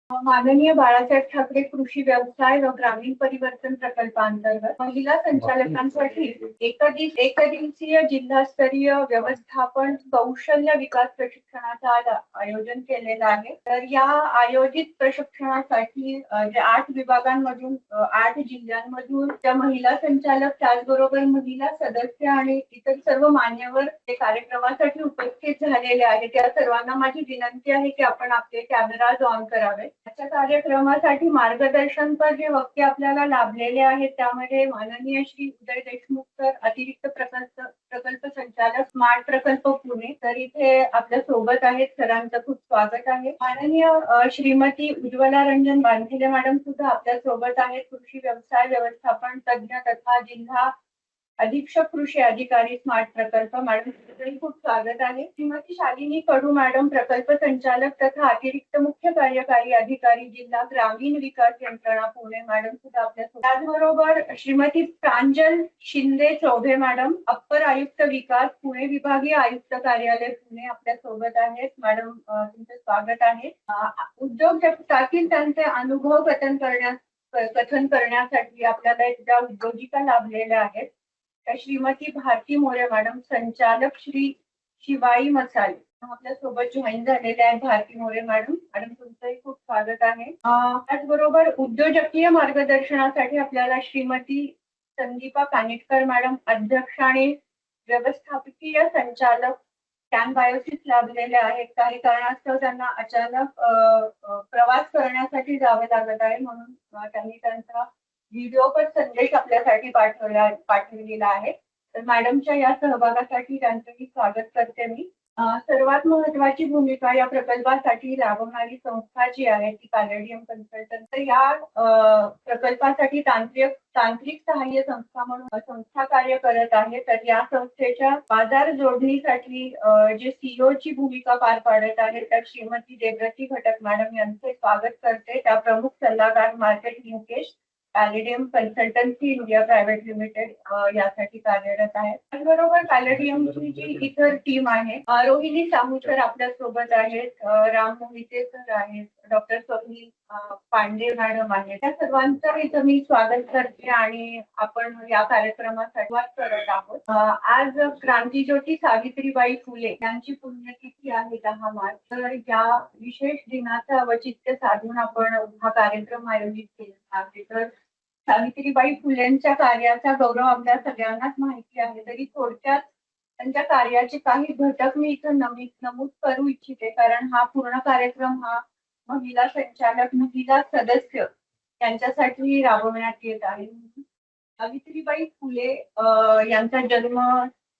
माननीय बाळासाहेब ठाकरे कृषी व्यवसाय व ग्रामीण परिवर्तन प्रकल्पांतर्गत महिला संचालकांसाठी एकदिवसीय जिल्हास्तरीय व्यवस्थापन कौशल्य विकास प्रशिक्षणाचं आज आयोजन केलेलं आहे. तर या आयोजित प्रशिक्षणासाठी जे 8 विभागांमधून 8 जिल्ह्यांमधून त्या महिला संचालक त्याचबरोबर महिला सदस्य आणि इतर सर्व मान्यवर ते कार्यक्रमासाठी उपस्थित झालेले आहेत. त्या सर्वांना माझी विनंती आहे की आपण आपले कॅमेराज ऑन करावे. आजच्या कार्यक्रमासाठी मार्गदर्शनपर जे वक्ते आपल्याला लाभलेले आहेत त्यामध्ये माननीय श्री उदय देशमुख सर, अतिरिक्त प्रकल्प संचालक स्मार्ट प्रकल्प पुणे, तर इथे आपल्या सोबत आहेत. सरांचं खूप स्वागत आहे. माननीय श्रीमती उज्ज्वला रंजन बांधिले मॅडम सुद्धा आपल्या सोबत आहेत. कृषी व्यवसाय व्यवस्थापन तज्ञ तथा जिल्हा अधीक्षक कृषी अधिकारी स्मार्ट प्रकल्प मॅडम तुमचंही खूप स्वागत आहे. श्रीमती शालिनी कडू मॅडम प्रकल्प संचालक तथा अतिरिक्त मुख्य कार्यकारी अधिकारी जिल्हा ग्रामीण विकास यंत्रणा पुणे मॅडम सुद्धा आपल्यासोबत. त्याचबरोबर श्रीमती प्रांजल शिंदे चौबे मॅडम अप्पर आयुक्त विकास पुणे विभागीय आयुक्त कार्यालय पुणे आपल्या सोबत आहेत. मॅडम तुमचं स्वागत आहे. उद्योग जगतातील त्यांचे अनुभव कथन करण्यासाठी आपल्याला एकदा उद्योजिका लाभलेल्या आहेत. श्रीमती भारती मोरे मॅडम संचालक श्री शिवाई मसाले आपल्या सोबत जॉईन झालेले आहेत. भारती मोरे मॅडम तुमचंही खूप स्वागत आहे. त्याचबरोबर उद्योजकीय मार्गदर्शनासाठी आपल्याला श्रीमती संदीपा कानिटकर मॅडम अध्यक्ष आणि व्यवस्थापकीय संचालक कॅन बायोसिस लाभलेले आहेत. काही कारणास्तव त्यांना अचानक प्रवास करण्यासाठी जावे लागत आहे, म्हणून त्यांनी त्यांचा व्हिडिओ पर संदेश आपल्यासाठी पाठवलेला आहे. तर मॅडमच्या या सहभागासाठी त्यांचंही स्वागत करते मी. सर्वात महत्वाची भूमिका या प्रकल्पासाठी राबवणारी संस्था जी आहे ती पॅलेडियम कन्सल्टंट. तर या प्रकल्पासाठी तांत्रिक सहाय्य संस्था म्हणून संस्था कार्य करत आहे. तर या संस्थेच्या बाजार जोडणीसाठी जे सीईओ ची भूमिका पार पाडत आहे तर श्रीमती देवव्रती घटक मॅडम यांचे स्वागत करते. त्या प्रमुख सल्लागार market linkage Palladium consultancy India private limited यासाठी कार्यरत आहे. त्याचबरोबर पॅलेडियमची जी इतर टीम आहे, रोहिणी साहू सर आपल्या सोबत आहेत, राम मोहिते सर आहेत, डॉक्टर स्वप्नील पांडे मॅडम आहेत. त्या सर्वांचं इथं मी स्वागत करते आणि आपण या कार्यक्रमासाठी सुरुवात करत आहोत. आज क्रांतीज्योती सावित्रीबाई फुले यांची पुण्यतिथी आहे 10 मार्च. तर या विशेष दिनाचं औचित्य साधून आपण हा कार्यक्रम आयोजित केला आहे. तर सावित्रीबाई फुलेंच्या कार्याचा गौरव आपल्या सगळ्यांनाच माहिती आहे, तरी थोडक्यात त्यांच्या कार्याचे काही घटक मी इथं नमूद करू इच्छिते, कारण हा पूर्ण कार्यक्रम हा महिला संचालक महिला सदस्य यांच्यासाठी राबवण्यात येत आहे. सावित्रीबाई फुले यांचा जन्म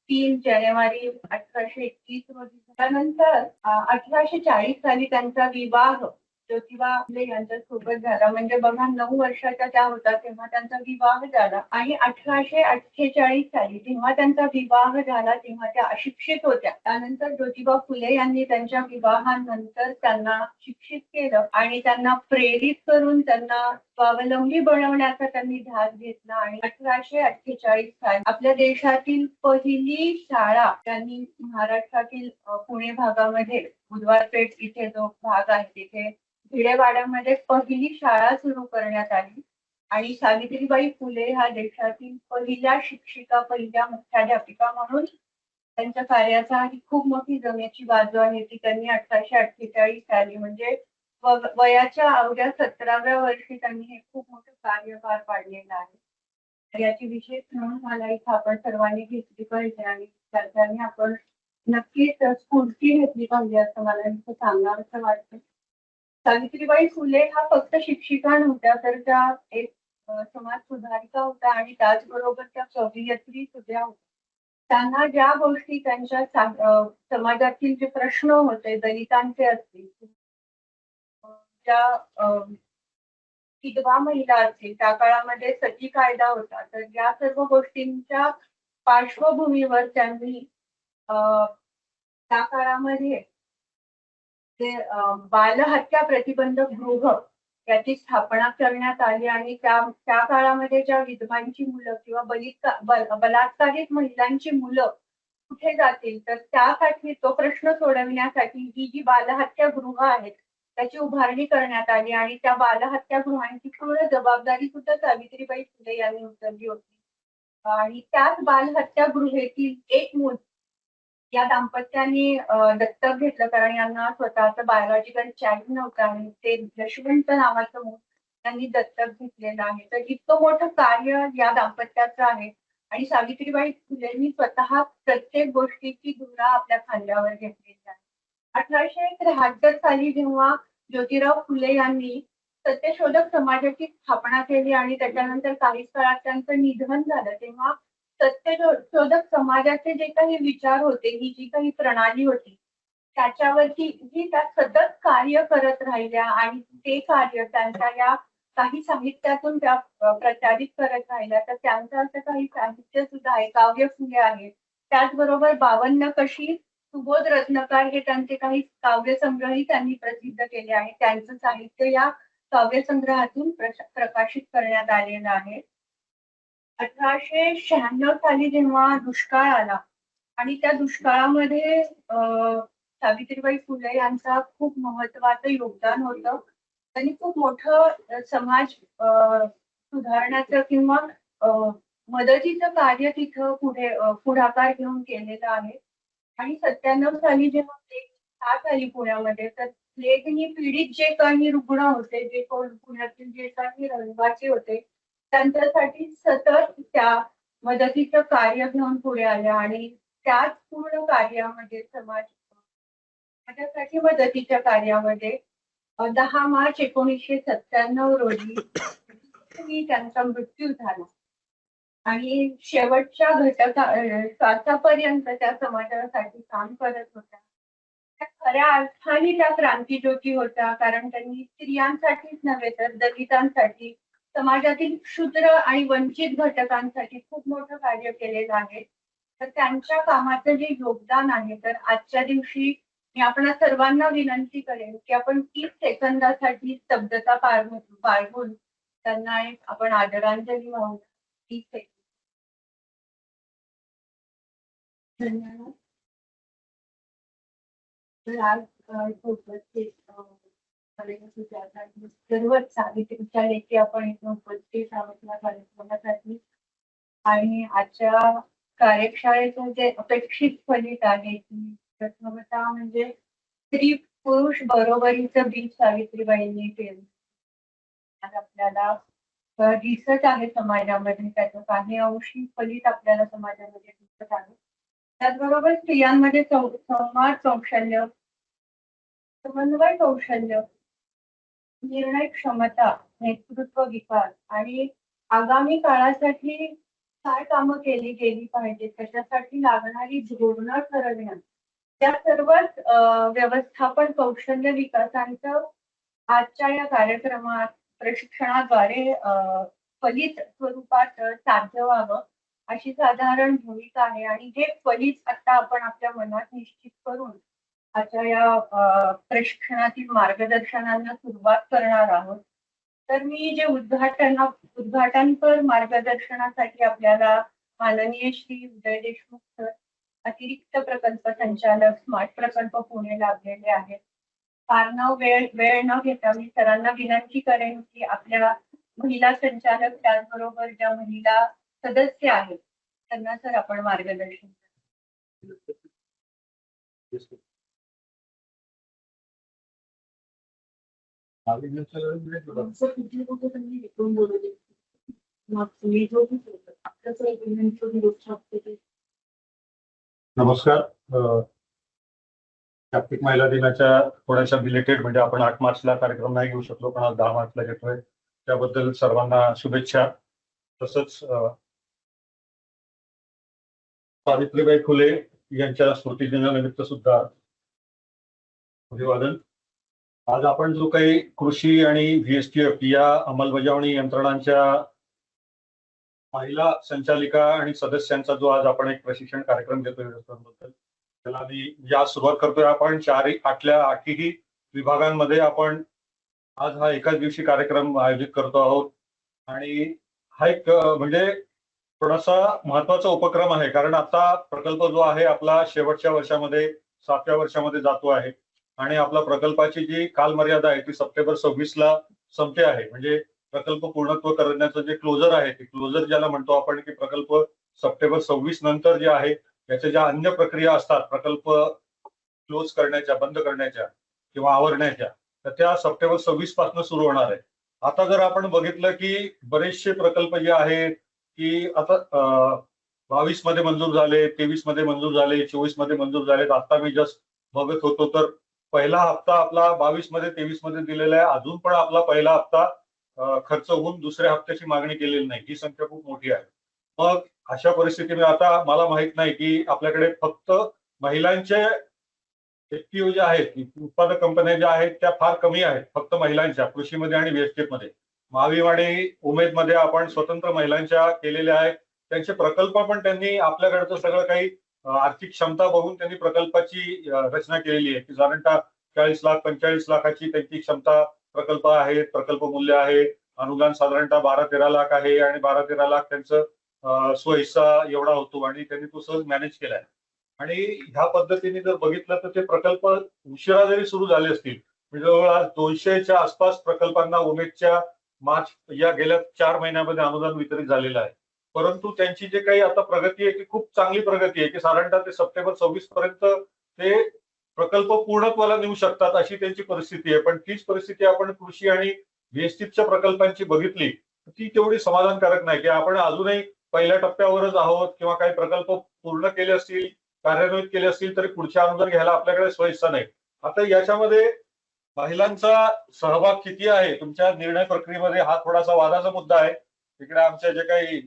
3 जानेवारी 1831 रोजी. त्यानंतर 1840 साली त्यांचा विवाह ज्योतिबा फुले यांच्या सोबत झाला. म्हणजे बघा 9 वर्षाच्या त्या होत्या तेव्हा त्यांचा विवाह झाला. आणि 1848 साली जेव्हा त्यांचा विवाह झाला तेव्हा त्या अशिक्षित होत्या. त्यानंतर ज्योतिबा फुले यांनी त्यांच्या विवाहानंतर त्यांना शिक्षित केलं आणि त्यांना प्रेरित करून त्यांना स्वावलंबी बनवण्याचा त्यांनी ध्यास घेतला. आणि 1848 साली आपल्या देशातील पहिली शाळा त्यांनी महाराष्ट्रातील पुणे भागामध्ये बुधवारपेठ इथे जो भाग आहे तिथे भिडेवाड्यामध्ये पहिली शाळा सुरू करण्यात आली. आणि सावित्रीबाई फुले ह्या देशातील पहिल्या शिक्षिका, पहिल्या मुख्याध्यापिका म्हणून त्यांच्या कार्याचा ही खूप मोठी जमेची बाजू आहे ती त्यांनी 1848 साली म्हणजे वयाच्या अवघ्या 17व्या वर्षी त्यांनी हे खूप मोठं कार्य पार पाडलेलं आहे. याची विशेष नोंद मला इथं आपण सर्वांनी घेतली पाहिजे आणि त्याच्याने आपण नक्कीच स्फूर्ती घेतली पाहिजे असं मला इथं सांगावंसं वाटतं. सावित्रीबाई फुले हा फक्त शिक्षिका नव्हत्या तर त्या एक समाज सुधारिका होत्या आणि त्याचबरोबर त्या कवयित्री सुद्धा होत्या. त्यांना ज्या गोष्टी त्यांच्या समाजातील जे प्रश्न होते, दलितांचे असतील, ज्या विधवा महिला असतील, त्या काळामध्ये सती कायदा होता, तर या सर्व गोष्टींच्या पार्श्वभूमीवर त्यांनी त्या काळामध्ये ते बालहत्या प्रतिबंधक गृह याची स्थापना करण्यात आली. आणि त्या काळामध्ये ज्या विधवांची मुलं किंवा बलात्कारित महिलांची मुलं कुठे जातील तर त्यासाठी तो प्रश्न सोडविण्यासाठी ही जी बालहत्या गृह आहेत त्याची उभारणी करण्यात आली आणि त्या बालहत्यागृहांची पूर्ण जबाबदारी सुद्धा सावित्रीबाई फुले यांनी उचलली होती. आणि त्याच बालहत्यागृहेतील एक मूल या दाम्पत्याने दत्तक घेतलं, कारण यांना स्वतःचं बायोलॉजिकल चाइल्ड नव्हतं आणि ते यशवंत नावाचं मूल त्यांनी दत्तक घेतलेलं आहे. तर इतकं मोठं कार्य या दाम्पत्याचं आहे आणि सावित्रीबाई फुलेंनी स्वतः प्रत्येक गोष्टीची धुरा आपल्या खांद्यावर घेतलेली आहे. 1873 साली जेव्हा ज्योतिराव फुले यांनी सत्यशोधक समाजाची स्थापना केली आणि त्याच्यानंतर काही काळात त्यांचं निधन झालं, तेव्हा सत्यशोधक समाजाचे जे काही विचार होते, ही जी काही प्रणाली होती, त्याच्यावरती जी त्या सतत कार्य करत राहिल्या आणि ते कार्य त्यांच्या या काही साहित्यातून त्या प्रचारित करत राहिल्या. तर त्यांचं असं काही साहित्य सुद्धा आहे, काव्यफुले आहेत. त्याचबरोबर 52 कशी, सुबोध रत्नकार हे त्यांचे काही काव्यसंग्रहही त्यांनी प्रसिद्ध केले आहेत. त्यांचं साहित्य या काव्यसंग्रहातून प्रकाशित करण्यात आलेलं आहे. 1896 साली जेव्हा दुष्काळ आला आणि त्या दुष्काळामध्ये सावित्रीबाई फुले यांचा खूप महत्वाचं योगदान होतं. त्यांनी खूप मोठं समाज सुधारण्याचं किंवा मदतीचं कार्य तिथं पुढाकार घेऊन केलेलं आहे. आणि 97 साली जेव्हा प्लेग साथ आली पुण्यामध्ये, तर प्लेगनी पीडित जे काही रुग्ण होते, जे पुण्यातील जे काही रहिवासी होते, त्यांच्यासाठी सतत त्या मदतीचं कार्य घेऊन पुढे आल्या आणि त्याच पूर्ण कार्यामध्ये समाजासाठी मदतीच्या कार्यामध्ये 10 मार्च 1997 रोजी त्यांचा मृत्यू झाला आणि शेवटच्या श्वासापर्यंत त्या समाजासाठी काम करत होत्या. त्या खऱ्या अर्थाने त्या क्रांतीज्योती होत्या, कारण त्यांनी स्त्रियांसाठीच नव्हे तर दलितांसाठी, समाजातील क्षुद्र आणि वंचित घटकांसाठी खूप मोठं कार्य केलेलं आहे. तर त्यांच्या कामाचं जे योगदान आहे, तर आजच्या दिवशी मी आपणा सर्वांना विनंती करेन की आपण 30 सेकंदासाठी स्तब्धता बाळगून त्यांना एक आपण आदरांजली वाहू. 30 सेकंद. धन्यवाद. तर आज उपस्थित सर्वच सावित्रीच्या लेखी आपण इथे उपस्थित आहोत या कार्यक्रमासाठी आणि आजच्या कार्यशाळेचं जे अपेक्षित फलित आहे की प्रथमतः म्हणजे स्त्री पुरुष बरोबरीचं बीज सावित्रीबाईंनी केलं. आज आपल्याला दिसत आहे समाजामध्ये, त्याचं काही अंशी फलित आपल्याला समाजामध्ये दिसत आहे. त्याचबरोबर स्त्रियांमध्ये संवाद कौशल्य, समन्वय कौशल्य, निर्णय क्षमता, नेतृत्व विकास आणि आगामी काळासाठी काय कामं केली गेली पाहिजेत त्याच्यासाठी लागणारी धोरणं ठरवण्यात, त्या सर्वच व्यवस्थापन कौशल्य विकासांचं आजच्या या कार्यक्रमात प्रशिक्षणाद्वारे फलित स्वरूपात साध्य व्हावं अशी साधारण भूमिका आहे. आणि हे फलित आता आपण आपल्या मनात निश्चित करून आजच्या या प्रशिक्षणातील मार्गदर्शनांना सुरुवात करणार आहोत. तर मी जे उद्घाटनपर मार्गदर्शनासाठी आपल्याला माननीय श्री उदय देशमुख सर, अतिरिक्त प्रकल्प संचालक, स्मार्ट प्रकल्प पुणे लाभलेले आहेत. फार वेळ न घेता मी सरांना विनंती करेन की आपल्या महिला संचालक त्याचबरोबर ज्या महिला सदस्य आहेत त्यांना सर आपण मार्गदर्शन. नमस्कार. जागतिक महिला दिनाच्या थोड्याशा बिलेटेड, म्हणजे आपण 8 मार्चला कार्यक्रम नाही घेऊ शकलो, पण आज 10 मार्चला घेतोय. त्याबद्दल सर्वांना शुभेच्छा. तसंच सावित्रीबाई फुले यांच्या स्मृतिदिनानिमित्त सुद्धा अभिवादन. आज आपण जो काही कृषी आणि VSTF या अंमलबजावणी यंत्रणांच्या महिला संचालिका आणि सदस्यांचा जो आज आपण एक प्रशिक्षण कार्यक्रम घेतोय व्यवस्थापनाबद्दल, त्याला मी या सुरुवात करतोय. आपण 8ही विभागांमध्ये आपण आज हा एकाच दिवशी कार्यक्रम आयोजित करतो आहोत आणि हा एक म्हणजे थोडासा महत्वाचा उपक्रम आहे, कारण आता प्रकल्प जो आहे आपला शेवटच्या वर्षामध्ये 7व्या वर्षामध्ये जातो आहे आणि आपला प्रकल्पाची जी कालमर्यादा आहे ती सप्टेंबर 26ला संपते आहे. म्हणजे प्रकल्प पूर्णत्व करण्याचं जे क्लोजर आहे ते क्लोजर ज्याला म्हणतो आपण, की प्रकल्प सप्टेंबर 26 नंतर जे आहे त्याच्या ज्या अन्य प्रक्रिया असतात प्रकल्प क्लोज करण्याच्या, बंद करण्याच्या किंवा आवरण्याच्या, तर त्या सप्टेंबर 26 पासून सुरू होणार आहे. आता जर आपण बघितलं की बरेचसे प्रकल्प जे आहेत की आता 22 मध्ये मंजूर झाले, 23 मध्ये मंजूर झाले, 24 मध्ये मंजूर झाले. आता मी जस्ट बघत होतो तर पहिला हप्ता आपला 22 मध्ये 23 मध्ये दिलेला आहे. अजून पण आपला पहिला हप्ता खर्च होऊन दुसऱ्या हप्त्याची मागणी केलेली नाही. ही संख्या खूप मोठी आहे. मग अशा परिस्थितीने आता मला माहित नाही की आपल्याकडे फक्त महिलांचे एफपीओ ज्या आहेत, उत्पादक कंपन्या ज्या आहेत त्या फार कमी आहेत, फक्त महिलांच्या कृषीमध्ये आणि वेस्टेज मध्ये. महावीर आणि उमेद मध्ये आपण स्वतंत्र महिलांच्या केलेल्या आहेत. त्यांचे प्रकल्प पण त्यांनी आपल्याकडचं सगळं काही आर्थिक क्षमता बघून त्यांनी प्रकल्पाची रचना केलेली आहे की साधारणतः 40 लाख 45 लाखाची त्यांची क्षमता प्रकल्प आहे, प्रकल्प मूल्य आहे. अनुदान साधारणतः 12-13 लाख आहे आणि 12-13 लाख त्यांचं स्वहिस्सा एवढा होतो आणि त्यांनी तो सहज मॅनेज केलाय. आणि ह्या पद्धतीने जर बघितलं तर ते प्रकल्प उशिरा जरी सुरू झाले असतील, म्हणजे जवळपास 200च्या आसपास प्रकल्पांना उमेदच्या मार्च या गेल्या 4 महिन्यामध्ये अनुदान वितरित झालेलं आहे. परंतु त्यांची जे काही आता प्रगती आहे ती खूप चांगली प्रगती आहे की साधारणतः ते सप्टेंबर 26 पर्यंत ते प्रकल्प पूर्णत्वाला नेऊ शकतात अशी त्यांची परिस्थिती आहे. पण तीच परिस्थिती आपण कृषी आणि वेस्टीजच्या प्रकल्पांची बघितली तर ती तेवढी समाधानकारक नाही की आपण अजूनही पहिल्या टप्प्यावरच आहोत किंवा काही प्रकल्प पूर्ण केले असतील, कार्यान्वित केले असतील तरी पुढचे अनुदान घ्यायला आपल्याकडे सोयीचा नाही. आता याच्यामध्ये महिलांचा सहभाग किती आहे तुमच्या निर्णय प्रक्रियेमध्ये हा थोडासा वादाचा मुद्दा आहे. तिकडे आमच्या जे काही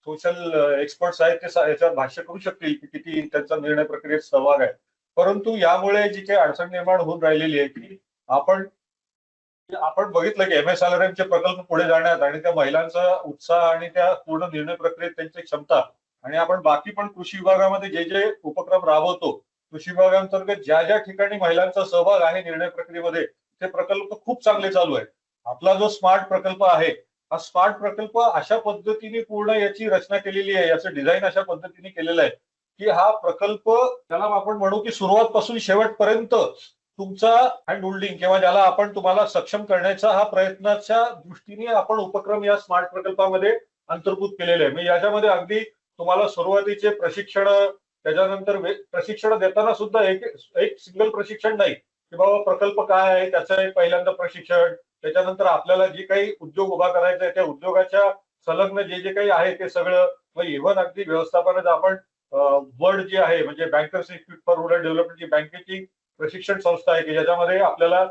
सोशल एक्सपर्ट्स आहेत ते याच्यावर भाष्य करू शकतील की किती त्यांचा निर्णय प्रक्रियेत सहभाग आहे. परंतु यामुळे जी काही अडचण निर्माण होऊन राहिलेली आहे की आपण आपण बघितलं की MSLRM चे प्रकल्प पुढे जाण्यात आणि त्या महिलांचा उत्साह आणि त्या पूर्ण निर्णय प्रक्रियेत त्यांची क्षमता आणि आपण बाकी पण कृषी विभागामध्ये जे जे उपक्रम राबवतो, कृषी विभागांतर्गत ज्या ज्या ठिकाणी महिलांचा सहभाग आहे निर्णय प्रक्रियेमध्ये ते प्रकल्प खूप चांगले चालू आहेत. आपला जो स्मार्ट प्रकल्प आहे हा स्मार्ट प्रकल्प अशा पद्धतीने पूर्ण याची रचना केलेली आहे, याचं डिझाईन अशा पद्धतीने केलेलं आहे की हा प्रकल्प त्याला आपण म्हणू की सुरुवातपासून शेवटपर्यंत तुमचा हँड होल्डिंग किंवा ज्याला आपण तुम्हाला सक्षम करण्याचा हा प्रयत्नाच्या दृष्टीने आपण उपक्रम या स्मार्ट प्रकल्पामध्ये अंतर्भूत केलेले आहे. म्हणजे याच्यामध्ये अगदी तुम्हाला सुरुवातीचे प्रशिक्षण, त्याच्यानंतर प्रशिक्षण देताना सुद्धा एक सिंगल प्रशिक्षण नाही की बाबा प्रकल्प काय आहे त्याचं एक पहिल्यांदा प्रशिक्षण, त्याच्यानंतर आपल्याला जे काही उद्योग उभा करायचा आहे त्या उद्योगाच्या संलग्न जे जे काही आहे ते सगळं, मग इव्हन अगदी व्यवस्थापनात आपण वर्ड जे आहे म्हणजे bankers institute for rural development जी बँकेची प्रशिक्षण संस्था आहे की ज्याच्यामध्ये आपल्याला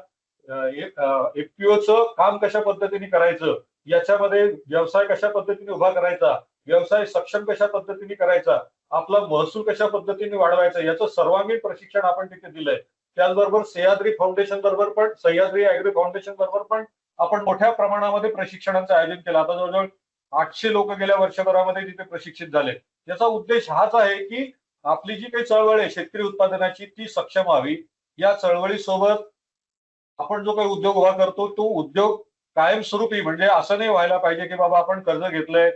एफपीओचं काम कशा पद्धतीने करायचं, याच्यामध्ये व्यवसाय कशा पद्धतीने उभा करायचा, व्यवसाय सक्षम कशा पद्धतीने करायचा, आपला महसूल कशा पद्धतीने वाढवायचा याचं सर्वांगीण प्रशिक्षण आपण तिथे दिलंय. त्याचबरोबर सह्याद्री फाउंडेशन बरोबर पण, सह्याद्री अॅग्री फाउंडेशन बरोबर पण आपण मोठ्या प्रमाणामध्ये प्रशिक्षणाचं आयोजन केलं. आता जवळजवळ 800 लोक गेल्या वर्षभरामध्ये तिथे प्रशिक्षित झाले. याचा उद्देश हाच आहे की आपली जी काही चळवळ आहे शेतकरी उत्पादनाची ती सक्षम व्हावी. या चळवळीसोबत आपण जो काही उद्योग उभा करतो तो उद्योग कायमस्वरूपी, म्हणजे असं नाही व्हायला पाहिजे की बाबा आपण कर्ज घेतलंय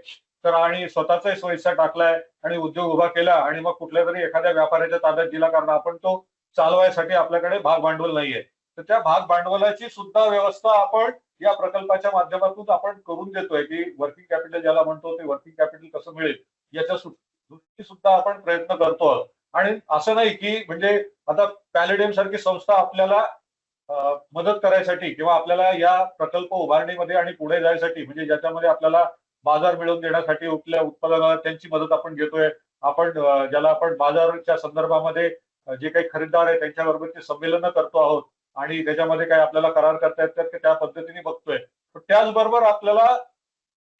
तर आणि स्वतःचा स्वैसा टाकलाय आणि उद्योग उभा केला आणि मग कुठल्या तरी एखाद्या व्यापाऱ्याच्या ताब्यात दिला कारण आपण तो चालवायसाठी आपल्याकडे भाग भांडवल नाहीये. तर त्या भाग भांडवलाची सुद्धा व्यवस्था आपण या प्रकल्पाच्या माध्यमातून आपण करून देतोय की वर्किंग कॅपिटल ज्याला म्हणतो ते वर्किंग कॅपिटल कसं मिळेल याच्या सुद्धा आपण प्रयत्न करतो. आणि असं नाही की म्हणजे आता पॅलेडियम सारखी संस्था आपल्याला मदत करायसाठी किंवा आपल्याला या प्रकल्प उभारणीमध्ये आणि पुढे जायसाठी म्हणजे ज्याच्यामध्ये आपल्याला बाजार मिळवून देण्यासाठी आपल्या उत्पादनाला त्यांची मदत आपण घेतोय. आपण ज्याला आपण बाजाराच्या संदर्भामध्ये जे काही खरेदीदार आहे त्यांच्याबरोबर ते संमेलन करतो आहोत आणि त्याच्यामध्ये काय आपल्याला करार करता येतात ते त्या पद्धतीने बघतोय. पण त्याचबरोबर आपल्याला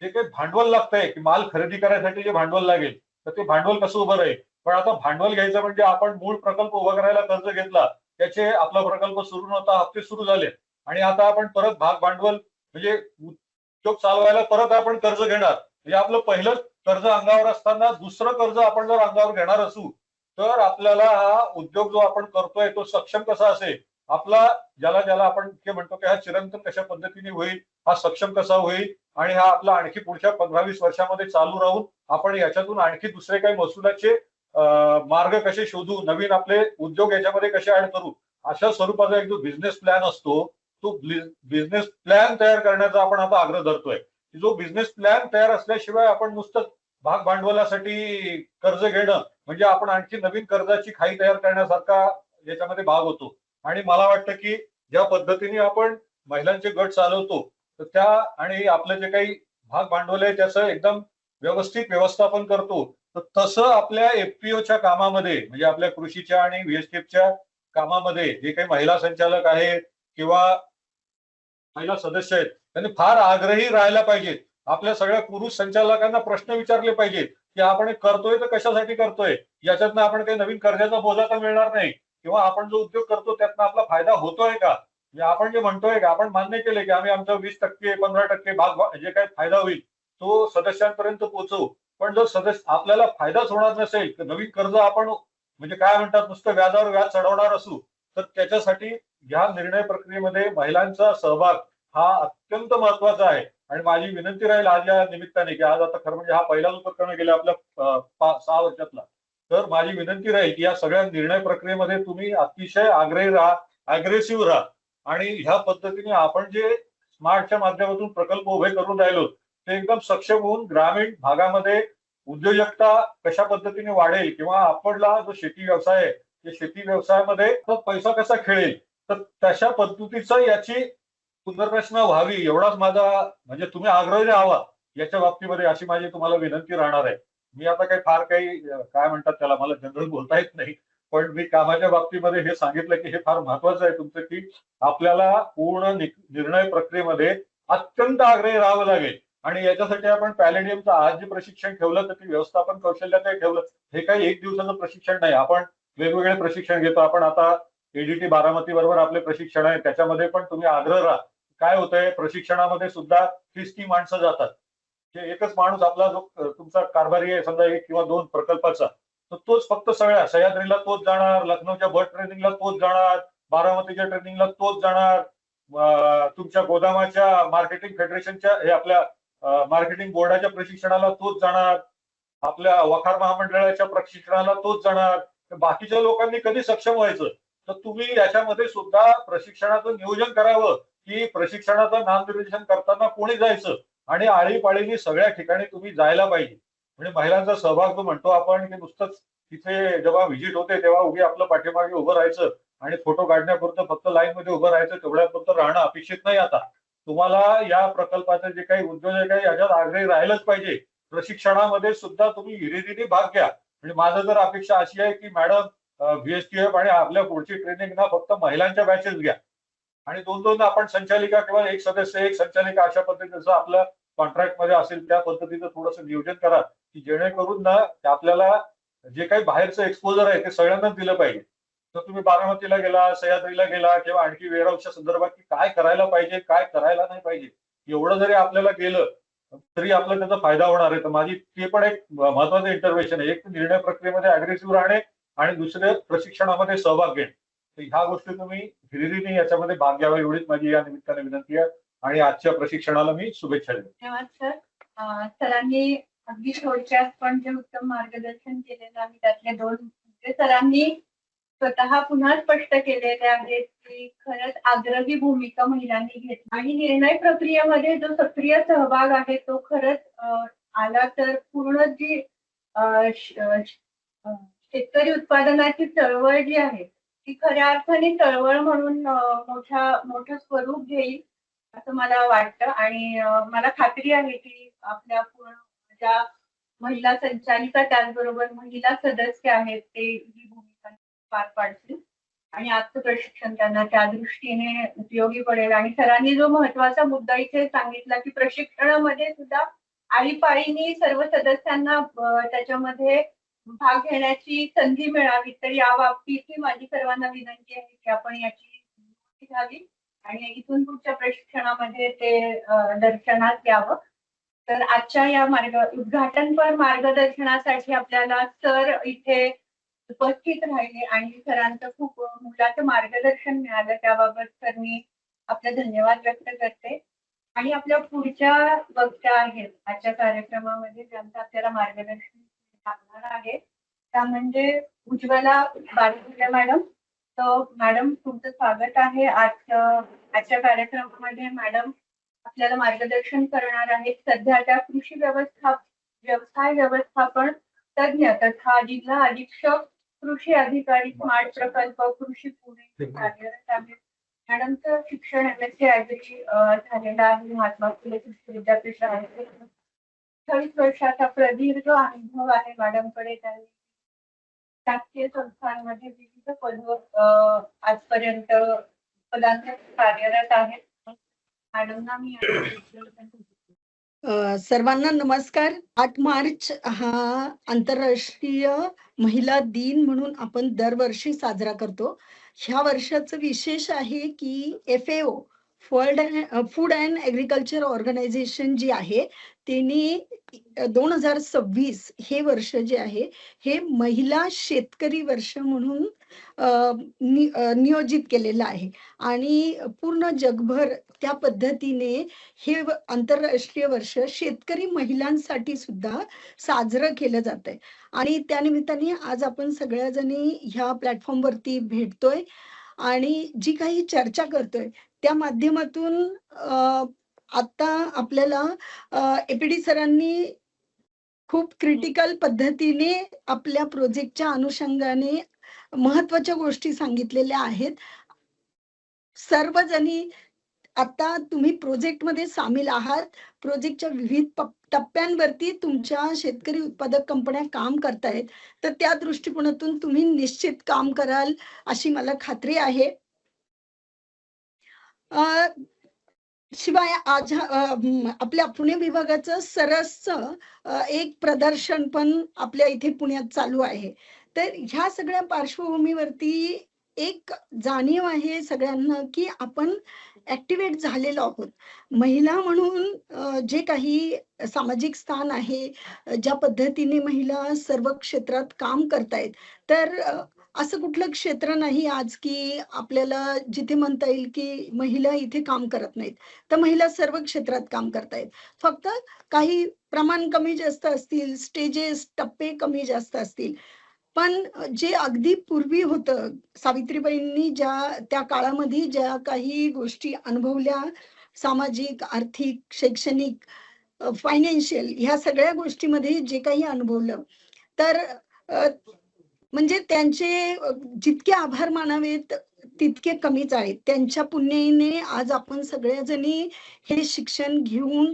जे काही भांडवल लागतंय की माल खरेदी करायसाठी जे भांडवल लागेल तर ते भांडवल कसं उभं राहील. पण आता भांडवल घ्यायचं म्हणजे आपण मूळ प्रकल्प उभा करायला कर्ज घेतला, त्याचे आपला प्रकल्प सुरू नव्हता, हप्ते सुरू झाले आणि आता आपण परत भाग भांडवल म्हणजे उद्योग चालवायला परत आपण कर्ज घेणार. म्हणजे आपलं पहिलं कर्ज अंगावर असताना दुसरं कर्ज आपण जर अंगावर घेणार असू तर आपल्याला हा उद्योग जो आपण करतोय तो सक्षम कसा असेल, आपला ज्याला ज्याला आपण म्हणतो की हा चिरंतन कशा पद्धतीने होईल, हा सक्षम कसा होईल आणि हा आपला आणखी पुढच्या 15-20 वर्षामध्ये चालू राहून आपण याच्यातून आणखी दुसरे काही महसुलाचे मार्ग कसे शोधू, नवीन आपले उद्योग याच्यामध्ये कसे ऍड करू, अशा स्वरूपाचा एक जो बिझनेस प्लॅन असतो तो बिझनेस प्लॅन तयार करण्याचा आपण आता आग्रह धरतोय. जो बिझनेस प्लॅन तयार असल्याशिवाय आपण नुसतं भाग भांडवलासाठी कर्ज घेणं म्हणजे आपण आणखी नवीन कर्जाची खाई तयार करण्यासारखा याच्यामध्ये भाग होतो. आणि मला वाटतं की ज्या पद्धतीने आपण महिलांचे गट चालवतो तर त्या आणि आपलं जे काही भाग भांडवल आहे त्याचं एकदम व्यवस्थित व्यवस्थापन करतो, तर तसं आपल्या एफपीओच्या कामामध्ये म्हणजे आपल्या कृषीच्या आणि व्हीएसटीएफच्या कामामध्ये जे काही महिला संचालक आहेत किंवा महिला सदस्य आहेत त्यांनी फार आग्रही राहायला पाहिजे. आपल्या सगळ्या पुरुष संचालकांना प्रश्न विचारले पाहिजेत की आपण हे करतोय तर कशासाठी करतोय, याच्यातनं आपण काही नवीन कर्जाचा बोजा तर मिळणार नाही किंवा आपण जो उद्योग करतो त्यातनं आपला फायदा होतोय का. म्हणजे आपण जे म्हणतोय का आपण मान्य केले की आम्ही आमचा 20% 15% भाग जे काही फायदा होईल तो सदस्यांपर्यंत पोहोचवू. पण जर सदस्य आपल्याला फायदाच होणार नसेल तर नवीन कर्ज आपण म्हणजे काय म्हणतात नुसतं व्याजावर व्याज चढवणार असू तर त्याच्यासाठी या निर्णय प्रक्रियेमध्ये महिलांचा सहभाग हा अत्यंत महत्वाचा आहे. आणि माझी विनंती राहील आज या निमित्ताने की आज आता खरं म्हणजे हा पहिलाच उपक्रम गेला आपल्या 6 वर्षातला. तर माझी विनंती राहील की या सगळ्या निर्णय प्रक्रियेमध्ये तुम्ही अतिशय आग्रही राहा, अग्रेसिव्ह राहा आणि ह्या पद्धतीने आपण जे स्मार्टच्या माध्यमातून प्रकल्प उभे करून राहिलो ते एकदम सक्षम होऊन ग्रामीण भागामध्ये उद्योजकता कशा पद्धतीने वाढेल किंवा आपला जो शेती व्यवसाय आहे त्या शेती व्यवसायामध्ये पैसा कसा खेळेल तर तशा पद्धतीचं याची पुनर्रचना व्हावी एवढाच माझा म्हणजे तुम्ही आग्रही राहावा याच्या बाबतीमध्ये अशी माझी तुम्हाला विनंती राहणार आहे. मी आता काही फार काही काय म्हणतात त्याला मला जनरल बोलता येत नाही, पण मी कामाच्या बाबतीमध्ये हे सांगितलं की हे फार महत्वाचं आहे तुमचं की आपल्याला पूर्ण निर्णय प्रक्रियेमध्ये अत्यंत आग्रही राहावं लागेल. आणि याच्यासाठी आपण पॅलेडियमचं आज जे प्रशिक्षण ठेवलं तर ते व्यवस्थापन कौशल्याचं ठेवलं. हे काही एक दिवसाचं प्रशिक्षण नाही, आपण वेगवेगळे प्रशिक्षण घेतो. आपण आता एडीटी बारामती बरोबर आपले प्रशिक्षण आहे त्याच्यामध्ये पण तुम्ही आग्रह राहा. काय होतंय प्रशिक्षणामध्ये सुद्धा 30 माणसं जातात. एकच माणूस आपला जो तुमचा कारभारी आहे समजा 1 किंवा 2 प्रकल्पाचा तर तोच फक्त सगळ्या सह्याद्रीला तोच जाणार, लखनौच्या बर्ड ट्रेनिंगला तोच जाणार, बारामतीच्या ट्रेनिंगला तोच जाणार, तुमच्या गोदामाच्या मार्केटिंग फेडरेशनच्या हे आपल्या मार्केटिंग बोर्डाच्या प्रशिक्षणाला तोच जाणार, आपल्या वखार महामंडळाच्या प्रशिक्षणाला तोच जाणार. बाकीच्या लोकांनी कधी सक्षम व्हायचं. तर तुम्ही याच्यामध्ये सुद्धा प्रशिक्षणाचं नियोजन करावं की प्रशिक्षणाचं नामनिर्देशन करताना कोणी जायचं आणि आळीपाळीनी सगळ्या ठिकाणी तुम्ही जायला पाहिजे. म्हणजे महिलांचा सहभाग जो म्हणतो आपण की नुसतंच तिथे जेव्हा व्हिजिट होते तेव्हा उभी आपलं पाठीमागे उभं राहायचं आणि फोटो काढण्यापुरतं फक्त लाईन मध्ये उभं राहायचं तेवढ्यापुरतं राहणं अपेक्षित नाही. आता तुम्हाला या प्रकल्पाचे जे काही उद्योजक आहे याच्यात आग्रही राहिलंच पाहिजे. प्रशिक्षणामध्ये सुद्धा तुम्ही हिरिरीने भाग घ्या. म्हणजे माझं जर अपेक्षा अशी आहे की मॅडम व्हीएसटीएफ आणि आपल्या पुढची ट्रेनिंग ना फक्त महिलांच्या बॅचेस घ्या आणि 2-2 आपण संचालिका किंवा एक सदस्य एक संचालिका अशा पद्धतीचं आपलं कॉन्ट्रॅक्ट मध्ये असेल त्या पद्धतीचं थोडंसं नियोजन करा की जेणेकरून ना आपल्याला जे काही बाहेरचं एक्सपोजर आहे ते सगळ्यांनाच दिलं पाहिजे. तर तुम्ही बारामतीला गेला, सह्याद्रीला गेला किंवा आणखी वेअरहाऊसच्या संदर्भात की काय करायला पाहिजे काय करायला नाही पाहिजे एवढं जरी आपल्याला गेलं तरी आपला त्याचा फायदा होणार आहे. तर माझी ते पण एक महत्वाचं इंटरव्हेन्शन आहे. एक निर्णय प्रक्रियेमध्ये अग्रेसिव्ह राहणे आणि दुसरे प्रशिक्षणामध्ये सहभाग घेणे. तर ह्या गोष्टी तुम्ही हिरिरीने याच्यामध्ये भाग घ्यावा एवढीच माझी या निमित्ताने विनंती आहे आणि आजच्या प्रशिक्षणाला मी शुभेच्छा देतो. धन्यवाद सर. सरांनी अगदी थोडक्यात पण जे उत्तम मार्गदर्शन केलेलं आहे त्यातले 2 मुद्दे सरांनी स्वतः पुन्हा स्पष्ट केलेले आहेत की खरंच आग्रही भूमिका महिलांनी घेतली आणि निर्णय प्रक्रियेमध्ये जो सक्रिय सहभाग आहे तो खरंच आला तर पूर्ण जी शेतकरी उत्पादनाची चळवळ जी आहे ती खऱ्या अर्थाने चळवळ म्हणून मोठं स्वरूप घेईल असं मला वाटतं. आणि मला खात्री आहे की आपल्या पूर्ण ज्या महिला संचालिका त्याचबरोबर महिला सदस्य आहेत ते ही भूमिका पार पाडतील आणि आजचं प्रशिक्षण त्यांना त्या दृष्टीने उपयोगी पडेल. आणि सरांनी जो महत्वाचा मुद्दा इथे सांगितला की प्रशिक्षणामध्ये सुद्धा आळीपाळीनी सर्व सदस्यांना त्याच्यामध्ये भाग घेण्याची संधी मिळावी. तर या बाबतीत माझी सर्वांना विनंती आहे की आपण याची नोंद घ्यावी आणि इथून पुढच्या प्रशिक्षणामध्ये ते दर्शनात यावं. तर आजच्या या उद्घाटनपर मार्गदर्शनासाठी आपल्याला सर इथे उपस्थित राहिले आणि सरांचं खूप मोलाचं मार्गदर्शन मिळालं त्याबाबत सर मी आपले धन्यवाद व्यक्त करते. आणि आपल्या पुढच्या वक्त्या आहेत आजच्या कार्यक्रमामध्ये ज्यांचं आपल्याला मार्गदर्शन लागणार आहे त्या म्हणजे उज्ज्वला बारकुले मॅडम. तर मॅडम तुमचं स्वागत आहे. आजच्या कार्यक्रमामध्ये मॅडम आपल्याला मार्गदर्शन करणार आहेत. सध्या त्या व्यवसाय व्यवस्थापन तज्ञ तथा जिल्हा अधीक्षक कृषी अधिकारी स्मार्ट प्रकल्प कृषी पुणे कार्यरत आहेत. मॅडमचं शिक्षण MSc ॲग्री झालेलं आहे. महात्मा फुले कृषी विद्यापीठ आहे. 28 वर्षाचा प्रदीर्घ अनुभव आहे मॅडमकडे. त्यांनी शासकीय संस्थांमध्ये विविध पद आजपर्यंत पदांवर कार्यरत आहेत. मॅडमना मी सर्वांना नमस्कार. 8 मार्च हा आंतरराष्ट्रीय महिला दिन म्हणून आपण दरवर्षी साजरा करतो. ह्या वर्षाचं विशेष आहे की FAO food and agriculture organisation जी आहे त्यांनी 2026 हे वर्ष जे आहे हे महिला शेतकरी वर्ष म्हणून नियोजित केलेलं आहे आणि पूर्ण जगभर त्या पद्धतीने हे आंतरराष्ट्रीय वर्ष शेतकरी महिलांसाठी सुद्धा साजरं केलं जात आहे. आणि त्यानिमित्ताने आज आपण सगळ्या जणी ह्या प्लॅटफॉर्मवरती भेटतोय आणि जी काही चर्चा करतोय त्या माध्यमातून आता आपल्याला APD सरांनी खूप क्रिटिकल पद्धतीने आपल्या प्रोजेक्टच्या अनुषंगाने महत्वाच्या गोष्टी सांगितलेल्या आहेत. सर्वजणी आता तुम्ही प्रोजेक्टमध्ये सामील आहात. प्रोजेक्टच्या विविध टप्प्यांवरती तुमच्या शेतकरी उत्पादक कंपन्या काम करतायत. तर त्या दृष्टिकोनातून तुम्ही निश्चित काम कराल अशी मला खात्री आहे. शिवाय आज आपल्या पुणे विभागाचं सरसचं एक प्रदर्शन पण आपल्या इथे पुण्यात चालू आहे. तर ह्या सगळ्या पार्श्वभूमीवरती एक जाणीव आहे सगळ्यांना की आपण ऍक्टिव्हेट झालेलो आहोत. महिला म्हणून जे काही सामाजिक स्थान आहे, ज्या पद्धतीने महिला सर्व क्षेत्रात काम करतायत, तर असं कुठलं क्षेत्र नाही आज की आपल्याला जिथे म्हणता येईल की महिला इथे काम करत नाहीत. तर महिला सर्व क्षेत्रात काम करतायत. फक्त काही प्रमाण कमी जास्त असतील, स्टेजेस टप्पे कमी जास्त असतील. पण जे अगदी पूर्वी होतं, सावित्रीबाईंनी त्या काळामध्ये ज्या काही गोष्टी अनुभवल्या, सामाजिक, आर्थिक, शैक्षणिक, फायनान्शियल ह्या सगळ्या गोष्टीमध्ये जे काही अनुभवलं, तर म्हणजे त्यांचे जितके आभार मानावेत तितके कमीच आहेत. त्यांच्या पुण्याईने आज आपण सगळ्या जणी हे शिक्षण घेऊन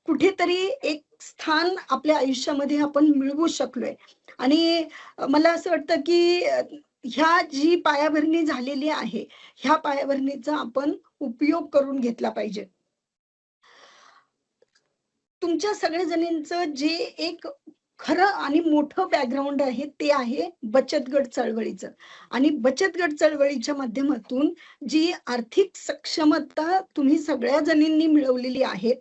कुठेतरी एक स्थान आपल्या आयुष्यामध्ये आपण मिळवू शकलोय. आणि मला असं वाटतं की ह्या जी पायाभरणी झालेली आहे, ह्या पायाभरणीचा आपण उपयोग करून घेतला पाहिजे. तुमच्या सगळ्या जणींचं जे एक खरं आणि मोठं बॅकग्राऊंड आहे ते आहे बचत गट चळवळीचं. आणि बचत गट चळवळीच्या माध्यमातून जी आर्थिक सक्षमता तुम्ही सगळ्या जणींनी मिळवलेली आहे.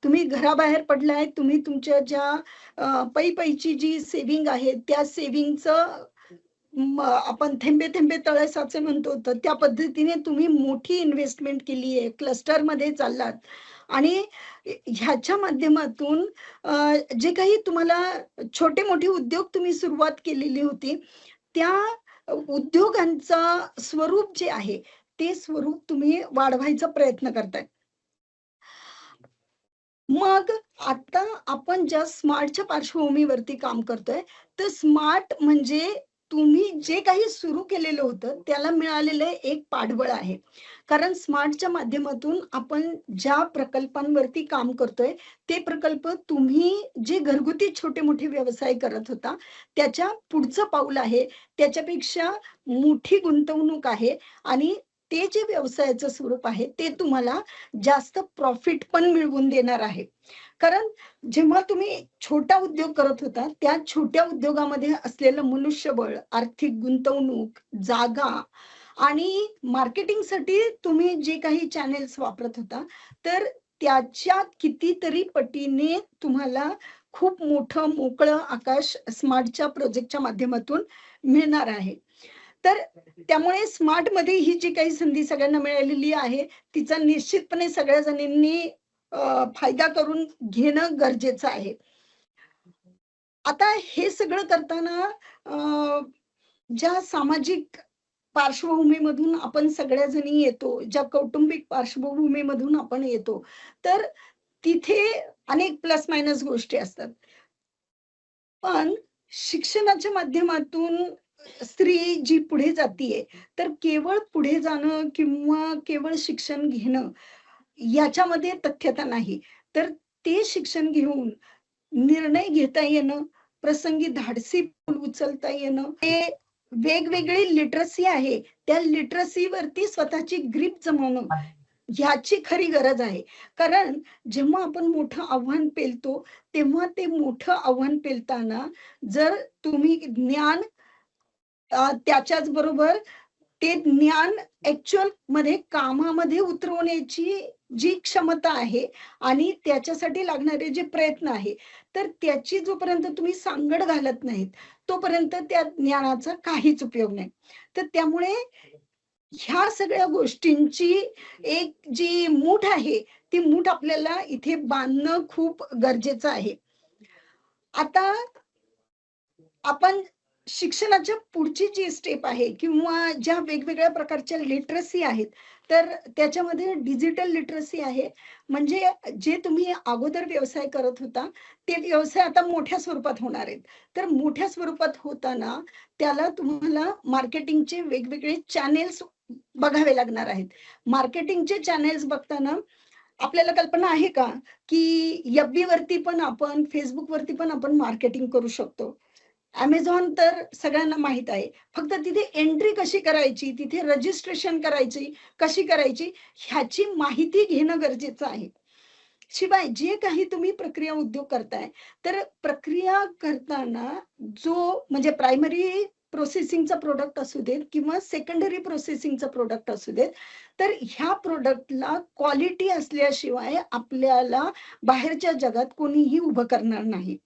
तुम्ही घराबाहेर पडलाय, तुम्ही तुमच्या ज्या पैची जी सेव्हिंग आहे त्या सेव्हिंगचं आपण थेंबे थेंबे तळे साचे म्हणतो, तर त्या पद्धतीने तुम्ही मोठी इन्व्हेस्टमेंट केली आहे, क्लस्टरमध्ये चाललात. आणि ह्याच्या माध्यमातून जे काही तुम्हाला छोटे मोठे उद्योग तुम्ही सुरुवात केलेली होती, त्या उद्योगांचा स्वरूप जे आहे ते स्वरूप तुम्ही वाढवायचा प्रयत्न करताय. मग आता आपण ज्या स्मार्टच्या पार्श्वभूमीवरती काम करतोय, तर स्मार्ट म्हणजे तुम्ही जे काही सुरू केलेलं होतं त्याला मिळालेलं एक पाठबळ आहे. कारण स्मार्टच्या माध्यमातून आपण ज्या प्रकल्पांवरती काम करतोय ते प्रकल्प तुम्ही जे घरगुती छोटे मोठे व्यवसाय करत होता त्याच्या पुढचं पाऊल आहे. त्याच्यापेक्षा मोठी गुंतवणूक आहे आणि ते जे व्यवसायाचं स्वरूप आहे ते तुम्हाला जास्त प्रॉफिट पण मिळवून देणार आहे. कारण जेव्हा तुम्ही छोटा उद्योग करत होता त्या छोट्या उद्योगामध्ये असलेलं मनुष्यबळ, आर्थिक गुंतवणूक, जागा आणि मार्केटिंगसाठी तुम्ही जे काही चॅनेल्स वापरत होता, तर त्याच्या कितीतरी पटीने तुम्हाला खूप मोठं मोकळं आकाश स्मार्टच्या प्रोजेक्टच्या माध्यमातून मिळणार आहे. तर त्यामुळे स्मार्ट मध्ये ही जी काही संधी सगळ्यांना मिळालेली आहे तिचा निश्चितपणे सगळ्या जणींनी फायदा करून घेणं गरजेचं आहे. आता हे सगळं करताना ज्या सामाजिक पार्श्वभूमीमधून आपण सगळ्याजणी येतो, ज्या कौटुंबिक पार्श्वभूमीमधून आपण येतो, तर तिथे अनेक प्लस मायनस गोष्टी असतात. पण शिक्षणाच्या माध्यमातून स्त्री जी पुढे जातीये, तर केवळ पुढे जाणं किंवा केवळ शिक्षण घेणं याच्यामध्ये तथ्यता नाही. तर ते शिक्षण घेऊन निर्णय घेता येणं, प्रसंगी धाडसी पाऊल उचलता येणं, ते वेगवेगळी लिटरसी आहे, त्या लिटरसीवरती स्वतःची ग्रीप जमवणं ह्याची खरी गरज आहे. कारण जेव्हा आपण मोठं आव्हान पेलतो, तेव्हा ते मोठं आव्हान पेलताना जर तुम्ही ज्ञान त्याच्याच बरोबर ते ज्ञान ऍक्च्युअल मध्ये कामामध्ये उतरवण्याची जी क्षमता आहे आणि त्याच्यासाठी लागणारे जे प्रयत्न आहे, तर त्याची जोपर्यंत तुम्ही सांगड घालत नाहीत, तोपर्यंत त्या ज्ञानाचा काहीच उपयोग नाही. तर त्यामुळे ह्या सगळ्या गोष्टींची एक जी मूठ आहे, ती मूठ आपल्याला इथे बांधणं खूप गरजेचं आहे. आता आपण शिक्षणाच्या पुढची जी स्टेप आहे किंवा ज्या वेगवेगळ्या प्रकारच्या लिटरसी आहेत, तर त्याच्यामध्ये डिजिटल लिटरसी आहे. म्हणजे जे तुम्ही अगोदर व्यवसाय करत होता, ते व्यवसाय आता मोठ्या स्वरूपात होणार आहेत. तर मोठ्या स्वरूपात होताना त्याला तुम्हाला मार्केटिंगचे वेगवेगळे चॅनेल्स बघावे लागणार आहेत. मार्केटिंगचे चॅनेल्स बघताना आपल्याला कल्पना आहे का, की FB वरती पण आपण, Facebook वरती पण आपण मार्केटिंग करू शकतो. Amazon तर सगळ्यांना माहित आहे. फक्त तिथे एंट्री कशी करायची, तिथे रजिस्ट्रेशन करायची, कशी करायची ह्याची माहिती घेणं गरजेचं आहे. शिवाय जे काही तुम्ही प्रक्रिया उद्योग करताय, तर प्रक्रिया करताना जो म्हणजे प्रायमरी प्रोसेसिंगचा प्रोडक्ट असू देत किंवा सेकंडरी प्रोसेसिंगचा प्रोडक्ट असू देत, तर ह्या प्रोडक्टला क्वालिटी असल्याशिवाय आपल्याला बाहेरच्या जगात कोणीही उभं करणार नाही.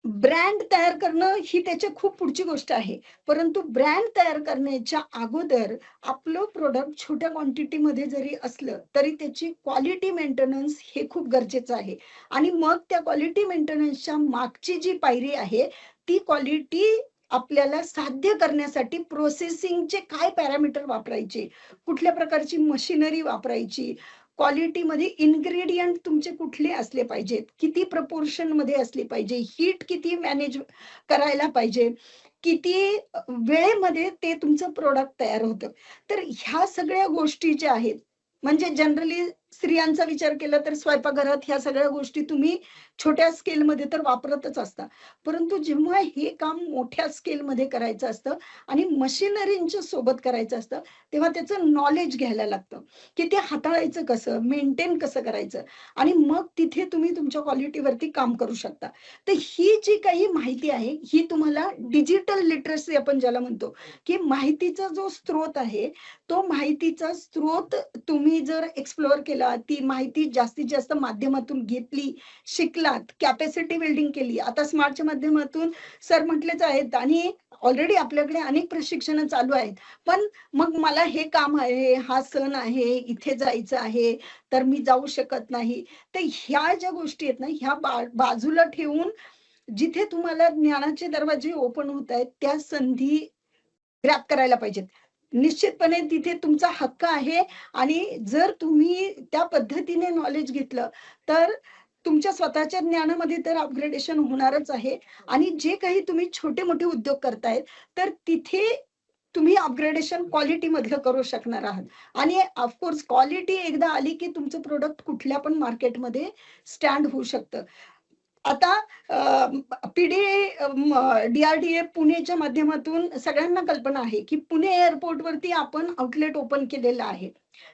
ब्रँड तयार करणं ही त्याच्या खूप पुढची गोष्ट आहे. परंतु ब्रँड तयार करण्याच्या अगोदर आपलं प्रोडक्ट छोट्या क्वांटिटीमध्ये जरी असलं, तरी त्याची क्वालिटी मेंटेनन्स हे खूप गरजेचं आहे. आणि मग त्या क्वालिटी मेंटेनन्सच्या मागची जी पायरी आहे, ती क्वालिटी आपल्याला साध्य करण्यासाठी प्रोसेसिंगचे काय पॅरामीटर वापरायचे, कुठल्या प्रकारची मशिनरी वापरायची, क्वालिटीमध्ये इन्ग्रेडियंट तुमचे कुठले असले पाहिजेत, किती प्रपोर्शन मध्ये असले पाहिजे, हीट किती मॅनेज करायला पाहिजे, किती वेळेमध्ये ते तुमचं प्रोडक्ट तयार होतं. तर ह्या सगळ्या गोष्टी ज्या आहेत, म्हणजे जनरली स्त्रियांचा विचार केला तर स्वयंपाकघरात ह्या सगळ्या गोष्टी तुम्ही छोट्या स्केलमध्ये तर वापरतच असता. परंतु जेव्हा हे काम मोठ्या स्केलमध्ये करायचं असतं आणि मशिनरींच्या सोबत करायचं असतं, तेव्हा त्याचं नॉलेज घ्यायला लागतं, की ते हाताळायचं कसं, मेंटेन कसं करायचं, आणि मग तिथे तुम्ही तुमच्या क्वालिटीवरती काम करू शकता. तर ही जी काही माहिती आहे, ही तुम्हाला डिजिटल लिटरसी आपण ज्याला म्हणतो, की माहितीचा जो स्रोत आहे, तो माहितीचा स्रोत तुम्ही जर एक्सप्लोअर केला, ती माहिती जास्तीत जास्त माध्यमातून घेतली, शिकलात, कॅपॅसिटी बिल्डिंग केली. आता स्मार्टच्या माध्यमातून सर म्हटलेच आहेत आणि ऑलरेडी आपल्याकडे अनेक प्रशिक्षण चालू आहेत. पण मग मला हे काम आहे, हा सण आहे, इथे जायचं आहे, तर मी जाऊ शकत नाही. तर ह्या ज्या गोष्टी आहेत ना, ह्या बाजूला ठेवून जिथे तुम्हाला ज्ञानाचे दरवाजे ओपन होत आहेत, त्या संधी ग्रॅब करायला पाहिजेत. निश्चितपणे तिथे तुमचा हक्क आहे आणि जर तुम्ही त्या पद्धतीने नॉलेज घेतलं, तर तुमच्या स्वतःच्या ज्ञानामध्ये तर अपग्रेडेशन होणारच आहे. आणि जे काही तुम्ही छोटे-मोठे उद्योग करतायत, तर तिथे तुम्ही अपग्रेडेशन क्वालिटी मधलं करू शकणार आहात. आणि ऑफकोर्स क्वालिटी एकदा आली, की तुमचं प्रोडक्ट कुठल्या पण मार्केटमध्ये स्टँड होऊ शकतं. आता DRDA पुणेच्या माध्यमातून सगळ्यांना कल्पना आहे, की पुणे एअरपोर्टवरती आपण आउटलेट ओपन केलेलं आहे.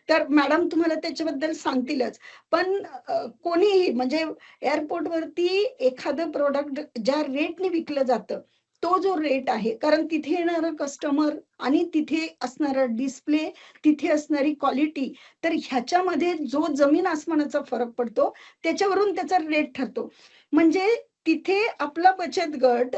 तर मॅडम तुम्हाला त्याच्याबद्दल सांगतीलच. पण कोणीही म्हणजे एअरपोर्टवरती एखादं प्रोडक्ट ज्या रेटने विकलं जातं, तो जो रेट आहे, कारण तिथे येणारं कस्टमर आणि तिथे असणारा डिस्प्ले, तिथे असणारी क्वालिटी, तर ह्याच्यामध्ये जो जमीन आसमानाचा फरक पडतो, त्याच्यावरून त्याचा रेट ठरतो. म्हणजे तिथे आपला बचत गट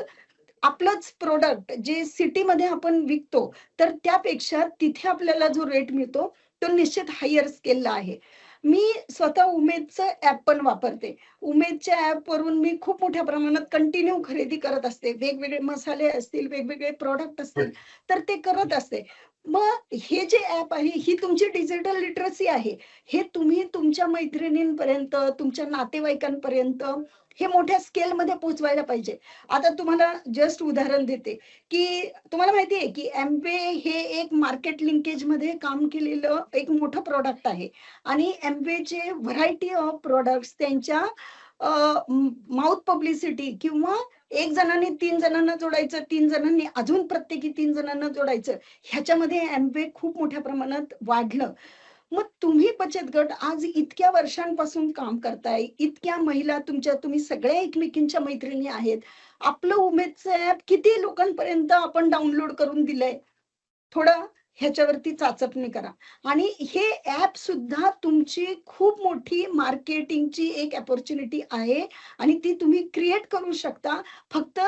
आपलंच प्रोडक्ट जे सिटीमध्ये आपण विकतो, तर त्यापेक्षा तिथे आपल्याला जो रेट मिळतो, तो निश्चित हायर स्केलला आहे. मी स्वतः उमेदचं ऍप पण वापरते. उमेदच्या ऍप वरून मी खूप मोठ्या प्रमाणात कंटिन्यू खरेदी करत असते. वेगवेगळे मसाले असतील, वेगवेगळे प्रोडक्ट असतील, तर ते करत असते. मग हे जे ऍप आहे, ही तुमची डिजिटल लिटरसी आहे. हे तुम्ही तुमच्या मैत्रिणींपर्यंत, तुमच्या नातेवाईकांपर्यंत हे मोठ्या स्केलमध्ये पोहोचवायला पाहिजे. आता तुम्हाला जस्ट उदाहरण देते, की तुम्हाला माहिती आहे की एमवे हे एक मार्केट लिंकेज मध्ये काम केलेलं एक मोठं प्रोडक्ट आहे. आणि एमवेचे व्हरायटी ऑफ प्रोडक्ट्स त्यांच्या माउथ पब्लिसिटी किंवा एक जणांनी 3 जणांना जोडायचं, 3 जणांनी अजून प्रत्येकी 3 जणांना जोडायचं, ह्याच्यामध्ये एमवे खूप मोठ्या प्रमाणात वाढलं. मग तुम्ही बचत गट आज इतक्या वर्षांपासून काम करताय, इतक्या महिला तुम्ही सगळ्या एकमेकींच्या मैत्रिणी आहेत. आपलं उमेदचं ऍप किती लोकांपर्यंत आपण डाउनलोड करून दिलंय, थोडं ह्याच्यावरती चाचपणी करा. आणि हे ऍप सुद्धा तुमची खूप मोठी मार्केटिंगची एक अपॉर्च्युनिटी आहे आणि ती तुम्ही क्रिएट करू शकता. फक्त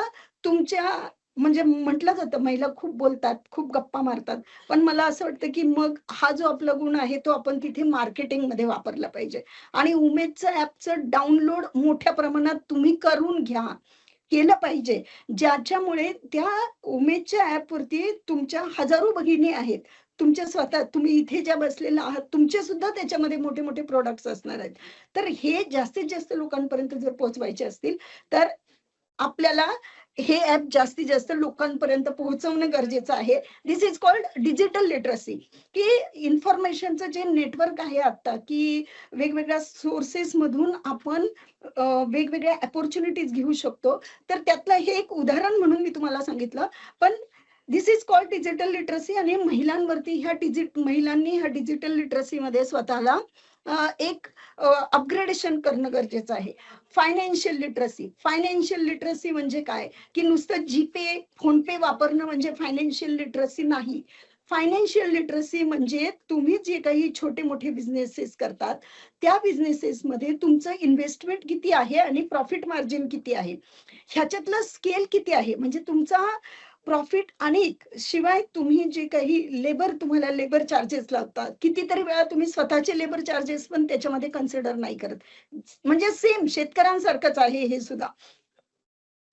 तुमच्या म्हणजे म्हटलं जातं महिला खूप बोलतात, खूप गप्पा मारतात, पण मला असं वाटतं की मग हा जो आपला गुण आहे तो आपण तिथे मार्केटिंग मध्ये वापरला पाहिजे. आणि उमेदचं ऍपचं डाउनलोड मोठ्या प्रमाणात तुम्ही करून घ्या, केलं पाहिजे, ज्याच्यामुळे त्या उमेदच्या ऍप वरती तुमच्या हजारो भगिनी आहेत. तुमच्या स्वतः तुम्ही इथे ज्या बसलेल्या आहात, तुमचे सुद्धा त्याच्यामध्ये मोठे मोठे प्रोडक्ट्स असणार आहेत. तर हे जास्तीत जास्त लोकांपर्यंत जर पोहोचवायचे असतील तर आपल्याला हे ऍप जास्तीत जास्त लोकांपर्यंत पोहोचवणं गरजेचं आहे. दिस इज कॉल्ड डिजिटल लिटरसी. की इन्फॉर्मेशनचं जे नेटवर्क आहे आता, की वेगवेगळ्या सोर्सेस मधून आपण वेगवेगळ्या अपॉर्च्युनिटीज घेऊ शकतो. तर त्यातलं हे एक उदाहरण म्हणून मी तुम्हाला सांगितलं. पण दिस इज कॉल्ड डिजिटल लिटरसी. आणि महिलांवरती महिलांनी ह्या डिजिटल लिटरसी मध्ये स्वतःला एक अपग्रेडेशन करणं गरजेचं आहे. फायनान्शियल लिटरसी म्हणजे काय, की नुसतं जीपे फोनपे वापरणं म्हणजे फायनान्शियल लिटरसी नाही. फायनान्शियल लिटरसी म्हणजे तुम्ही जे काही छोटे मोठे बिझनेसेस करतात, त्या बिझनेसेस मध्ये तुमचं इन्व्हेस्टमेंट किती आहे आणि प्रॉफिट मार्जिन किती आहे, ह्याच्यातलं स्केल किती आहे. म्हणजे तुमचा प्रॉफिट आणि शिवाय तुम्ही जे काही तुम्हाला लेबर चार्जेस लावतात, कितीतरी वेळा तुम्ही स्वतःचे लेबर चार्जेस पण त्याच्यामध्ये कन्सिडर नाही करत. म्हणजे सेम शेतकऱ्यांसारखंच आहे हे सुद्धा.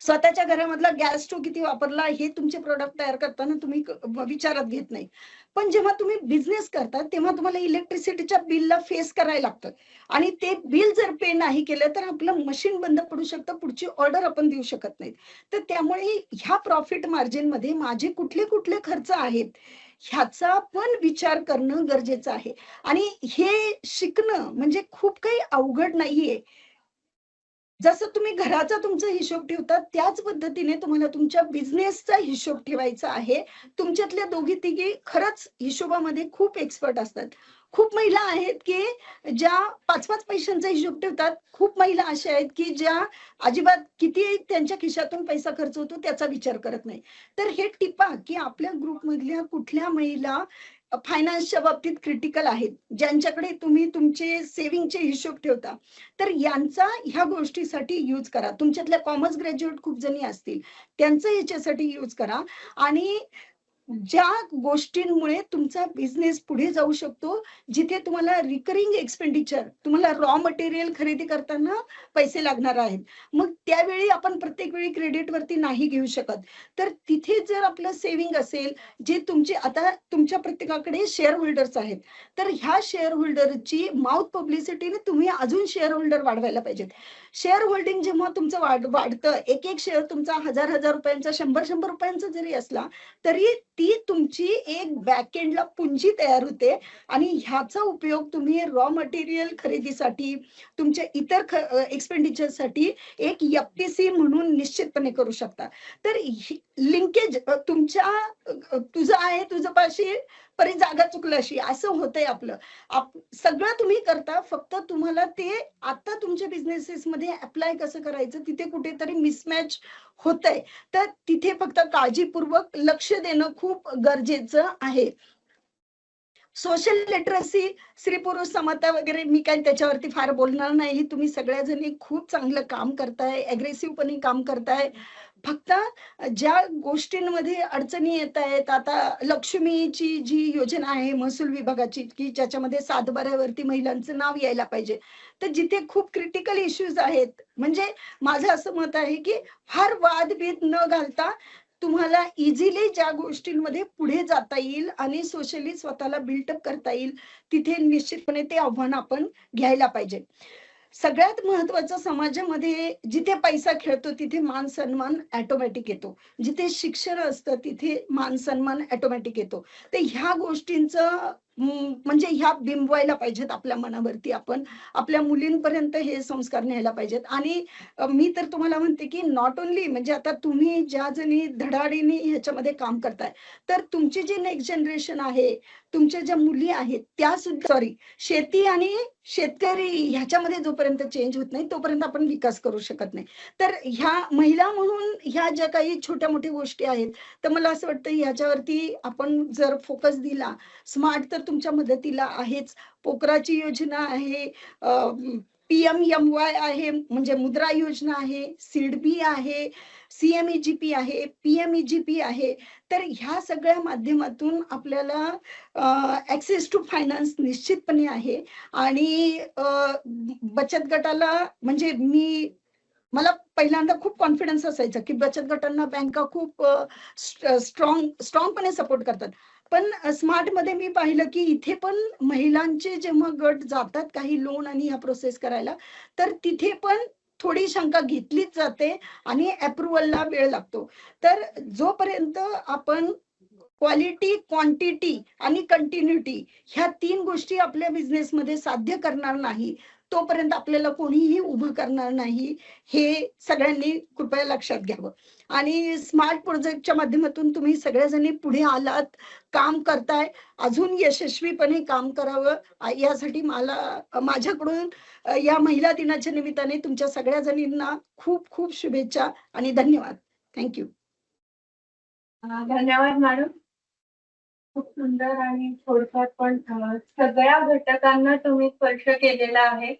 स्वतःच्या घरामधला गॅस स्टोव्ह किती वापरला हे तुमचे प्रोडक्ट तयार करताना तुम्ही विचारात घेत नाही. पण जेव्हा तुम्ही बिझनेस करता तेव्हा तुम्हाला इलेक्ट्रिसिटीच्या बिलला फेस करायला लागतं. आणि ते बिल जर पे नाही केलं तर आपलं मशीन बंद पडू शकतं, पुढची ऑर्डर आपण देऊ शकत नाही. तर त्यामुळे ह्या प्रॉफिट मार्जिन मध्ये माझे कुठले कुठले खर्च आहेत ह्याचा पण विचार करणं गरजेचं आहे. आणि हे शिकणं म्हणजे खूप काही अवघड नाहीये. जसं तुम्ही घराचा तुमचा हिशोब ठेवता त्याच पद्धतीने तुम्हाला तुमच्या बिझनेसचा हिशोब ठेवायचा आहे. तुमच्यातल्या दोघी तिघी खरंच हिशोबामध्ये खूप एक्सपर्ट असतात. खूप महिला आहेत की ज्या 5-5 पैशांचा हिशोब ठेवतात. खूप महिला अशा आहेत की ज्या अजिबात किती त्यांच्या खिशातून पैसा खर्च होतो त्याचा विचार करत नाही. तर हे टिपा की आपल्या ग्रुपमधल्या कुठल्या महिला फायनान्सच्या बाबतीत क्रिटिकल आहेत, ज्यांच्याकडे तुम्ही तुमचे सेव्हिंगचे हिशोब ठेवता, तर यांचा ह्या गोष्टीसाठी यूज करा. तुमच्यातल्या कॉमर्स ग्रॅज्युएट खूप जणी असतील, त्यांचं ह्याच्यासाठी यूज करा. आणि ज्या गोष्टींमुळे तुमचा बिझनेस पुढे जाऊ शकतो, जिथे तुम्हाला रिकरिंग एक्सपेंडिचर, तुम्हाला रॉ मटेरियल खरेदी करताना पैसे लागणार आहेत, मग त्यावेळी आपण प्रत्येक वेळी क्रेडिट वरती नाही घेऊ शकत. तर तिथे जर आपलं सेव्हिंग असेल, जे तुमचे आता तुमच्या प्रत्येकाकडे शेअर होल्डर्स आहेत, तर ह्या शेअर होल्डरची माउथ पब्लिसिटीने तुम्ही अजून शेअर होल्डर वाढवायला पाहिजेत. शेअर होल्डिंग जेव्हा तुमचं वाढतं, एक एक शेअर तुमचा 1000 रुपयांचा, 100 रुपयांचा जरी असला तरी ती तुमची एक बॅकएंडला पुंजी तयार होते. आणि ह्याचा उपयोग तुम्ही रॉ मटेरियल खरेदीसाठी, तुमच्या इतर एक्सपेंडिचरसाठी एक एफटीसी म्हणून निश्चितपणे करू शकता. तर लिंकेज तुझं आहे, तुझं पाशी परी जागा चुकल्याशी असं होतंय आपलं. सगळं तुम्ही करता, फक्त तुम्हाला ते आता तुमच्या बिझनेसेस मध्ये अप्लाय कसं करायचं तिथे कुठेतरी मिसमॅच होतंय. तर तिथे फक्त काळजीपूर्वक लक्ष देणं खूप गरजेचं आहे. सोशल लिटरसी, स्त्री पुरुष समता वगैरे मी काही त्याच्यावरती फार बोलणार नाही. तुम्ही सगळ्या जणी खूप चांगलं काम करताय, अग्रेसिव्हपणे काम करताय. फक्त ज्या गोष्टींमध्ये अडचणी येत आहेत, आता लक्ष्मीची जी योजना आहे महसूल विभागाची, की ज्याच्यामध्ये सातबाऱ्यावरती महिलांचं नाव यायला पाहिजे, तर जिथे खूप क्रिटिकल इश्यूज आहेत, म्हणजे माझं असं मत आहे की फार वादभेद न घालता तुम्हाला इझिली ज्या गोष्टींमध्ये पुढे जाता येईल आणि सोशली स्वतःला बिल्टअप करता येईल, तिथे निश्चितपणे ते आव्हान आपण घ्यायला पाहिजे. सगळ्यात महत्वाचं, समाजामध्ये जिथे पैसा खेळतो तिथे मान सन्मान ऑटोमॅटिक येतो. जिथे शिक्षण असतं तिथे मान सन्मान ऑटोमॅटिक येतो. तर ह्या गोष्टींचं म्हणजे ह्या बिंबवायला पाहिजेत आपल्या मनावरती. आपण आपल्या मुलींपर्यंत हे संस्कार न्यायला पाहिजेत. आणि मी तर तुम्हाला म्हणते की नॉट ओन्ली, म्हणजे आता तुम्ही ज्या जणी धडाडीने ह्याच्यामध्ये काम करताय, तर तुमची जी नेक्स्ट जनरेशन आहे, तुमच्या ज्या मुली आहेत त्या सुद्धा, सॉरी, शेती आणि शेतकरी ह्याच्यामध्ये जोपर्यंत चेंज होत नाही तोपर्यंत आपण विकास करू शकत नाही. तर ह्या महिला म्हणून ह्या ज्या काही छोट्या मोठ्या गोष्टी आहेत, तर मला असं वाटतं ह्याच्यावरती आपण जर फोकस दिला, स्मार्ट तर तुमच्या मदतीला आहेच, पोकराची योजना आहे, PMMY आहे, म्हणजे मुद्रा योजना आहे, सिडबी आहे, CMEGP आहे, PMEGP आहे. तर ह्या सगळ्या माध्यमातून आपल्याला ऍक्सेस टू फायनान्स निश्चितपणे आहे. आणि बचत गटाला, म्हणजे मला पहिल्यांदा खूप कॉन्फिडन्स असायचा की बचत गटांना बँका खूप स्ट्रॉंगपणे सपोर्ट करतात. पण स्मार्ट मध्ये मी पाहिलं की इथे पण महिलांचे जेव्हा गट जातात काही लोन आणि ह्या प्रोसेस करायला, तर तिथे पण थोडी शंका घेतलीच जाते आणि अप्रुव्हलला वेळ लागतो. तर जोपर्यंत आपण क्वालिटी, क्वांटिटी आणि कंटिन्युटी ह्या 3 गोष्टी आपल्या बिझनेसमध्ये साध्य करणार नाही, तोपर्यंत आपल्याला कोणीही उभं करणार नाही. हे सगळ्यांनी कृपया लक्षात घ्यावं. आणि स्मार्ट प्रोजेक्टच्या माध्यमातून तुम्ही सगळ्याजणी पुढे आलात, काम करताय, अजून यशस्वीपणे काम करावं, यासाठी मला माझ्याकडून या महिला दिनाच्या निमित्ताने तुमच्या सगळ्या जणींना खूप खूप शुभेच्छा आणि धन्यवाद. थँक्यू. धन्यवाद मॅडम. खूप सुंदर आणि थोडक्यात पण सगळ्या घटकांना तुम्ही स्पर्श केलेला आहे.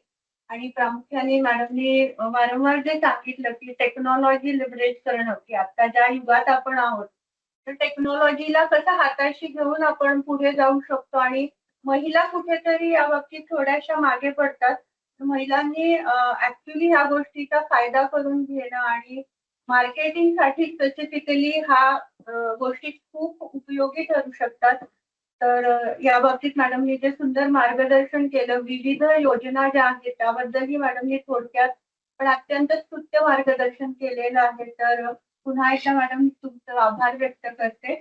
आणि प्रामुख्याने मॅडमनी वारंवार जे सांगितलं की टेक्नॉलॉजी लिव्हरेज करणं, की आता ज्या युगात आपण आहोत, तर टेक्नॉलॉजीला कसं हाताशी घेऊन आपण पुढे जाऊ शकतो. आणि महिला कुठेतरी या बाबतीत थोड्याशा मागे पडतात. महिलांनी ऍक्च्युली ह्या गोष्टीचा फायदा करून घेणं आणि मार्केटिंगसाठी स्पेसिफिकली गोष्टी खूप उपयोगी ठरू शकतात. तर या बाबतीत मॅडमनी जे सुंदर मार्गदर्शन केलं, विविध योजना ज्या आहेत त्याबद्दलही मॅडमनी थोडक्यात पण अत्यंत स्तुत्य मार्गदर्शन केलेलं आहे. तर पुन्हा एकदा मॅडम तुमचं आभार व्यक्त करते.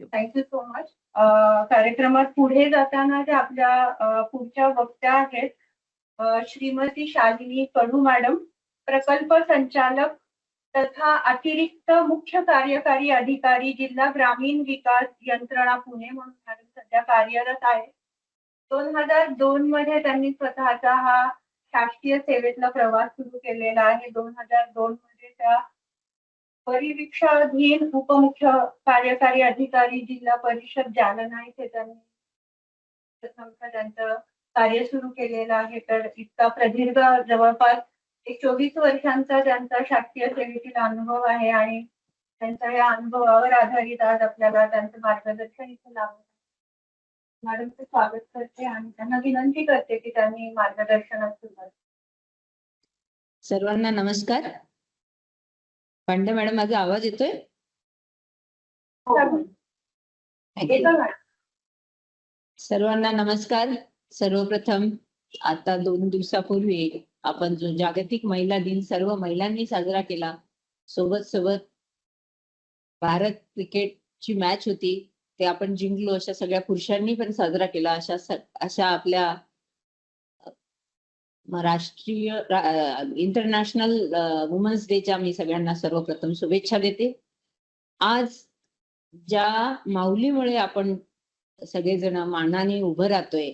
Thank you so much. कार्यक्रमात पुढे जाताना जे आपल्या पुढच्या वक्त्या आहेत, श्रीमती शालिनी कडू मॅडम, प्रकल्प संचालक तथा अतिरिक्त मुख्य कार्यकारी अधिकारी, जिल्हा ग्रामीण विकास यंत्रणा पुणे म्हणून मॅडम सध्या कार्यरत आहे. 2002 मध्ये त्यांनी स्वतःचा हा शासकीय सेवेतला प्रवास सुरू केलेला आहे. 2002 मध्ये त्या परिवीक्षाधीन उपमुख्य कार्यकारी अधिकारी, जिल्हा परिषद जालना इथे त्यांनी त्यांचं कार्य सुरू केलेलं आहे. तर इतका प्रदीर्घ जवळपास 24 वर्षांचा त्यांचा शासकीय सेवेतील अनुभव आहे आणि त्यांच्या या अनुभवावर आधारित आज आपल्याला त्यांचं मार्गदर्शन इथे लाभलं. मॅडमचं स्वागत करते आणि त्यांना विनंती करते की त्यांनी मार्गदर्शनात सुरुवात. सर्वांना नमस्कार. पांडे मॅडम, माझा आवाज येतोय? येतो मॅडम. सर्वांना नमस्कार. सर्वप्रथम आता 2 दिवसापूर्वी आपण जो जागतिक महिला दिन सर्व महिलांनी साजरा केला, सोबत भारत क्रिकेटची मॅच होती, ते आपण जिंकलो, अशा सगळ्या पुरुषांनी पण साजरा केला. अशा आपल्या राष्ट्रीय इंटरनॅशनल वुमन्स डेच्या मी सगळ्यांना सर्वप्रथम शुभेच्छा देते. आज ज्या माऊलीमुळे आपण सगळेजण मानाने उभं राहतोय,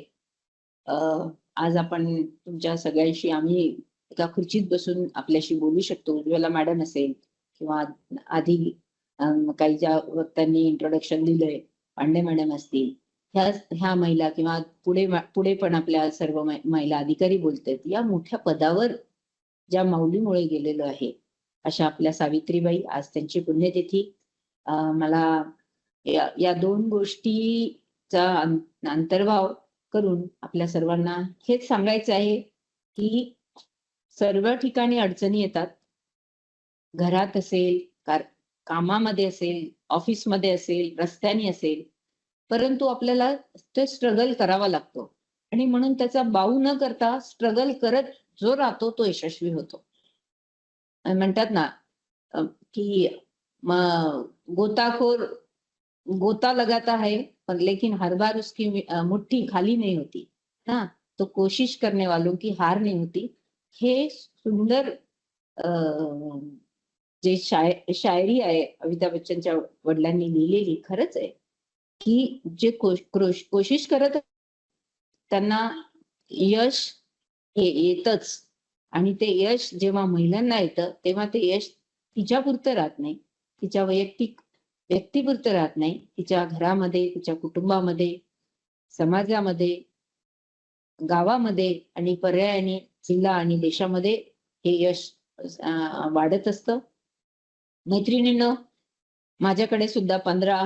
आज आपण तुमच्या सगळ्यांशी आम्ही एका खुर्चीत बसून आपल्याशी बोलू शकतो. उज्ज्वला मॅडम असेल किंवा आधी काही ज्या वक्त्यांनी इंट्रोडक्शन दिलंय, पांडे मॅडम असतील, ह्या महिला किंवा पुढे पण आपल्या सर्व महिला अधिकारी बोलतात, या मोठ्या पदावर ज्या माऊलीमुळे गेलेलो आहे अशा आपल्या सावित्रीबाई, आज त्यांची पुण्यतिथी. मला या दोन गोष्टीचा अंतर्भाव करून आपल्या सर्वांना हेच सांगायचं आहे की सर्व ठिकाणी अडचणी येतात. घरात असेल, कामामध्ये असेल, ऑफिसमध्ये असेल, रस्त्याने असेल, परंतु आपल्याला ते स्ट्रगल करावा लागतो आणि म्हणून त्याचा बाऊ न करता स्ट्रगल करत जो राहतो तो यशस्वी होतो. म्हणतात ना की गोताखोर गोता लगाता है पर लेकिन हर बार उसकी मुट्ठी खाली नहीं होती ना, तो कोशिश करने वालों की हार नहीं होती. हे सुंदर जे शायरी आहे अमिताभ बच्चनच्या वडिलांनी लिहिलेली, खरंच आहे की जे कोशिश करत त्यांना यश हे येतच. आणि ते यश जेव्हा महिलांना येतं तेव्हा ते यश तिच्यापुरतं राहत नाही, तिच्या वैयक्तिक व्यक्तीपुरतं राहत नाही, तिच्या घरामध्ये, तिच्या कुटुंबामध्ये, समाजामध्ये, गावामध्ये आणि पर्यायाने जिल्हा आणि देशामध्ये हे यश वाढत असतं. मैत्रिणींनो, माझ्याकडे सुद्धा 15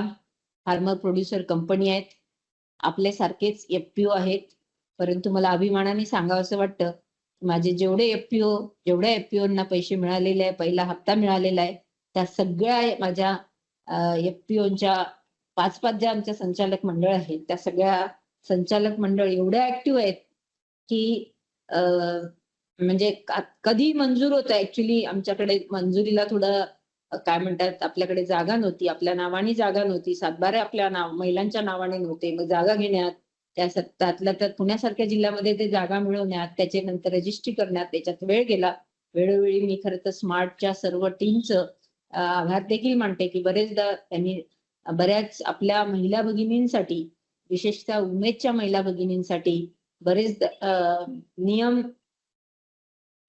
फार्मर प्रोड्युसर कंपनी आहेत. आपले सारखेच एफपीओ आहेत. परंतु मला अभिमानाने सांगावंसं वाटतं, माझे जेवढ्या एफपीओना पैसे मिळालेले आहे, पहिला हप्ता मिळालेला आहे, त्या सगळ्या माझ्या एफपीओच्या 5-5 ज्या आमच्या संचालक मंडळ आहेत, त्या सगळ्या संचालक मंडळ एवढ्या ऍक्टिव्ह आहेत की म्हणजे कधी मंजूर होतं. ऍक्च्युली आमच्याकडे मंजुरीला थोडं काय म्हणतात, आपल्याकडे जागा नव्हती, आपल्या नावाने जागा नव्हती, 7/12 आपल्या महिलांच्या नावाने नव्हते. मग जागा घेण्यात, त्यातल्या त्यात पुण्यासारख्या जिल्ह्यामध्ये ते जागा मिळवण्यात, त्याचे नंतर रजिस्ट्री करण्यात त्याच्यात वेळ गेला. वेळोवेळी मी खरं तर स्मार्टच्या सर्व टीमचं आभार देखील मानते की बरेचदा त्यांनी बऱ्याच आपल्या महिला भगिनींसाठी, विशेषतः उमेदच्या महिला भगिनींसाठी बरेच नियम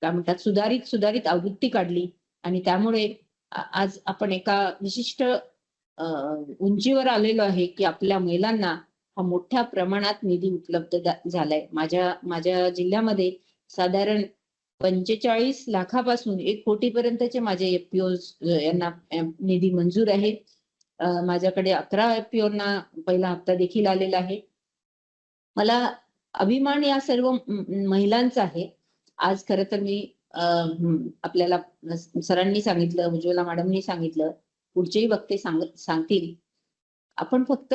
काय म्हणतात सुधारित आवृत्ती काढली आणि त्यामुळे आज आपण एका विशिष्ट उंचीवर आलेलो आहे की आपल्या महिलांना हा मोठ्या प्रमाणात निधी उपलब्ध झालाय. माझ्या जिल्ह्यामध्ये साधारण 45 लाखापासून 1 कोटीपर्यंतचे माझे एफपीओ यांना निधी मंजूर आहे. माझ्याकडे 11 एफपीओना पहिला हप्ता देखील आलेला आहे. मला अभिमान या सर्व महिलांचा आहे. आज खरं तर मी आपल्याला सरांनी सांगितलं, उज्ज्वला मॅडमनी सांगितलं, पुढचेही वक्ते सांगतील, आपण फक्त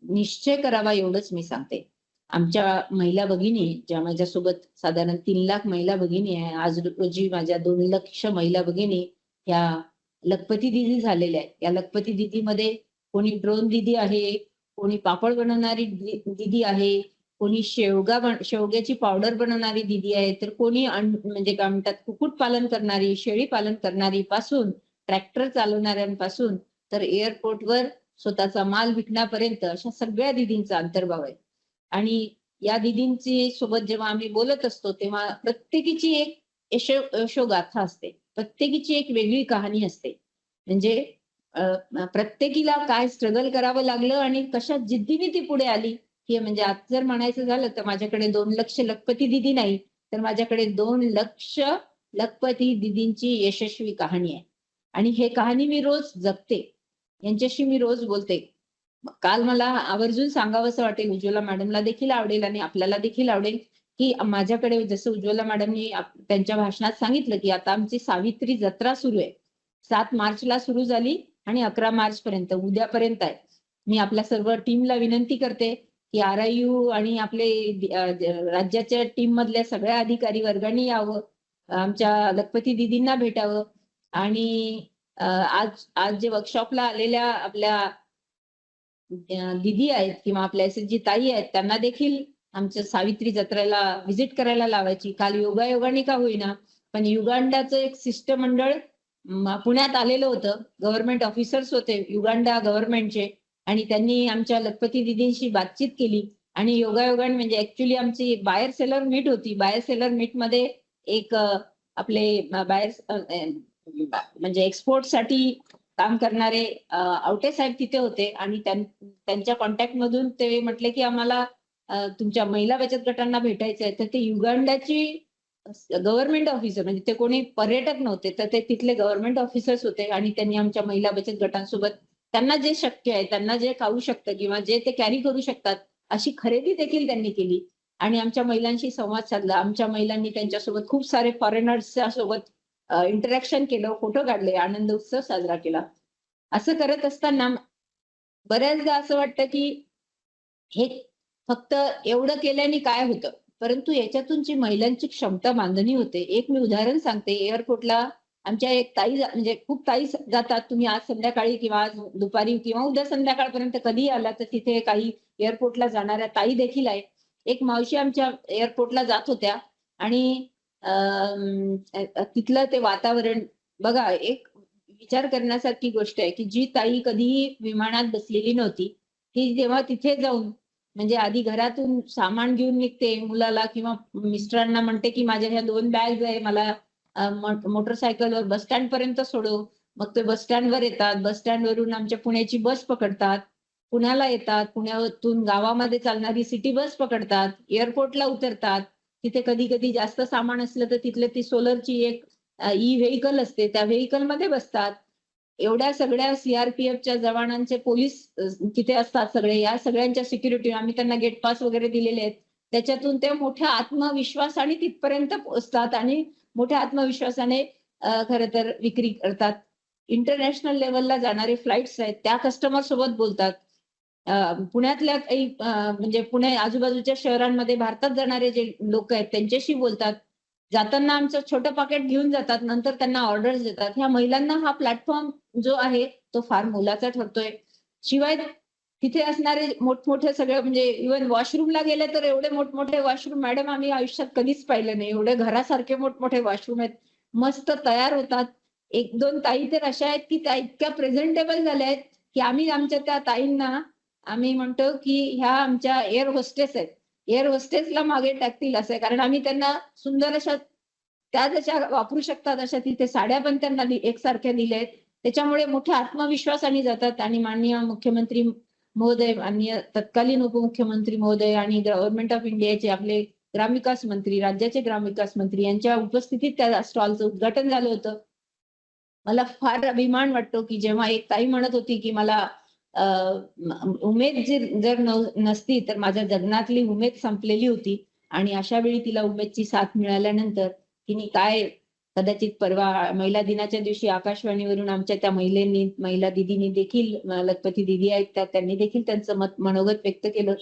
निश्चय करावा एवढंच मी सांगते. आमच्या महिला भगिनी ज्या माझ्यासोबत साधारण 3 लाख महिला भगिनी आहे, आज रोजी माझ्या 2 लक्ष महिला भगिनी ह्या लखपती दिदी झालेल्या आहेत. या लखपती दिदीमध्ये कोणी ड्रोन दिदी आहे, कोणी पापड बनवणारी दिदी आहे, कोणी शेवग्याची पावडर बनवणारी दिदी आहे, तर कोणी म्हणजे काय म्हणतात कुक्कुट पालन करणारी, शेळी पालन करणारी पासून ट्रॅक्टर चालवणाऱ्यांपासून तर एअरपोर्टवर स्वतःचा माल विकण्यापर्यंत अशा सगळ्या दिदींचा अंतर्भाव आहे. आणि या दिदींची सोबत जेव्हा आम्ही बोलत असतो तेव्हा प्रत्येकीची एक यशोगाथा असते, प्रत्येकीची एक वेगळी कहाणी असते. म्हणजे प्रत्येकीला काय स्ट्रगल करावं लागलं आणि कशा जिद्दीने ती पुढे आली हे म्हणजे आज जर म्हणायचं झालं तर माझ्याकडे 2 लक्ष लखपती दिदी नाही, तर माझ्याकडे 2 लक्ष लखपती दिदींची यशस्वी कहाणी आहे. आणि हे कहाणी मी रोज जगते, यांच्याशी मी रोज बोलते. काल मला आवर्जून सांगावंसं वाटेल, उज्ज्वला मॅडमला देखील आवडेल आणि आपल्याला देखील आवडेल की माझ्याकडे जसं उज्ज्वला मॅडमनी त्यांच्या भाषणात सांगितलं की आता आमची सावित्री जत्रा सुरू आहे. 7 मार्चला सुरू झाली आणि 11 मार्च पर्यंत, उद्यापर्यंत आहे. मी आपल्या सर्व टीमला विनंती करते की RIU आणि आपले राज्याच्या टीम मधल्या सगळ्या अधिकारी वर्गांनी यावं, आमच्या लखपती दिदींना भेटावं. आणि आज जे वर्कशॉपला आलेल्या आपल्या दिदी आहेत किंवा आपल्या SSG ताई आहेत त्यांना देखील आमच्या सावित्री जत्रेला व्हिजिट करायला लावायची. काल योगायोगाने का होईना पण युगांडाचं एक शिष्टमंडळ पुण्यात आलेलं होतं. गव्हर्नमेंट ऑफिसर्स होते युगांडा गव्हर्नमेंटचे आणि त्यांनी आमच्या लखपती दिदींशी बातचीत केली. आणि योगायोगाने म्हणजे ऍक्च्युली आमची बायर सेलर मीट होती. बायर सेलर मीट मध्ये एक आपले बायर म्हणजे एक्सपोर्टसाठी काम करणारे आवटे साहेब तिथे होते आणि त्यांच्या कॉन्टॅक्ट मधून ते म्हटले की आम्हाला तुमच्या महिला बचत गटांना भेटायचं आहे. तर ते युगांडाची गव्हर्नमेंट ऑफिसर, म्हणजे ते कोणी पर्यटक नव्हते, तर ते तिथले गव्हर्नमेंट ऑफिसर्स होते आणि त्यांनी आमच्या महिला बचत गटांसोबत त्यांना जे शक्य आहे, त्यांना जे खाऊ शकतं किंवा जे ते कॅरी करू शकतात अशी खरेदी देखील त्यांनी केली आणि आमच्या महिलांशी संवाद साधला. आमच्या महिलांनी त्यांच्यासोबत खूप सारे फॉरेनर्सच्या सोबत इंटरॅक्शन केलं, फोटो काढले, आनंद उत्सव साजरा केला. असं करत असताना बऱ्याचदा असं वाटतं की हे फक्त एवढं केल्याने काय होतं, परंतु याच्यातून जी महिलांची क्षमता बांधणी होते. एक मी उदाहरण सांगते. एअरपोर्टला आमच्या एक ताई म्हणजे खूप ताई जातात. तुम्ही आज संध्याकाळी किंवा आज दुपारी किंवा उद्या संध्याकाळपर्यंत कधीही आला तर तिथे काही एअरपोर्टला जाणाऱ्या ताई देखील आहेत. एक मावशी आमच्या एअरपोर्टला जात होत्या आणि तिथलं ते वातावरण बघा, एक विचार करण्यासारखी गोष्ट आहे की जी ताई कधीही विमानात बसलेली नव्हती, ती जेव्हा तिथे जाऊन म्हणजे आधी घरातून सामान घेऊन निघते, मुलाला किंवा मिस्टरांना म्हणते की माझ्या ह्या 2 बॅग आहे, मला मोटरसायकलवर बस स्टँड पर्यंत सोडव. मग ते बस स्टँडवर येतात, बस स्टँडवरून आमच्या पुण्याची बस पकडतात, पुण्याला येतात, पुण्यातून गावामध्ये चालणारी सिटी बस पकडतात, एअरपोर्टला उतरतात. तिथे कधी कधी जास्त सामान असलं तर तिथले ती सोलरची एक ई व्हेकल असते, त्या व्हेकलमध्ये बसतात. एवढ्या सगळ्या सीआरपीएफच्या जवानांचे पोलीस तिथे असतात सगळे. या सगळ्यांच्या सिक्युरिटी आम्ही त्यांना गेट पास वगैरे दिलेले आहेत. त्याच्यातून ते मोठ्या आत्मविश्वासाने तिथपर्यंत पोहोचतात आणि मोठ्या आत्मविश्वासाने खरं तर विक्री करतात. इंटरनॅशनल लेवलला जाणारे फ्लाईट्स आहेत, त्या कस्टमर सोबत बोलतात. पुण्यातल्या काही म्हणजे पुणे आजूबाजूच्या शहरांमध्ये भारतात जाणारे जे लोक आहेत त्यांच्याशी बोलतात. जाताना आमचं छोटं पाकिट घेऊन जातात, नंतर त्यांना ऑर्डर्स देतात. ह्या महिलांना हा प्लॅटफॉर्म जो आहे तो फार मोलाचा ठरतोय. शिवाय तिथे असणारे मोठमोठे सगळे म्हणजे इव्हन वॉशरूमला गेले तर एवढे मोठमोठे वॉशरूम मॅडम आम्ही आयुष्यात कधीच पाहिले नाही. एवढे घरासारखे मोठमोठे वॉशरूम आहेत, मस्त तयार होतात. 1-2 ताई तर अशा आहेत की त्या इतक्या प्रेझेंटेबल झाल्या आहेत की आम्ही आमच्या त्या ताईंना आम्ही म्हणतो की ह्या आमच्या एअर होस्टेस आहेत. एअर होस्टेसला मागे टाकतील असं आहे, कारण आम्ही त्यांना सुंदर अशा त्या जशा वापरू शकतात अशा तिथे साड्या पण त्यांना एकसारख्या दिल्या आहेत. त्याच्यामुळे मोठ्या आत्मविश्वासाने जातात आणि माननीय मुख्यमंत्री महोदय, माननीय तत्कालीन उपमुख्यमंत्री महोदय आणि गव्हर्नमेंट ऑफ इंडियाचे आपले ग्रामविकास मंत्री, राज्याचे ग्रामविकास मंत्री यांच्या उपस्थितीत त्या स्टॉलचं उद्घाटन झालं होतं. मला फार अभिमान वाटतो की जेव्हा एक ताई म्हणत होती की मला उमेद जर नसती तर माझ्या जगनातली उमेद संपलेली होती आणि अशा वेळी तिला उमेदची साथ मिळाल्यानंतर तिने काय कदाचित परवा महिला दिनाच्या दिवशी आकाशवाणीवरून आमच्या त्या महिला दिदींनी देखील, लखपती दिदी आहेत त्या, त्यांनी देखील त्यांचं मनोगत व्यक्त केलं.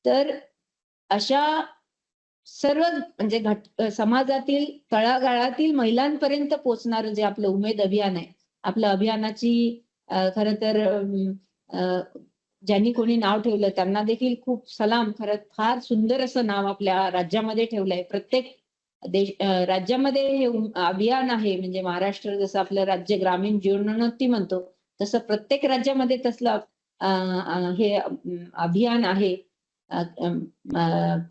तर अशा सर्व म्हणजे समाजातील तळागाळातील महिलांपर्यंत पोहोचणारं जे आपलं उमेद अभियान आहे, आपलं अभियानाची खरं तर ज्यांनी कोणी नाव ठेवलं त्यांना देखील खूप सलाम. खरं फार सुंदर असं नाव आपल्या राज्यामध्ये ठेवलंय. प्रत्येक राज्यामध्ये हे अभियान आहे. म्हणजे महाराष्ट्र जसं आपलं राज्य ग्रामीण जीवनोन्नती म्हणतो तसं प्रत्येक राज्यामध्ये तसलं हे अभियान आहे.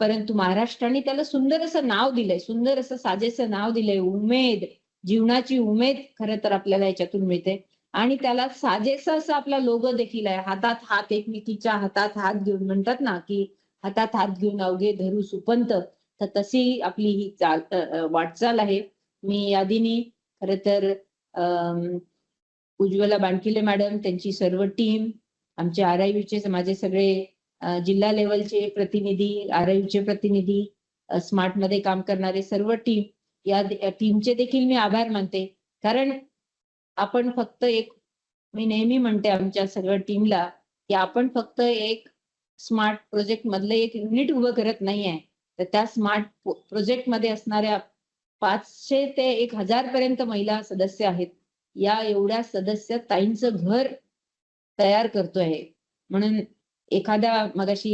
परंतु महाराष्ट्राने त्याला सुंदर असं नाव दिलंय, सुंदर असं साजेसं नाव दिलंय, उमेद, जीवनाची उमेद खरं तर आपल्याला याच्यातून मिळते. आणि त्याला साजेसं असं आपला लोगो देखील आहे. हातात हात, एकमेकीच्या हातात हात घेऊन म्हणतात ना की हातात हात घेऊन अवघे धरू सुपंत, तर तशी आपली ही वाटचाल आहे. मी यादीने खरं तर उज्ज्वला बाणकिले मॅडम, त्यांची सर्व टीम, आमचे आरआयव्हीचे माझे सगळे जिल्हा लेवलचे प्रतिनिधी, आरआयव्हीचे प्रतिनिधी, स्मार्ट मध्ये काम करणारे सर्व टीम, या टीमचे देखील मी आभार मानते. कारण आपण फक्त एक, मी नेहमी म्हणते आमच्या सगळ्या टीमला की आपण फक्त एक स्मार्ट प्रोजेक्ट मधलं एक युनिट उभं करत नाहीये, तर त्या स्मार्ट प्रोजेक्ट मध्ये असणाऱ्या 500 ते 1000 पर्यंत महिला सदस्य आहेत. या एवढ्या सदस्य ताईंचं घर तयार करतोय. म्हणून एखाद्या मगाशी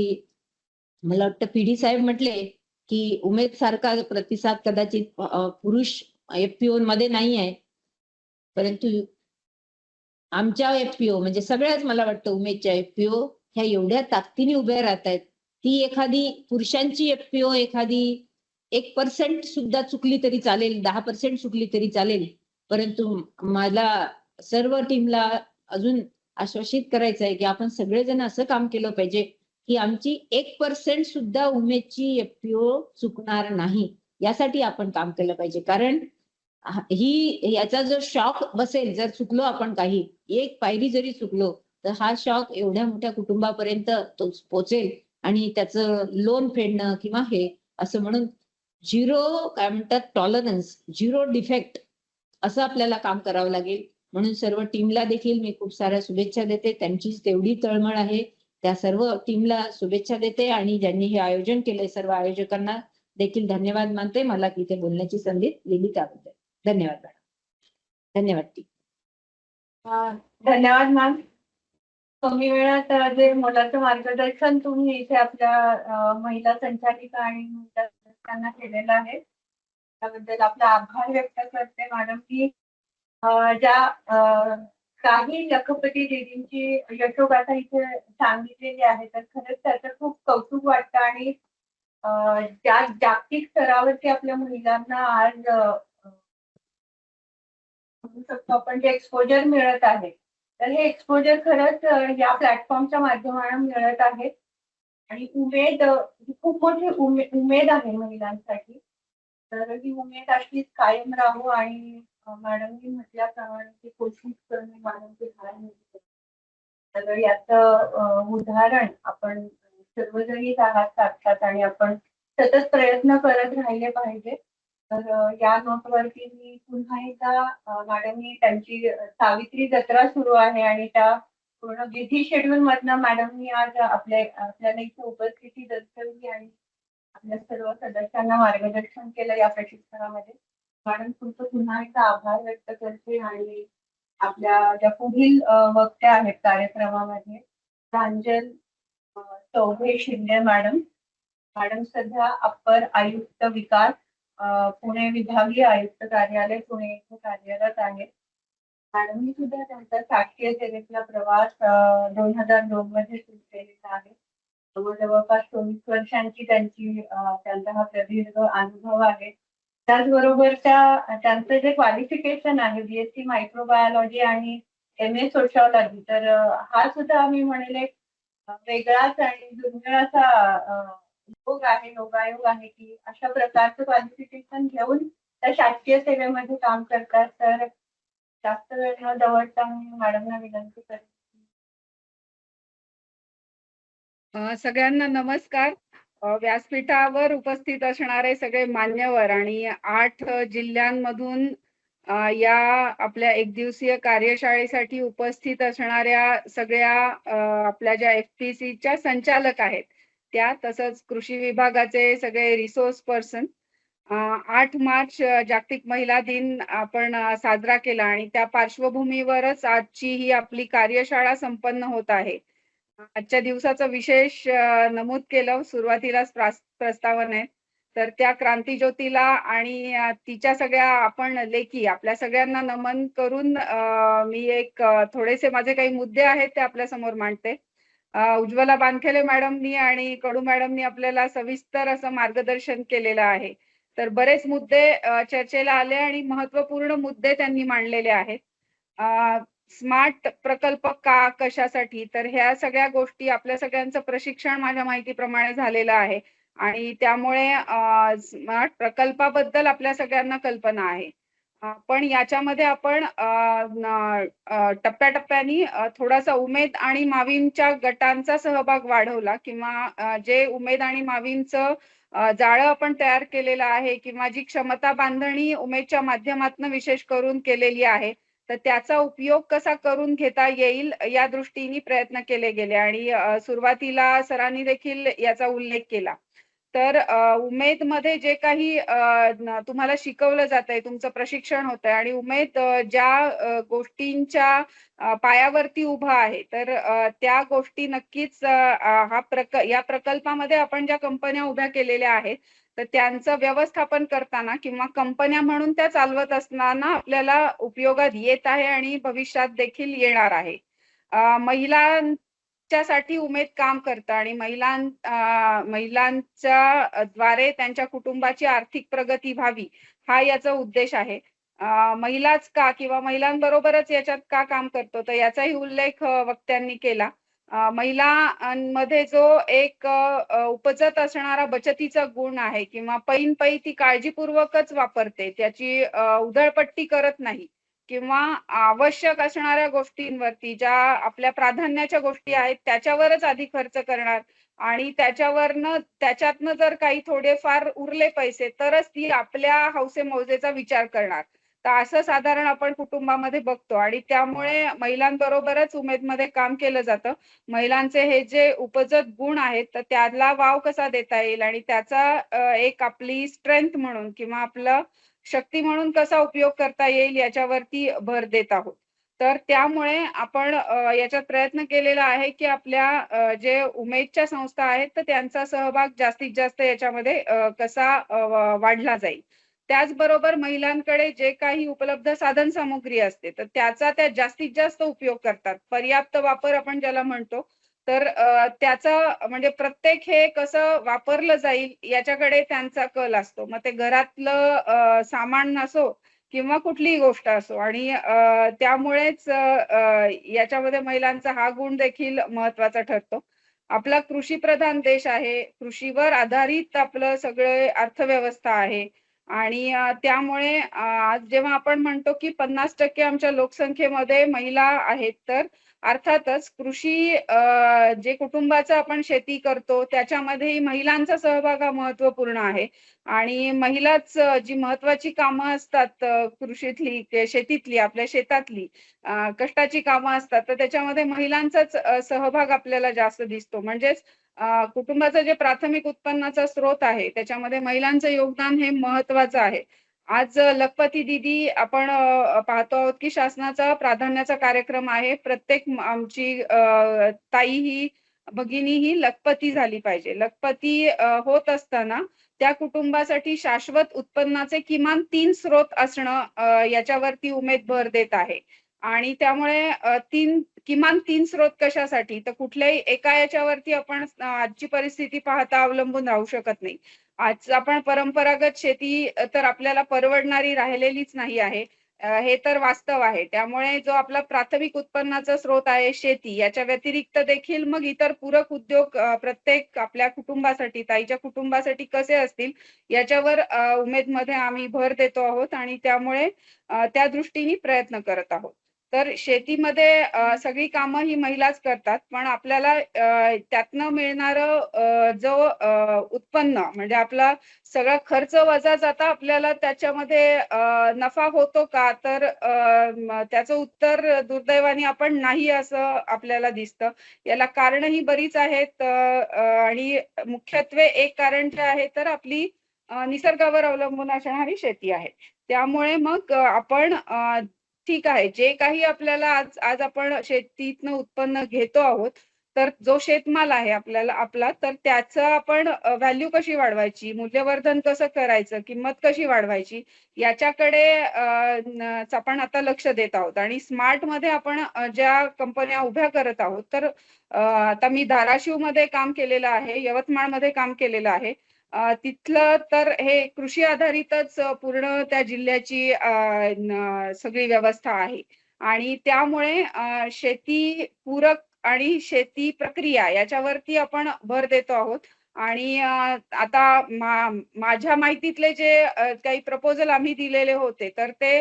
मला वाटतं पीडी साहेब म्हटले की उमेद सारखा प्रतिसाद कदाचित पुरुष एफपीओ मध्ये नाही आहे, परंतु आमच्या एफपीओ म्हणजे सगळ्याच मला वाटतं उमेदच्या एफपीओ ह्या एवढ्या ताकदीने उभ्या राहत आहेत. ती एखादी पुरुषांची एफपीओ एखादी 1% सुद्धा चुकली तरी चालेल, 10% चुकली तरी चालेल, परंतु मला सर्व टीमला अजून आश्वासित करायचं आहे की आपण सगळेजण असं काम केलं पाहिजे की आमची 1% सुद्धा उमेदची एफपीओ चुकणार नाही. यासाठी आपण काम केलं पाहिजे. कारण याचा जो शॉक बसेल, जर चुकलो आपण काही एक पायरी जरी चुकलो तर हा शॉक एवढ्या मोठ्या कुटुंबापर्यंत तो पोचेल आणि त्याचं लोन फेडणं किंवा हे असं म्हणून झिरो काय म्हणतात टॉलरन्स, झिरो डिफेक्ट असं आपल्याला काम करावं लागेल. म्हणून सर्व टीमला देखील मी खूप साऱ्या शुभेच्छा देते. त्यांची तेवढी तळमळ आहे, त्या सर्व टीमला शुभेच्छा देते आणि ज्यांनी हे आयोजन केलंय सर्व आयोजकांना देखील धन्यवाद मानते. मला इथे बोलण्याची संधी दिली त्याबद्दल धन्यवाद मॅडम. धन्यवाद टी. धन्यवाद मॅम. कमी वेळात जे मोलाचं मार्गदर्शन तुम्ही इथे आपल्या महिला संचालिका आणि महिला सदस्यांना केलेलं आहे त्याबद्दल आपला आभार व्यक्त करते मॅडम. की ज्या काही लखपती दीदींची यशोगाथा इथे सांगितलेली आहे तर खरंच त्याचं खूप कौतुक वाटतं आणि त्या जागतिक स्तरावरती आपल्या महिलांना आज म्हणू शकतो आपण जे एक्सपोजर मिळत आहे तर हे एक्सपोजर खरंच या प्लॅटफॉर्मच्या माध्यमातून मिळत आहे आणि उमेद खूप मोठी उमेद आहे महिलांसाठी. तर ही उमेद अशीच कायम राहू आणि मॅडमनी म्हटल्याप्रमाणे ती कोशिश करणे मॅडमची हार नाही. तर याचं उदाहरण आपण सर्वजणीच आहात साक्षात आणि आपण सतत प्रयत्न करत राहिले पाहिजे. तर या नोटवरती मी पुन्हा एकदा मॅडमनी त्यांची सावित्री जत्रा सुरू आहे आणि त्या पूर्ण बिझी शेड्यूल मधनं मॅडमनी आज आपल्याला इथे उपस्थिती दर्शवली आणि आपल्या सर्व सदस्यांना मार्गदर्शन केलं या प्रशिक्षणामध्ये. मॅडम तुमचं पुन्हा एकदा आभार व्यक्त करते आणि आपल्या ज्या पुढील वक्त्या आहेत कार्यक्रमामध्ये प्रांजल चौघे शिंदे मॅडम. मॅडम सध्या अप्पर आयुक्त विकास पुणे विभागीय आयुक्त कार्यालय पुणे येथे कार्यरत आहेत. मॅडमनी सुद्धा त्यांचा शासकीय सेवेतला प्रवास 2002 मध्ये सुरू केलेला आहे. जवळपास 24 वर्षांची त्यांचा हा प्रदीर्घ अनुभव आहे. त्याचबरोबर त्यांचं जे क्वालिफिकेशन आहे BSc मायक्रोबायोलॉजी आणि MA सोशॉलॉजी तर हा सुद्धा आम्ही म्हणेल एक वेगळाच आणि दुर्मिळ असा योगायोग आहे की अशा प्रकारचं क्वालिफिकेशन घेऊन त्या शासकीय सेवेमध्ये काम करतात. तर जास्त वेळ न दवडता मी मॅडमना विनंती करते. सगळ्यांना नमस्कार. व्यासपीठावर उपस्थित असणारे सगळे मान्यवर आणि 8 जिल्ह्यांमधून या आपल्या एक दिवसीय कार्यशाळेसाठी उपस्थित असणाऱ्या सगळ्या आपल्या ज्या FPCच्या संचालक आहेत त्या तसंच कृषी विभागाचे सगळे रिसोर्स पर्सन. 8 मार्च जागतिक महिला दिन आपण साजरा केला आणि त्या पार्श्वभूमीवरच आजची ही आपली कार्यशाळा संपन्न होत आहे. आजच्या दिवसाचं विशेष नमूद केलं सुरुवातीलाच प्रस्तावनेत. तर त्या क्रांतीज्योतीला आणि तिच्या सगळ्या आपण लेखी आपल्या सगळ्यांना नमन करून मी एक थोडेसे माझे काही मुद्दे आहेत ते आपल्या समोर मांडते. उज्ज्वला बानखेले मॅडमनी आणि कडू मॅडमनी आपल्याला सविस्तर असं मार्गदर्शन केलेलं आहे. तर बरेच मुद्दे चर्चेला आले आणि महत्वपूर्ण मुद्दे त्यांनी मांडलेले आहेत. स्मार्ट प्रकल्प का कशासाठी तर ह्या सगळ्या गोष्टी आपल्या सगळ्यांचं प्रशिक्षण माझ्या माहितीप्रमाणे झालेलं आहे आणि त्यामुळे स्मार्ट प्रकल्पाबद्दल आपल्या सगळ्यांना कल्पना आहे. पण याच्यामध्ये आपण टप्प्याटप्प्यानी थोडासा उमेद आणि मावीमच्या गटांचा सहभाग वाढवला किंवा जे उमेद आणि मावीमचं जाळं आपण तयार केलेलं आहे किंवा जी क्षमता बांधणी उमेदच्या माध्यमातून विशेष करून केलेली आहे तर त्याचा उपयोग कसा करून घेता येईल या दृष्टीने प्रयत्न केले गेले आणि सुरुवातीला सरांनी देखील याचा उल्लेख केला. तर उमेद मध्ये जे काही तुम्हाला शिकवलं जात आहे तुमचं प्रशिक्षण होत आहे आणि उमेद ज्या गोष्टींच्या पायावरती उभा आहे तर त्या गोष्टी नक्कीच या प्रकल्पामध्ये आपण ज्या कंपन्या उभ्या केलेल्या आहेत तर त्यांचं व्यवस्थापन करताना किंवा कंपन्या म्हणून त्या चालवत असताना आपल्याला उपयोगात येत आहे आणि भविष्यात देखील येणार आहे. महिलांच्यासाठी उमेद काम करतं आणि महिलांच्या द्वारे त्यांच्या कुटुंबाची आर्थिक प्रगती व्हावी हा याचा उद्देश आहे. महिलाच का किंवा महिलांबरोबरच याच्यात का काम करतो तर याचाही उल्लेख वक्त्यांनी केला. महिलांमध्ये जो एक उपजत असणारा बचतीचा गुण आहे किंवा पैन पै ती काळजीपूर्वकच वापरते, त्याची उधळपट्टी करत नाही किंवा आवश्यक असणाऱ्या गोष्टींवरती ज्या आपल्या प्राधान्याच्या गोष्टी आहेत त्याच्यावरच आधी खर्च करणार आणि त्याच्यातनं जर काही थोडेफार उरले पैसे तरच ती आपल्या हौसेमौजेचा विचार करणार. तर असं साधारण आपण कुटुंबामध्ये बघतो आणि त्यामुळे महिलांबरोबरच उमेदमध्ये काम केलं जातं. महिलांचे हे जे उपजत गुण आहेत तर त्याला वाव कसा देता येईल आणि त्याचा एक आपली स्ट्रेंथ म्हणून किंवा आपलं शक्ती म्हणून कसा उपयोग करता येईल याच्यावरती भर देत आहोत. तर त्यामुळे आपण याच्यात प्रयत्न केलेला आहे की आपल्या जे उमेदच्या संस्था आहेत तर त्यांचा सहभाग जास्तीत जास्त याच्यामध्ये कसा वाढला जाईल. त्याचबरोबर महिलांकडे जे काही उपलब्ध साधन सामुग्री असते तर त्याचा त्या जास्तीत जास्त उपयोग करतात. पर्याप्त वापर आपण ज्याला म्हणतो. तर त्याचा म्हणजे प्रत्येक हे कसं वापरलं जाईल याच्याकडे त्यांचा कल असतो. मग ते घरातलं सामान असो किंवा कुठलीही गोष्ट असो आणि त्यामुळेच याच्यामध्ये महिलांचा हा गुण देखील महत्वाचा ठरतो. आपला कृषीप्रधान देश आहे, कृषीवर आधारित आपलं सगळं अर्थव्यवस्था आहे आणि त्यामुळे आज जेव्हा आपण म्हणतो की 50% आमच्या लोकसंख्येमध्ये महिला आहेत तर अर्थातच कृषी जे कुटुंबाचं आपण शेती करतो त्याच्यामध्येही महिलांचा सहभाग हा महत्वपूर्ण आहे आणि महिलाच जी महत्वाची कामं असतात कृषीतली शेतीतली आपल्या शेतातली कष्टाची कामं असतात तर त्याच्यामध्ये महिलांचाच सहभाग आपल्याला जास्त दिसतो. म्हणजेच कुटुंबाचं जे प्राथमिक उत्पन्नाचा स्रोत आहे त्याच्यामध्ये महिलांचं योगदान हे महत्वाचं आहे. आज लखपती दीदी आपण पाहतो आहोत की शासनाचा प्राधान्याचा कार्यक्रम आहे. प्रत्येक आमची ताई ही भगिनी ही लखपती झाली पाहिजे. लखपती होत असताना त्या कुटुंबासाठी शाश्वत उत्पन्नाचे किमान 3 स्रोत असणं याच्यावरती उमेद भर देत आहे आणि त्यामुळे किमान 3 स्रोत कशासाठी तर कुठल्याही एका याच्यावरती आपण आजची परिस्थिती पाहता अवलंबून राहू शकत नाही. आज आपण परंपरागत शेती तर आपल्याला परवडणारी राहिलेलीच नाही आहे. हे तर वास्तव आहे. त्यामुळे जो आपला प्राथमिक उत्पन्नाचा स्रोत आहे शेती याच्या व्यतिरिक्त देखील मग इतर पूरक उद्योग प्रत्येक आपल्या कुटुंबासाठी ताईच्या कुटुंबासाठी कसे असतील याच्यावर उमेदमध्ये आम्ही भर देतो आहोत आणि त्यामुळे त्या दृष्टीने प्रयत्न करत आहोत. तर शेतीमध्ये सगळी कामं ही महिलाच करतात पण आपल्याला त्यातनं मिळणारं जो उत्पन्न म्हणजे आपला सगळा खर्च वजा जाता आपल्याला त्याच्यामध्ये नफा होतो का तर त्याचं उत्तर दुर्दैवाने आपण नाही असं आपल्याला दिसतं. याला कारणही बरीच आहेत आणि मुख्यत्वे एक कारण जे आहे तर आपली निसर्गावर अवलंबून असणारी शेती आहे. त्यामुळे मग आपण ठीक आहे जे काही आपल्याला आज आपण शेतीतनं उत्पन्न घेतो आहोत तर जो शेतमाल आहे आपला तर त्याचं आपण व्हॅल्यू कशी वाढवायची, मूल्यवर्धन कसं करायचं, किंमत कशी वाढवायची याच्याकडे आपण आता लक्ष देत आहोत आणि स्मार्ट मध्ये आपण ज्या कंपन्या उभ्या करत आहोत तर आता मी धाराशिव मध्ये काम केलेलं आहे, यवतमाळ मध्ये काम केलेलं आहे. तिथलं तर हे कृषी आधारितच पूर्ण त्या जिल्ह्याची सगळी व्यवस्था आहे आणि त्यामुळे शेती पूरक आणि शेती प्रक्रिया याच्यावरती आपण भर देतो आहोत आणि आता माझ्या माहितीतले जे काही प्रपोजल आम्ही दिलेले होते तर ते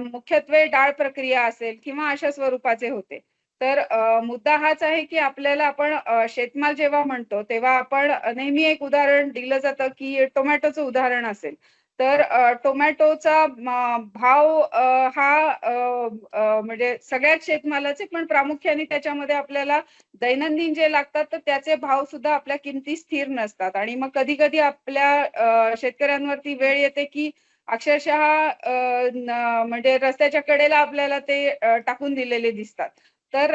मुख्यत्वे डाळ प्रक्रिया असेल किंवा अशा स्वरूपाचे होते. तर मुद्दा हाच आहे की आपल्याला आपण शेतमाल जेव्हा म्हणतो तेव्हा आपण नेहमी एक उदाहरण दिलं जातं की टोमॅटोचं उदाहरण असेल तर टोमॅटोचा भाव हा म्हणजे सगळ्याच शेतमालाचे पण प्रामुख्याने त्याच्यामध्ये आपल्याला दैनंदिन जे लागतात तर त्याचे भाव सुद्धा आपल्या किमती स्थिर नसतात आणि मग कधी कधी आपल्या शेतकऱ्यांवरती वेळ येते की अक्षरशः म्हणजे रस्त्याच्या कडेला आपल्याला ते टाकून दिलेले दिसतात. तर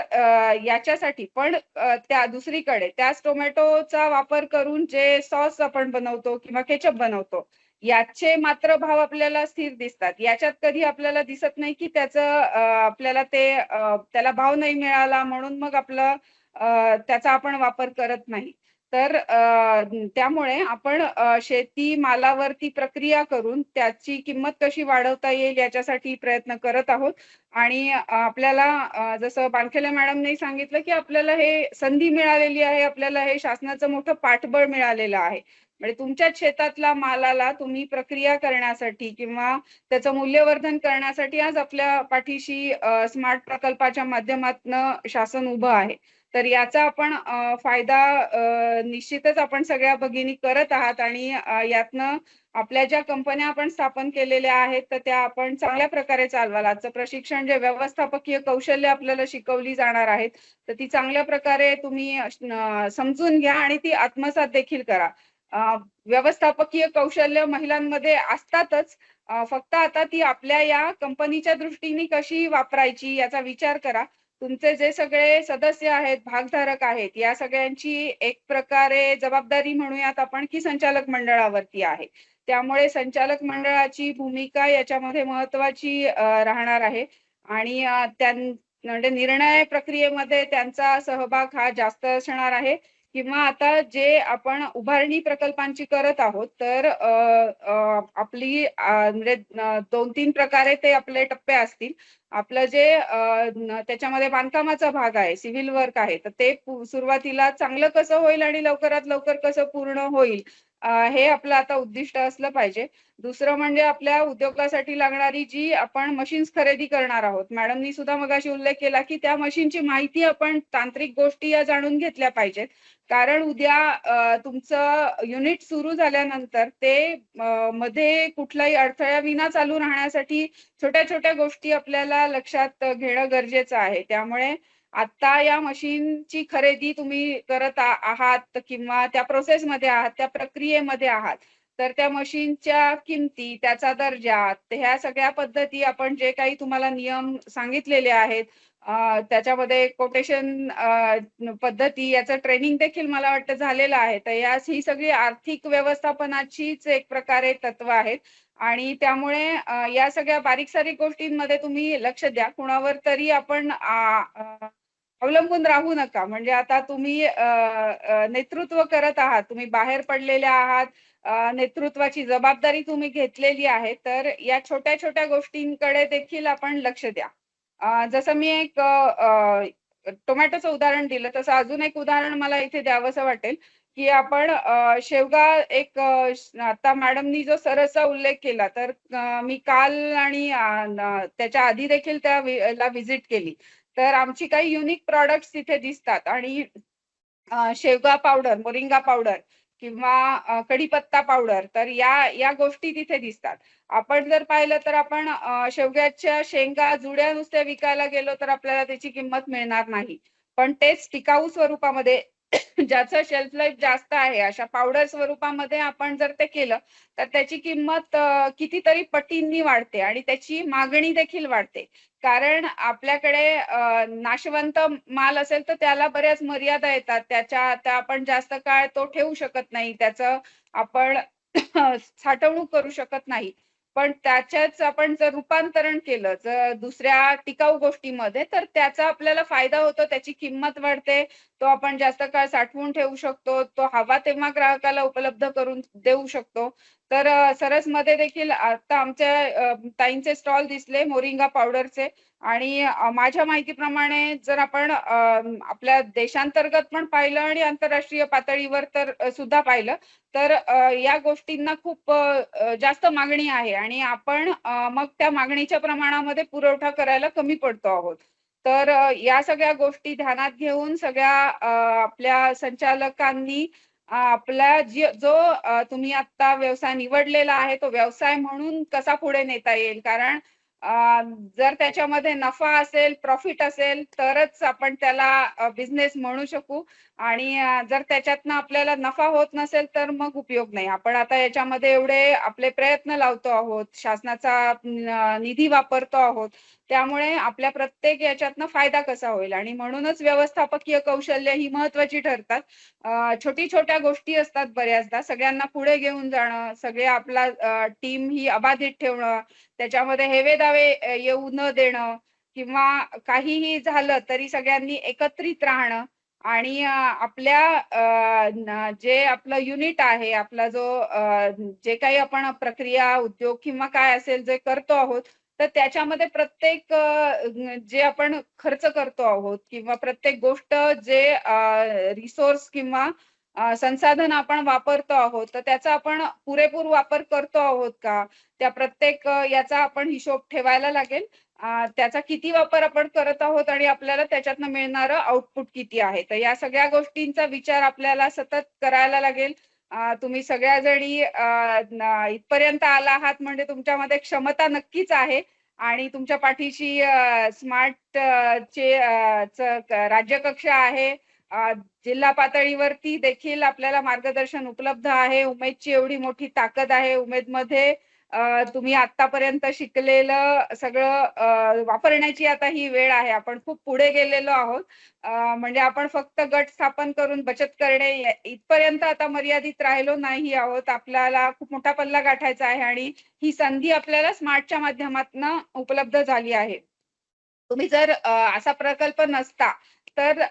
याच्यासाठी पण त्या दुसरीकडे त्याच टोमॅटोचा वापर करून जे सॉस आपण बनवतो किंवा केचप बनवतो याचे मात्र भाव आपल्याला स्थिर दिसतात. याच्यात कधी आपल्याला दिसत नाही की त्याचं आपल्याला त्याला भाव नाही मिळाला म्हणून मग आपलं त्याचा आपण वापर करत नाही. तर त्यामुळे आपण शेती मालावरती प्रक्रिया करून त्याची किंमत कशी वाढवता येईल याच्यासाठी प्रयत्न करत आहोत. आणि आपल्याला जसं बानखेले मॅडमने सांगितलं की आपल्याला हे संधी मिळालेली आहे, आपल्याला हे शासनाचं मोठं पाठबळ मिळालेलं आहे. म्हणजे तुमच्याच शेतातला मालाला तुम्ही प्रक्रिया करण्यासाठी किंवा त्याचं मूल्यवर्धन करण्यासाठी आज आपल्या पाठीशी स्मार्ट प्रकल्पाच्या माध्यमातून शासन उभं आहे. तर याचा आपण फायदा निश्चितच आपण सगळ्या भगिनी करत आहात आणि यातनं आपल्या ज्या कंपन्या आपण स्थापन केलेल्या आहेत तर त्या आपण चांगल्या प्रकारे चालवाल. आजचं प्रशिक्षण जे व्यवस्थापकीय कौशल्य आपल्याला शिकवली जाणार आहेत तर ती चांगल्या प्रकारे तुम्ही समजून घ्या आणि ती आत्मसात देखील करा. व्यवस्थापकीय कौशल्य महिलांमध्ये असतातच, फक्त आता ती आपल्या या कंपनीच्या दृष्टीने कशी वापरायची याचा विचार करा. तुमचे जे सगळे सदस्य आहेत, भागधारक आहेत, या सगळ्यांची एक प्रकारे जबाबदारी म्हणूयात आपण की संचालक मंडळावरती आहे. त्यामुळे संचालक मंडळाची भूमिका याच्यामध्ये महत्वाची राहणार आहे आणि म्हणजे निर्णय प्रक्रियेमध्ये त्यांचा सहभाग हा जास्त असणार आहे. किंवा आता जे आपण उभारणी प्रकल्पांची करत आहोत तर आपली म्हणजे 2-3 प्रकारे ते आपले टप्पे असतील. आपलं जे त्याच्यामध्ये बांधकामाचा भाग आहे, सिव्हिल वर्क आहे, तर ते सुरुवातीला चांगलं कसं होईल आणि लवकरात लवकर कसं पूर्ण होईल हे आपलं आता उद्दिष्ट असलं पाहिजे. दुसरं म्हणजे आपल्या उद्योगासाठी लागणारी जी आपण मशीन्स खरेदी करणार आहोत, मॅडमनी सुद्धा मगाशी उल्लेख केला की त्या मशीनची माहिती आपण तांत्रिक गोष्टी या जाणून घेतल्या पाहिजेत. कारण उद्या तुमचं युनिट सुरू झाल्यानंतर ते मध्ये कुठलाही अडथळ्याविना चालू राहण्यासाठी छोट्या छोट्या गोष्टी आपल्याला लक्षात घेणं गरजेचं आहे. त्यामुळे आता या मशीनची खरेदी तुम्ही करत आहात किंवा त्या प्रोसेसमध्ये आहात, त्या प्रक्रियेमध्ये आहात, तर त्या मशीनच्या किमती, त्याचा दर्जा, ह्या सगळ्या पद्धती आपण जे काही तुम्हाला नियम सांगितलेले आहेत त्याच्यामध्ये कोटेशन पद्धती याचं ट्रेनिंग देखील मला वाटतं झालेलं आहे. तर ही सगळी आर्थिक व्यवस्थापनाचीच एक प्रकारे तत्व आहेत आणि त्यामुळे या सगळ्या बारीक सारीक गोष्टींमध्ये तुम्ही लक्ष द्या. कुणावर तरी आपण अवलंबून राहू नका. म्हणजे आता तुम्ही नेतृत्व करत आहात, तुम्ही बाहेर पडलेले आहात, नेतृत्वाची जबाबदारी तुम्ही घेतलेली आहे, तर या छोट्या छोट्या गोष्टींकडे देखील आपण लक्ष द्या. जसं मी एक टोमॅटोचं उदाहरण दिलं तसं अजून एक उदाहरण मला इथे द्यावंसं वाटेल की आपण शेवगा एक आता मॅडमनी जो सरसचा उल्लेख केला तर मी काल आणि त्याच्या आधी देखील त्याला व्हिजिट केली. तर आमची काही युनिक प्रॉडक्ट्स तिथे दिसतात आणि शेवगा पावडर, मोरिंगा पावडर किंवा कढीपत्ता पावडर, तर या गोष्टी तिथे दिसतात. आपण जर पाहिलं तर आपण शेवग्याच्या शेंगा जुड्या नुसत्या विकायला गेलो तर आपल्याला त्याची किंमत मिळणार नाही. पण तेच टिकाऊ स्वरूपामध्ये ज्याचं शेल्फ लाईफ जास्त आहे अशा पावडर स्वरूपामध्ये आपण जर ते केलं तर त्याची किंमत कितीतरी पटींनी वाढते आणि त्याची मागणी देखील वाढते. कारण आपल्याकडे नाशवंत माल असेल तर त्याला बऱ्याच मर्यादा येतात. त्या आपण जास्त काळ तो ठेवू शकत नाही, त्याचं आपण साठवणूक करू शकत नाही. पण त्याच्याच आपण जर रूपांतरण केलं जर दुसऱ्या टिकाऊ गोष्टीमध्ये तर त्याचा आपल्याला फायदा होतो, त्याची किंमत वाढते, तो आपण जास्त काळ साठवून ठेवू शकतो, तो हवा तेव्हा ग्राहकाला उपलब्ध करून देऊ शकतो. तर सरसमध्ये देखील आता आमच्या ताईंचे स्टॉल दिसले मोरिंगा पावडरचे आणि माझ्या माहितीप्रमाणे जर आपण आपल्या देशांतर्गत पण पाहिलं आणि आंतरराष्ट्रीय पातळीवर तर सुद्धा पाहिलं तर या गोष्टींना खूप जास्त मागणी आहे आणि आपण मग त्या मागणीच्या प्रमाणामध्ये पुरवठा करायला कमी पडतो आहोत. तर या सगळ्या गोष्टी ध्यानात घेऊन सगळ्या आपल्या संचालकांनी आपला जो तुम्ही आता व्यवसाय निवडलेला आहे तो व्यवसाय म्हणून कसा पुढे नेता येईल. कारण जर त्याच्यामध्ये नफा असेल, प्रॉफिट असेल तरच आपण त्याला बिझनेस म्हणू शकू आणि जर त्याच्यातनं आपल्याला नफा होत नसेल तर मग उपयोग नाही. आपण आता याच्यामध्ये एवढे आपले प्रयत्न लावतो आहोत, शासनाचा निधी वापरतो आहोत, त्यामुळे आपल्या प्रत्येक याच्यातनं फायदा कसा होईल आणि म्हणूनच व्यवस्थापकीय कौशल्य ही महत्वाची ठरतात. छोटी छोट्या गोष्टी असतात बऱ्याचदा, सगळ्यांना पुढे घेऊन जाणं, सगळे आपला टीम ही अबाधित ठेवणं, त्याच्यामध्ये हेवे दावे येऊ न देणं किंवा काहीही झालं तरी सगळ्यांनी एकत्रित राहणं आणि आपल्या जे आपलं युनिट आहे, आपला जो जे काही आपण प्रक्रिया उद्योग किंवा काय असेल जे करतो आहोत, तर त्याच्यामध्ये प्रत्येक जे आपण खर्च करतो आहोत किंवा प्रत्येक गोष्ट जे रिसोर्स किंवा संसाधन आपण वापरतो आहोत, तर त्याचा आपण पुरेपूर वापर करतो आहोत का, त्या प्रत्येक याचा आपण हिशोब ठेवायला लागेल. त्याचा किती वापर आपण करत आहोत आणि आपल्याला त्याच्यातनं मिळणारं आउटपुट किती आहे, तर या सगळ्या गोष्टींचा विचार आपल्याला सतत करायला लागेल. तुम्ही सगळ्या जणी इथपर्यंत आला आहात म्हणजे तुमच्यामध्ये क्षमता नक्कीच आहे आणि तुमच्या पाठीशी स्मार्ट चे राज्यकक्षा आहे. जिल्हा पातळीवरती देखील आपल्याला मार्गदर्शन उपलब्ध आहे. उमेदची एवढी मोठी ताकद आहे. उमेदमध्ये तुम्ही आतापर्यंत शिकलेलं सगळं वापरण्याची आता ही वेळ आहे. आपण खूप पुढे गेलेलो आहोत. म्हणजे आपण फक्त गट स्थापन करून बचत करणे इथपर्यंत आता मर्यादित राहिलो नाही आहोत. आपल्याला खूप मोठा पल्ला गाठायचा आहे आणि ही संधी आपल्याला स्मार्टच्या माध्यमातून उपलब्ध झाली आहे. तुम्ही जर असा प्रकल्प नसता तर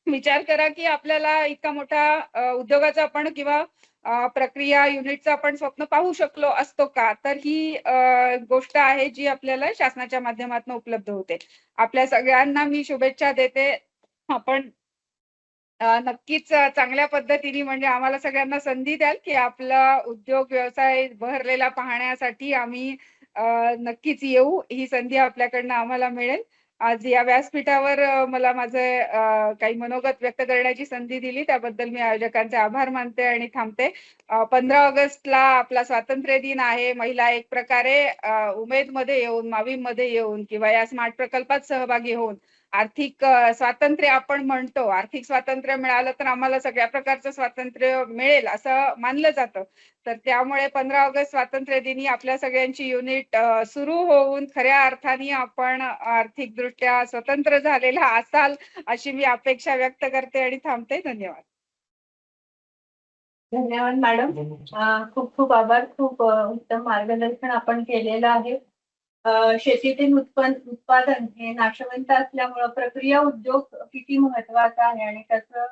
विचार करा की आपल्याला इतका मोठा उद्योगाचा आपण किंवा प्रक्रिया युनिटचं आपण स्वप्न पाहू शकलो असतो का, तर ही गोष्ट आहे जी आपल्याला शासनाच्या माध्यमातून उपलब्ध होते. आपल्या सगळ्यांना मी शुभेच्छा देते. आपण नक्कीच चांगल्या पद्धतीने म्हणजे आम्हाला सगळ्यांना संधी द्याल की आपला उद्योग व्यवसाय बहरलेला पाहण्यासाठी आम्ही नक्कीच येऊ. ही संधी आपल्याकडनं आम्हाला मिळेल. आज या व्यासपीठावर मला माझं काही मनोगत व्यक्त करण्याची संधी दिली त्याबद्दल मी आयोजकांचे आभार मानते आणि थांबते. 15 ऑगस्टला आपला स्वातंत्र्य दिन आहे. महिला एक प्रकारे उमेदमध्ये येऊन, माविममध्ये येऊन किंवा या स्मार्ट प्रकल्पात सहभागी होऊन आर्थिक स्वातंत्र्य आपण म्हणतो, आर्थिक स्वातंत्र्य मिळालं तर आम्हाला सगळ्या प्रकारचं स्वातंत्र्य मिळेल असं मानलं जातं. तर त्यामुळे 15 ऑगस्ट स्वातंत्र्य दिनी आपल्या सगळ्यांची युनिट सुरू होऊन खऱ्या अर्थाने आपण आर्थिकदृष्ट्या स्वतंत्र झालेला असाल अशी मी अपेक्षा व्यक्त करते आणि थांबते. धन्यवाद. धन्यवाद मॅडम. खूप खूप आभार. खूप उत्तम मार्गदर्शन आपण केलेलं आहे. शेतीतील उत्पादन हे नाशवंत असल्यामुळं प्रक्रिया उद्योग किती महत्वाचा आहे आणि त्याचं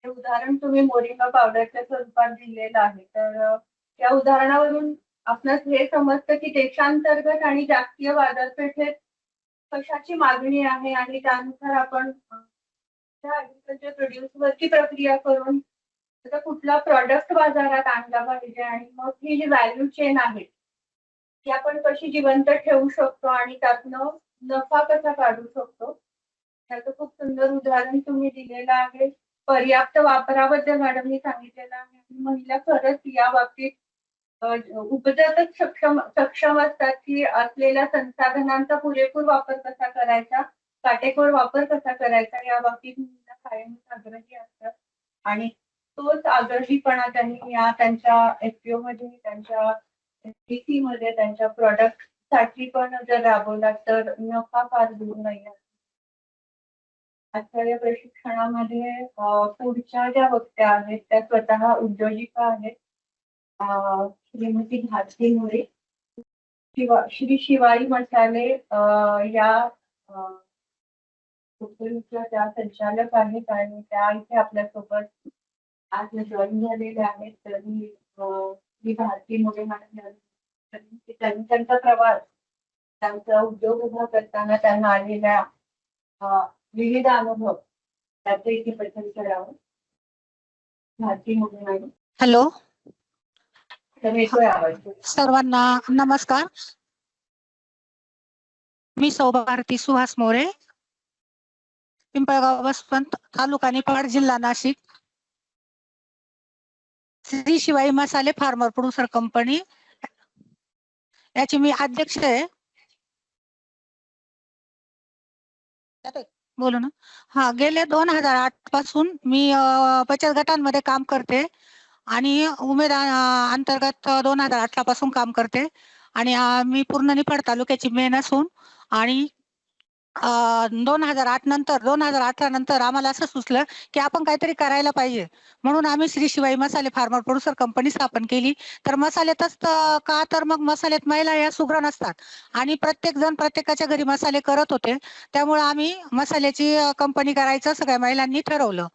हे उदाहरण तुम्ही मोरिंगा पावडरच्या स्वरूपात दिलेलं आहे. तर या उदाहरणावरून आपणास हे समजतं की देशांतर्गत आणि जागतिक बाजारपेठेत कशाची मागणी आहे आणि त्यानुसार आपण ऍग्रिकल्चर प्रोड्यूस वरती प्रक्रिया करून त्याचा कुठला प्रॉडक्ट बाजारात आणला पाहिजे आणि मग ही जी व्हॅल्यू चेन आहे ती आपण कशी जिवंत ठेवू शकतो आणि त्यातनं नफा कसा काढू शकतो त्याचं खूप सुंदर उदाहरण तुम्ही दिलेलं आहे. पर्याप्त वापराबद्दल मॅडमनी सांगितलेलं आहे. महिला खरंच या बाबतीत उपजातच सक्षम असतात की असलेल्या संसाधनांचा पुरेपूर वापर कसा करायचा, काटेकोर वापर कसा करायचा या बाबतीत महिला कायमच आग्रही असतात आणि तोच आग्रहीपणा त्यांनी या त्यांच्या FPO मध्ये, त्यांच्या FPC मध्ये, त्यांच्या प्रॉडक्ट साठी पण जर राबवला तर नफा फार दूर नाही. आजच्या या प्रशिक्षणामध्ये पुढच्या ज्या वक्त्या आहेत त्या स्वतः उद्योजिका आहेत. श्रीमती भारती मोरे, श्री शिवाई मसाले या त्या संचालक आहेत आणि त्या इथे आपल्यासोबत आज जॉईन झालेले आहेत. तरी श्री भारती मोरे मॅडम त्यांनी त्यांचा प्रवास, त्यांचा उद्योग उभा करताना त्यांना आलेल्या विविध अनुभव त्याचं इथे पठण करावं. भारती मोरे मॅडम. हॅलो, तर येतोय आवाज. सर्वांना नमस्कार. मी सौ भारती सुहास मोरे, पिंपळगाव बसवंत, तालुका निफाड, जिल्हा नाशिक. श्री शिवाई मसाले फार्मर प्रोड्युसर कंपनी याची मी अध्यक्ष आहे. बोलू ना. हा, गेले 2008 पासून मी बचत गटांमध्ये काम करते आणि उमेद अंतर्गत 2018 पासून काम करते आणि मी पूर्ण निफाड तालुक्याची मेन असून आणि 2008 नंतर 2018 नंतर आम्हाला असं सुचलं की आपण काहीतरी करायला पाहिजे, म्हणून आम्ही श्री शिवाई मसाले फार्मर प्रोड्युसर कंपनी स्थापन केली. तर मसाल्यातच का तर मग मसाल्यात महिला या सुगरण असतात आणि प्रत्येक जण प्रत्येकाच्या घरी मसाले करत होते, त्यामुळे आम्ही मसाल्याची कंपनी करायचं सगळ्या महिलांनी ठरवलं.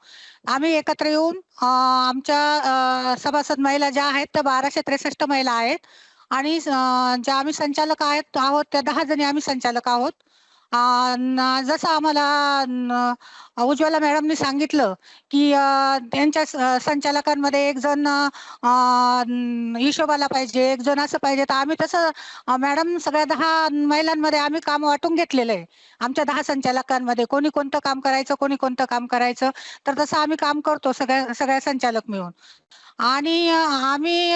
आम्ही एकत्र येऊन आमच्या सभासद महिला ज्या आहेत त्या 1263 महिला आहेत आणि ज्या आम्ही संचालक आहोत त्या 10 जणी आम्ही संचालक आहोत. जसं आम्हाला उज्ज्वला मॅडमनी सांगितलं की त्यांच्या संचालकांमध्ये एक जण हिशोबाला पाहिजे, एक जण असं पाहिजे, तर आम्ही तसं मॅडम सगळ्या 10 महिलांमध्ये आम्ही काम वाटून घेतलेलं आहे. आमच्या 10 संचालकांमध्ये कोणी कोणतं काम करायचं, कोणी कोणतं काम करायचं, तर तसं आम्ही काम करतो सगळ्या संचालक मिळून. आणि आम्ही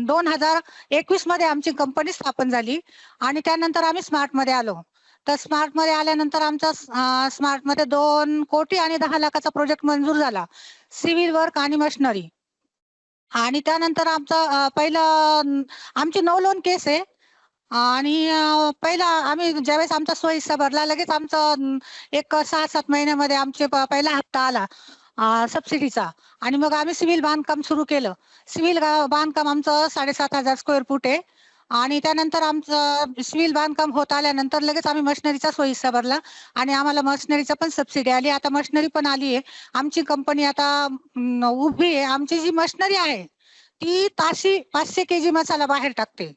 2021 मध्ये आमची कंपनी स्थापन झाली आणि त्यानंतर आम्ही स्मार्ट मध्ये आलो. तर स्मार्ट मध्ये आल्यानंतर आमचा स्मार्ट मध्ये 2 कोटी आणि 10 लाखाचा प्रोजेक्ट मंजूर झाला, सिव्हिल वर्क आणि मशिनरी. आणि त्यानंतर आमची नो लोन केस आहे आणि पहिला आम्ही ज्यावेळेस आमचा स्वहिस्सा भरला लगेच आमचं एक 6-7 महिन्यामध्ये आमचे पहिला हप्ता आला सबसिडीचा. आणि मग आम्ही सिव्हिल बांधकाम सुरू केलं. सिव्हिल बांधकाम आमचं 7,500 स्क्वेअर फूट आहे आणि त्यानंतर आमचं सिव्हिल बांधकाम होत आल्यानंतर लगेच आम्ही मशिनरीचा स्वहिस्सा भरला आणि आम्हाला मशिनरीचा पण सबसिडी आली. आता मशिनरी पण आली आहे. आमची कंपनी आता उभी आहे. आमची जी मशिनरी आहे ती ताशी 500 kg मसाला बाहेर टाकते.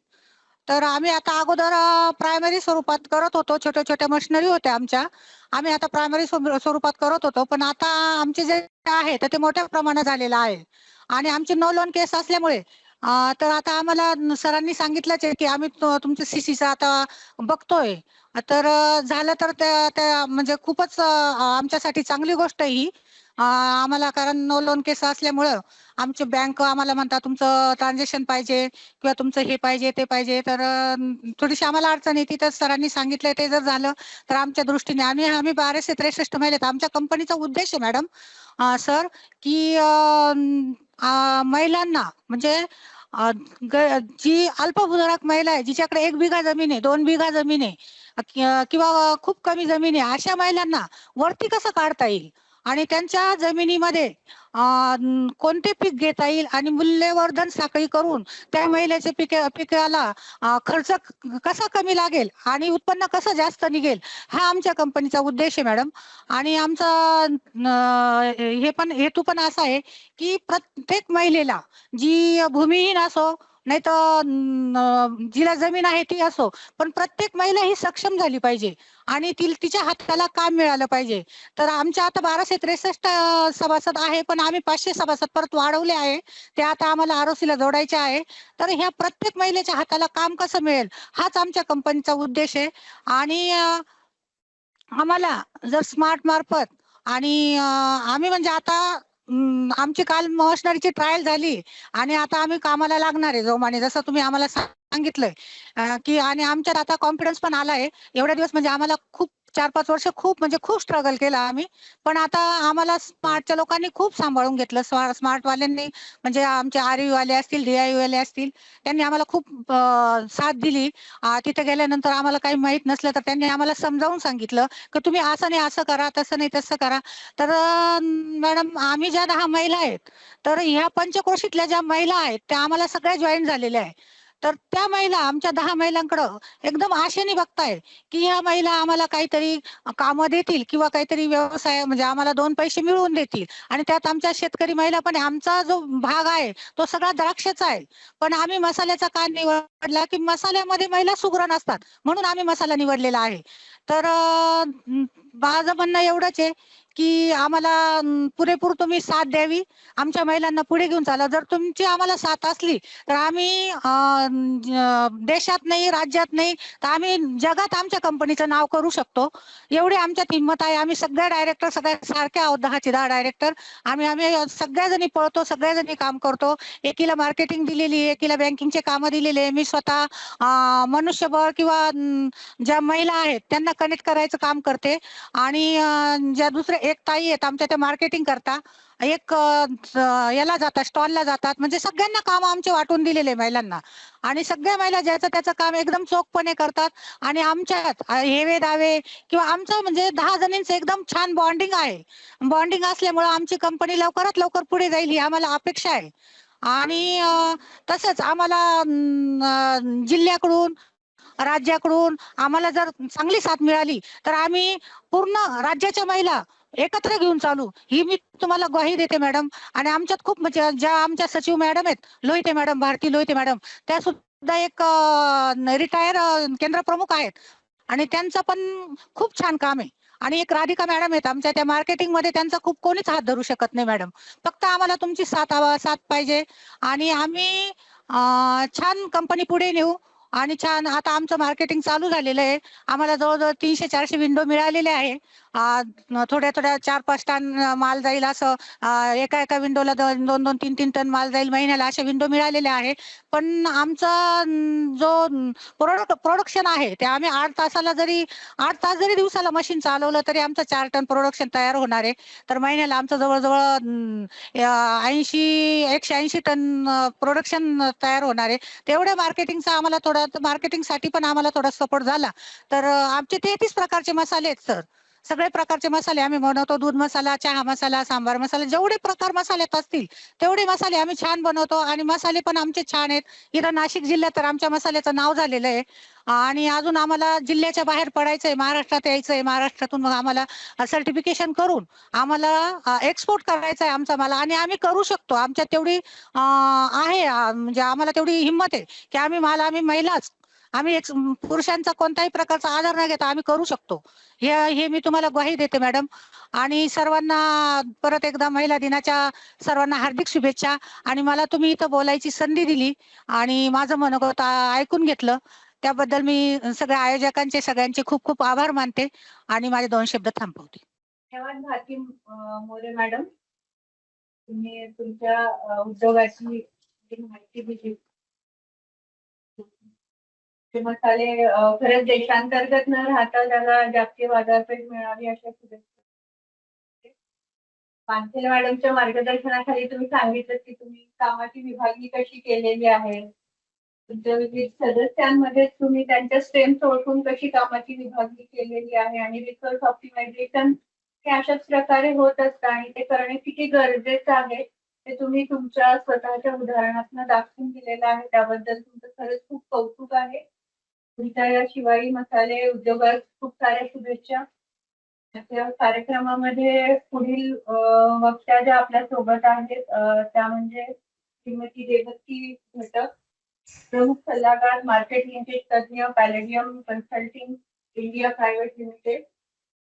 तर आम्ही आता अगोदर प्रायमरी स्वरूपात करत होतो, छोट्या छोट्या मशिनरी होत्या आमच्या, आम्ही आता प्रायमरी स्वरूपात करत होतो, पण आता आमचे जे आहे तर ते मोठ्या प्रमाणात झालेलं आहे. आणि आमची नो लोन केस असल्यामुळे तर आता आम्हाला सरांनी सांगितलंच आहे की आम्ही तुमचं सीसीचा आता बघतोय. तर झालं तर म्हणजे खूपच आमच्यासाठी चांगली गोष्ट आहे ही. आम्हाला कारण नो लोन केस असल्यामुळं आमचे बँक आम्हाला म्हणतात तुमचं ट्रान्झॅक्शन पाहिजे किंवा तुमचं हे पाहिजे ते पाहिजे, तर थोडीशी आम्हाला अडचण येते. तर सरांनी सांगितलंय ते जर झालं तर आमच्या दृष्टीने आम्ही 1263 महिलेत. आमच्या कंपनीचा उद्देश आहे मॅडम सर की महिलांना म्हणजे जी अल्पभूधारक महिला आहे, जिच्याकडे 1 बिघा जमीन आहे, 2 बिघा जमीन आहे किंवा खूप कमी जमीन आहे, अशा महिलांना वरती कसं काढता येईल आणि त्यांच्या जमिनीमध्ये कोणते पीक घेता येईल आणि मूल्यवर्धन साखळी करून त्या महिलेच्या पिकाला खर्च कसा कमी लागेल आणि उत्पन्न कसं जास्त निघेल, हा आमच्या कंपनीचा उद्देश आहे मॅडम. आणि आमचा हेतू पण असा आहे की प्रत्येक महिलेला, जी भूमिहीन असो नाही तर जिला जमीन आहे ती असो, पण प्रत्येक महिला ही सक्षम झाली पाहिजे आणि तिच्या हाताला काम मिळालं पाहिजे. तर आमच्या आता 1263 सभासद आहे, पण आम्ही 500 सभासद परत वाढवले आहे. ते आता आम्हाला आरओसीला जोडायचे आहे. तर ह्या प्रत्येक महिलेच्या हाताला काम कसं मिळेल हाच आमच्या कंपनीचा उद्देश आहे. आणि आम्हाला जर स्मार्ट मार्फत आणि आम्ही म्हणजे आता आमची काल मशिनरीची ट्रायल झाली आणि आता आम्ही कामाला लागणार आहे जोमाने, जसं तुम्ही आम्हाला सांगितलंय की. आणि आमच्यात आता कॉन्फिडन्स पण आलाय. एवढ्या दिवस म्हणजे आम्हाला खूप 4-5 वर्ष खूप स्ट्रगल केला आम्ही, पण आता आम्हाला स्मार्टच्या लोकांनी खूप सांभाळून घेतलं. स्मार्ट वाल्यांनी म्हणजे आमचे आरयू वाले असतील, DIU वाले असतील, त्यांनी आम्हाला खूप साथ दिली. तिथे गेल्यानंतर आम्हाला काही माहित नसलं तर त्यांनी आम्हाला समजावून सांगितलं की तुम्ही असं नाही असं करा, तसं नाही तसं करा. तर मॅडम आम्ही ज्या 10 महिला आहेत, तर ह्या पंचक्रोशीतल्या ज्या महिला आहेत त्या आम्हाला सगळ्या जॉईन झालेल्या आहे. तर त्या महिला आमच्या 10 महिलांकडं एकदम आशेने बघताय की ह्या महिला आम्हाला काहीतरी कामं देतील किंवा काहीतरी व्यवसाय म्हणजे आम्हाला 2 पैसे मिळवून देतील. आणि त्यात आमच्या शेतकरी महिला पण आहे. आमचा जो भाग आहे तो सगळा द्राक्षाचा आहे, पण आम्ही मसाल्याचा का निवडला की मसाल्यामध्ये महिला सुगरण असतात म्हणून आम्ही मसाला निवडलेला आहे. तर माझं म्हणणं एवढंच आहे की आम्हाला पुरेपूर तुम्ही साथ द्यावी, आमच्या महिलांना पुढे घेऊन चाला. जर तुमची आम्हाला साथ असली तर आम्ही देशात नाही, राज्यात नाही, तर आम्ही जगात आमच्या कंपनीचं नाव करू शकतो. एवढी आमच्यात हिंमत आहे. आम्ही सगळ्या डायरेक्टर सगळ्या सारख्या आहोत, 10चे 10 डायरेक्टर. आम्ही सगळ्याजणी पळतो, सगळ्याजणी काम करतो. एकीला मार्केटिंग दिलेली, एकीला बँकिंगचे कामं दिलेले. मी स्वतः मनुष्यबळ किंवा ज्या महिला आहेत त्यांना कनेक्ट करायचं काम करते. आणि ज्या दुसऱ्या एक ताई आहेत आमच्या त्या मार्केटिंग करता, एक याला जातात स्टॉलला जातात, म्हणजे सगळ्यांना काम आमचे वाटून दिलेले महिलांना. आणि सगळ्या महिला ज्याचं त्याचं काम एकदम चोखपणे करतात. आणि आमच्यात हेवे दावे किंवा आमचं म्हणजे 10 जणींचं एकदम छान बॉन्डिंग आहे. बॉन्डिंग असल्यामुळे आमची कंपनी लवकरात लवकर पुढे जाईल ही आम्हाला अपेक्षा आहे. आणि तसंच आम्हाला जिल्ह्याकडून राज्याकडून आम्हाला जर चांगली साथ मिळाली तर आम्ही पूर्ण राज्याच्या महिला एकत्र घेऊन चालू, ही मी तुम्हाला ग्वाही देते मॅडम. आणि आमच्यात खूप म्हणजे ज्या आमच्या सचिव मॅडम आहेत, लोहिते मॅडम, भारती लोहिते मॅडम, त्या सुद्धा एक रिटायर केंद्र प्रमुख आहेत आणि त्यांचं पण खूप छान काम आहे. आणि एक राधिका मॅडम आहेत आमच्या, त्या मार्केटिंग मध्ये त्यांचा खूप कोणीच हात धरू शकत नाही मॅडम. फक्त आम्हाला तुमची साथ पाहिजे आणि आम्ही छान कंपनी पुढे नेऊ. आणि छान आता आमचं मार्केटिंग चालू झालेलं आहे. आम्हाला जवळजवळ 300-400 विंडो मिळालेले आहे. थोड्या 4-5 टन माल जाईल असं, एका विंडोला 2-2, 3-3 टन माल जाईल महिन्याला, अशा विंडो मिळालेल्या आहे. पण आमचा जो प्रोडक्शन आहे ते आम्ही 8 तास जरी दिवसाला मशीन चालवलं तरी आमचं 4 टन प्रोडक्शन तयार होणार आहे. तर महिन्याला आमचं जवळजवळ 180 टन प्रोडक्शन तयार होणार आहे. तेवढ्या मार्केटिंगचा आम्हाला मार्केटिंगसाठी पण आम्हाला थोडा सपोर्ट झाला तर आमचे 33 प्रकारचे मसाले आहेत सर. सगळे प्रकारचे मसाले आम्ही बनवतो. दूध मसाला, चहा मसाला, सांबार मसाला, जेवढे प्रकार मसाल्यात असतील तेवढे मसाले आम्ही छान बनवतो. आणि मसाले पण आमचे छान आहेत. इथं नाशिक जिल्ह्यात तर आमच्या मसाल्याचं नाव झालेलं आहे. आणि अजून आम्हाला जिल्ह्याच्या बाहेर पडायचंय, महाराष्ट्रात यायचंय. महाराष्ट्रातून मग आम्हाला सर्टिफिकेशन करून आम्हाला एक्सपोर्ट करायचा आहे आमचा माल. आणि आम्ही करू शकतो. आमच्यात तेवढी आहे, म्हणजे आम्हाला तेवढी हिंमत आहे की आम्ही महिलाच, आम्ही पुरुषांचा कोणत्याही प्रकारचा आधार न घेता आम्ही करू शकतो. हे मी तुम्हाला ग्वाही देते मॅडम. आणि सर्वांना परत एकदा महिला दिनाच्या सर्वांना हार्दिक शुभेच्छा. आणि मला तुम्ही इथं बोलायची संधी दिली आणि माझं मनोगत ऐकून घेतलं त्याबद्दल मी सगळ्या आयोजकांचे सगळ्यांचे खूप खूप आभार मानते आणि माझे 2 शब्द थांबवते. धन्यवाद भारती मोरे मॅडम, तुम्ही तुमच्या उद्योगाची माहिती दिली. ते मसाले खरंच देशांतर्गत न राहता त्याला जागतिक बाजारपेठ मिळावी अशा शुभेच्छा. पानसरे मॅडमच्या मार्गदर्शनाखाली तुम्ही सांगितलं की तुम्ही कामाची विभागणी कशी केलेली आहे, तुमच्या विविध सदस्यांमध्ये तुम्ही त्यांच्या स्ट्रेंथ ओळखून कशी कामाची विभागणी केलेली आहे आणि रिसोर्स ऑप्टिमायझेशन हे अशाच प्रकारे होत असतं आणि ते करणे किती गरजेचं आहे ते तुम्ही तुमच्या स्वतःच्या उदाहरणातून दाखवून दिलेलं आहे. त्याबद्दल तुमचं खरंच खूप कौतुक आहे. तुमच्या या शिवाई मसाले उद्योगात खूप साऱ्या शुभेच्छा. या कार्यक्रमामध्ये पुढील वक्त्या ज्या आपल्या सोबत आहेत त्या म्हणजे श्रीमती देवती घटक, प्रमुख सल्लागार, मार्केट लिंकेज तज्ञ, पॅलेडियम कन्सल्टिंग इंडिया प्रायव्हेट लिमिटेड.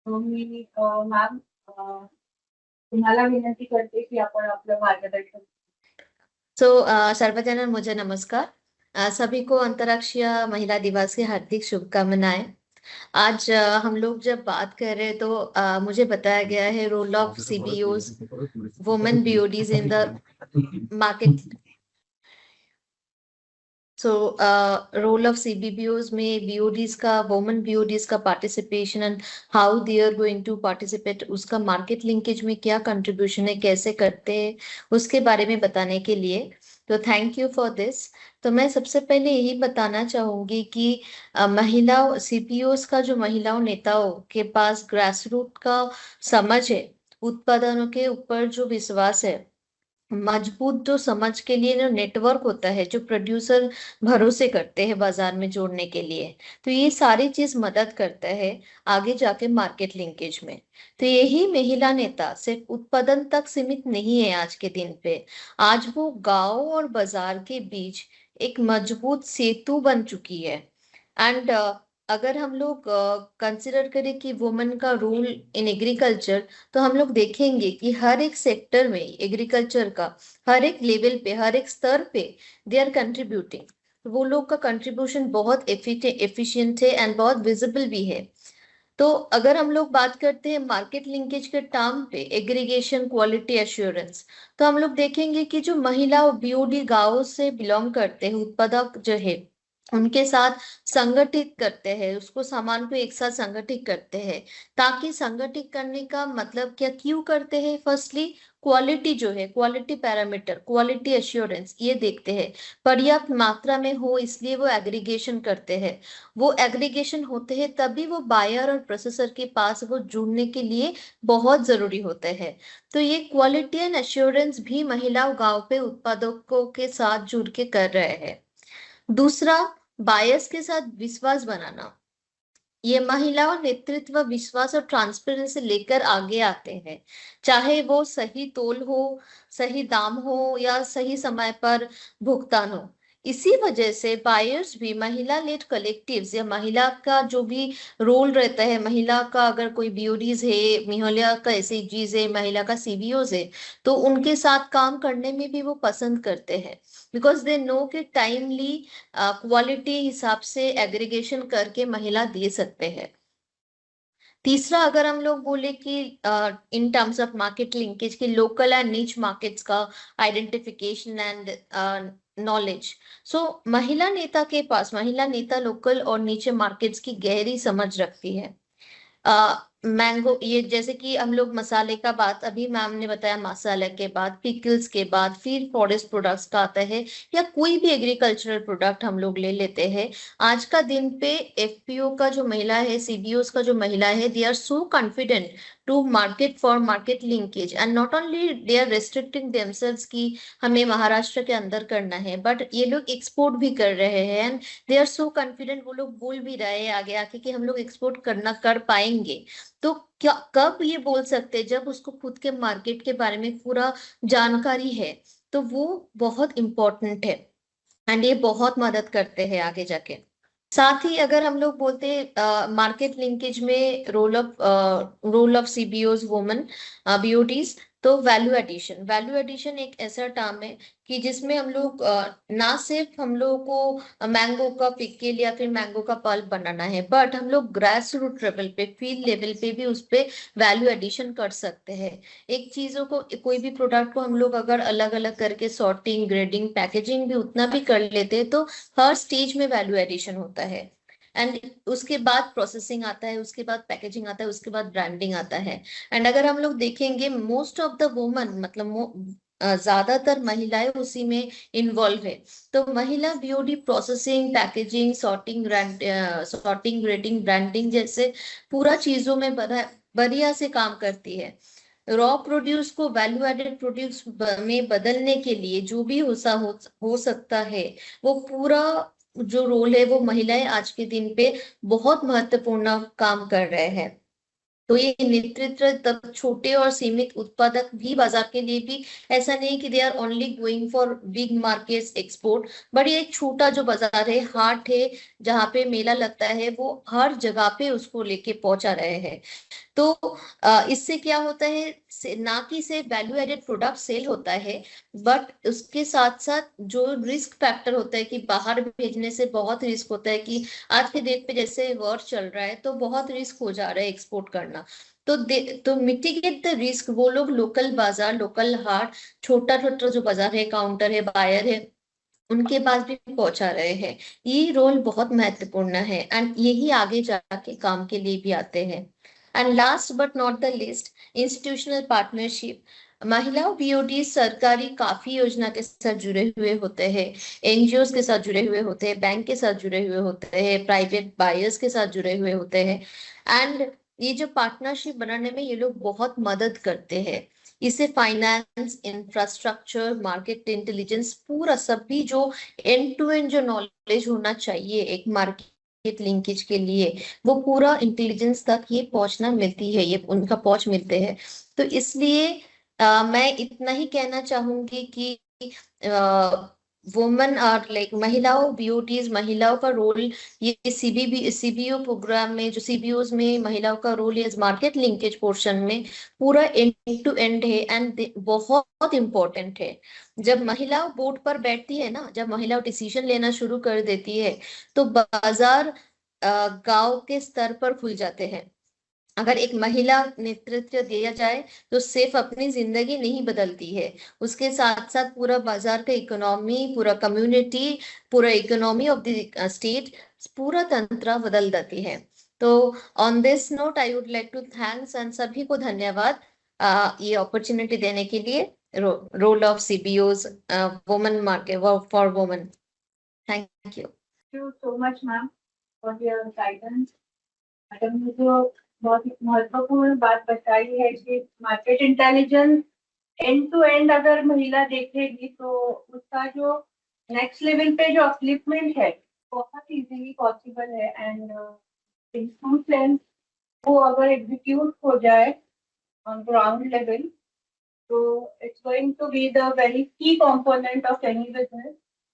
मी मॅम तुम्हाला विनंती करते की आपण आपलं मार्गदर्शन. सर्वजन मुझे नमस्कार. सभी को अंतर्राष्ट्रीय महिला दिवस की हार्दिक शुभकामनाएं. आज हम लोग जब बात कर रहे हैं तो मुझे बताया गया है role of CBOs, women BODs in the market. Role of CBBOs में BODs का, वुमेन BODs का participation and how they are going to participate, उसका मार्केट लिंकेज में क्या कंट्रीब्यूशन है, कैसे करते हैं, उसके बारे में बताने के लिए तो थैंक यू फॉर दिस. तो मैं सबसे पहले यही बताना चाहूंगी कि महिलाओं CPOs का जो महिलाओं नेताओं के पास ग्रास रूट का समझ है, उत्पादनों के ऊपर जो विश्वास है, मजबूत जो समझ के लिए जो नेटवर्क होता है, जो प्रोड्यूसर भरोसे करते हैं बाजार में जोड़ने के लिए, तो ये सारी चीज मदद करता है आगे जाके मार्केट लिंकेज में. तो यही महिला नेता सिर्फ उत्पादन तक सीमित नहीं है आज के दिन पे. आज वो गांव और बाजार के बीच एक मजबूत सेतु बन चुकी है. एंड अगर हम लोग कंसिडर करें कि वुमेन का रोल इन एग्रीकल्चर, तो हम लोग देखेंगे कि हर एक सेक्टर में एग्रीकल्चर का हर एक लेवल पे, हर एक स्तर पे दे आर कंट्रीब्यूटिंग. वो लोग का कंट्रीब्यूशन बहुत एफिशिएंट है एंड बहुत विजिबल भी है. तो अगर हम लोग बात करते हैं मार्केट लिंकेज के टर्म पे, एग्रीगेशन, क्वालिटी एश्योरेंस, तो हम लोग देखेंगे कि जो महिला BOD गांवों से बिलोंग करते हैं उत्पादक जो है, उनके साथ संगठित करते हैं, उसको सामान को एक साथ संगठित करते हैं। ताकि संगठित करने का मतलब क्या क्यों करते हैं? फर्स्टली क्वालिटी जो है, क्वालिटी पैरामीटर, क्वालिटी एश्योरेंस ये देखते हैं, पर्याप्त मात्रा में हो, इसलिए वो एग्रीगेशन करते हैं। वो एग्रीगेशन होते हैं तभी वो बायर और प्रोसेसर के पास वो जुड़ने के लिए बहुत जरूरी होते हैं। तो ये क्वालिटी एंड एश्योरेंस भी महिला गांव पे उत्पादकों के साथ जुड़ के कर रहे हैं। दूसरा, बायर्स के साथ विश्वास बनाना। ये महिलाओं नेतृत्व, विश्वास और ट्रांसपेरेंसी लेकर आगे आते हैं, चाहे वो सही तोल हो, सही दाम हो या सही समय पर भुगतान हो। इसी वजह से बायर्स भी महिला लेड कलेक्टिव्स या महिला का जो भी रोल रहता है, महिला का अगर कोई बीओडीज है, महिला का एसएचजीज है, महिला का सीबीओज है, तो उनके साथ काम करने में भी वो पसंद करते हैं। बिकॉज दे नो कि टाइमली क्वालिटी हिसाब से एग्रीगेशन करके महिला दे सकते हैं। तीसरा, अगर हम लोग बोले कि in terms of market linkage की लोकल एंड नीच मार्केट्स का आइडेंटिफिकेशन एंड नॉलेज, सो महिला नेता के पास, महिला नेता लोकल और नीचे मार्केट्स की गहरी समझ रखती है। मैंगो, ये जैसे कि हम लोग मसाले का बात, अभी मैम ने बताया, मसाले के बाद पिकल्स के बाद फिर फॉरेस्ट प्रोडक्ट्स का आता है, या कोई भी एग्रीकल्चरल प्रोडक्ट हम लोग ले लेते हैं। आज का दिन पे एफपीओ का जो महिला है, सीबीओस का जो महिला है, they are so confident to market for market linkage and not only they are restricting themselves की हमें महाराष्ट्र के अंदर करना है, बट ये लोग एक्सपोर्ट भी कर रहे हैं and they are so confident. वो लोग बोल भी रहे हैं आगे आके कि हम लोग एक्सपोर्ट कर पाएंगे। तो क्या कब ये बोल सकते हैं? जब उसको खुद के मार्केट के बारे में पूरा जानकारी है। तो वो बहुत इंपॉर्टेंट है एंड ये बहुत मदद करते हैं आगे जाके। साथ ही अगर हम लोग बोलते हैं मार्केट लिंकेज में रोल ऑफ सीबीओज वुमेन बीओटीज, तो वैल्यू एडिशन एक ऐसा टर्म है कि जिसमें हम लोग ना सिर्फ हम लोगों को मैंगो का पिकल या फिर मैंगो का पल्प बनाना है, बट हम लोग ग्रास रूट लेवल पे, फील्ड लेवल पे भी उस पे वैल्यू एडिशन कर सकते हैं। एक चीजों को, कोई भी प्रोडक्ट को हम लोग अगर अलग अलग करके सॉर्टिंग, ग्रेडिंग, पैकेजिंग भी उतना भी कर लेते हैं, तो हर स्टेज में वैल्यू एडिशन होता है। एंड उसके बाद प्रोसेसिंग आता है, उसके बाद पैकेजिंग आता है, उसके बाद ब्रांडिंग आता है। एंड अगर हम लोग देखेंगे, मोस्ट ऑफ द वुमन, मतलब ज्यादातर महिलाएं उसी में इन्वॉल्व है। तो महिला BOD processing, packaging, sorting, grading, branding जैसे पूरा चीजों में बढ़िया से काम करती है। रॉ प्रोड्यूस को वैल्यू एडेड प्रोड्यूस में बदलने के लिए जो भी हो सकता है, वो पूरा जो रोल है, वो महिलाएं आज के दिन पे बहुत महत्वपूर्ण काम कर रहे हैं। तो ये नेतृत्व तब छोटे और सीमित उत्पादक भी बाजार के लिए भी, ऐसा नहीं कि they are only going for big markets export, but ये छोटा जो बाजार है, हाट है, जहाँ पे मेला लगता है, वो हर जगह पे उसको लेके पहुंचा रहे हैं। तो इससे क्या होता है, ना कि से वैल्यू एडेड प्रोडक्ट सेल होता है, बट उसके साथ साथ जो रिस्क फैक्टर होता है कि बाहर भेजने से बहुत रिस्क होता है, कि आज के डेट पे जैसे वॉर चल रहा है, तो बहुत रिस्क हो जा रहा है एक्सपोर्ट करना। तो मिटिगेट द रिस्क, वो लोग लोकल बाजार, लोकल हाट, छोटा छोटा जो बाजार है, काउंटर है, बायर है, उनके पास भी पहुंचा रहे हैं। ये रोल बहुत महत्वपूर्ण है एंड यही आगे जाके काम के लिए भी आते हैं। End last but not the list, institutional partnership. महिलाओं बीओडी सरकारी काफी योजना के साथ जुड़े हुए होते हैं, एनजीओ के साथ जुड़े हुए होते हैं, बैंक के साथ जुड़े हुए होते हैं, प्राइवेट बायर्स के साथ जुड़े हुए होते हैं। एंड ये जो पार्टनरशिप बनाने में ये लोग बहुत मदद करते हैं। इसे फाइनेंस, इंफ्रास्ट्रक्चर, मार्केट इंटेलिजेंस, पूरा सभी जो एंड टू एंड जो नॉलेज होना चाहिए एक मार्केट लिंकेज के लिए, वो पूरा इंटेलिजेंस तक ये पहुंचना मिलती है, ये उनका पहुंच मिलते हैं। तो इसलिए मैं इतना ही कहना चाहूंगी कि वुमेन और लाइक महिलाओं बीओटीज, महिलाओं का रोल ये सीबीओ प्रोग्राम में, जो सीबीओज में महिलाओं का रोल है मार्केट लिंकेज पोर्शन में, पूरा एंड टू एंड है एंड बहुत इंपॉर्टेंट है। जब महिलाओं बोर्ड पर बैठती है ना, जब महिलाओं डिसीजन लेना शुरू कर देती है, तो बाजार गांव के स्तर पर खुल जाते हैं। अगर एक महिला नेतृत्व दिया जाए तो सिर्फ अपनी जिंदगी नहीं बदलती है, उसके साथ साथ पूरा बाजार का इकोनॉमी, पूरा कम्युनिटी, पूरा इकोनॉमी ऑफ द स्टेट, पूरा तंत्र बदल जाती है। तो on this note I would like to thanks and सभी को धन्यवाद ये अपॉर्चुनिटी देने के लिए। Role of CBOs women market for women. Thank you. Thank you so much, ma'am, for your guidance. Madam ने जो बहुत ही महत्वपूर्ण बात बताई है कि market intelligence end to end अगर महिला देखेगी तो उसका जो नेक्स्ट लेवल पे जो अपलिफ्टमेंट है बहुत इजीली पॉसिबल है। एंड प्लान वो अगर एग्जीक्यूट हो जाए ऑन ग्राउंड लेवल तो it's going to be the very key component of any business.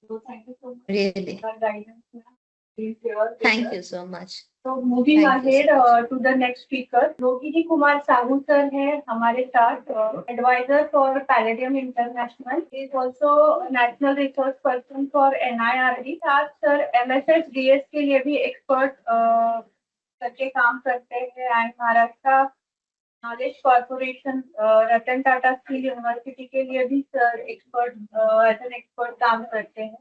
So thank you so much Really. for your guidance, ma'am. Please share with Thank us. you so much. So moving Thank you ahead so much. to the next speaker, Rohini Kumar Sahu sir है हमारे साथ, advisor for Palladium International, is also national resource person for NIRD। साथ sir MSSDS के लिए भी expert करके काम करते हैं and Maharashtra knowledge corporation Ratan Tata skill university के लिए भी sir expert as an expert काम करते हैं।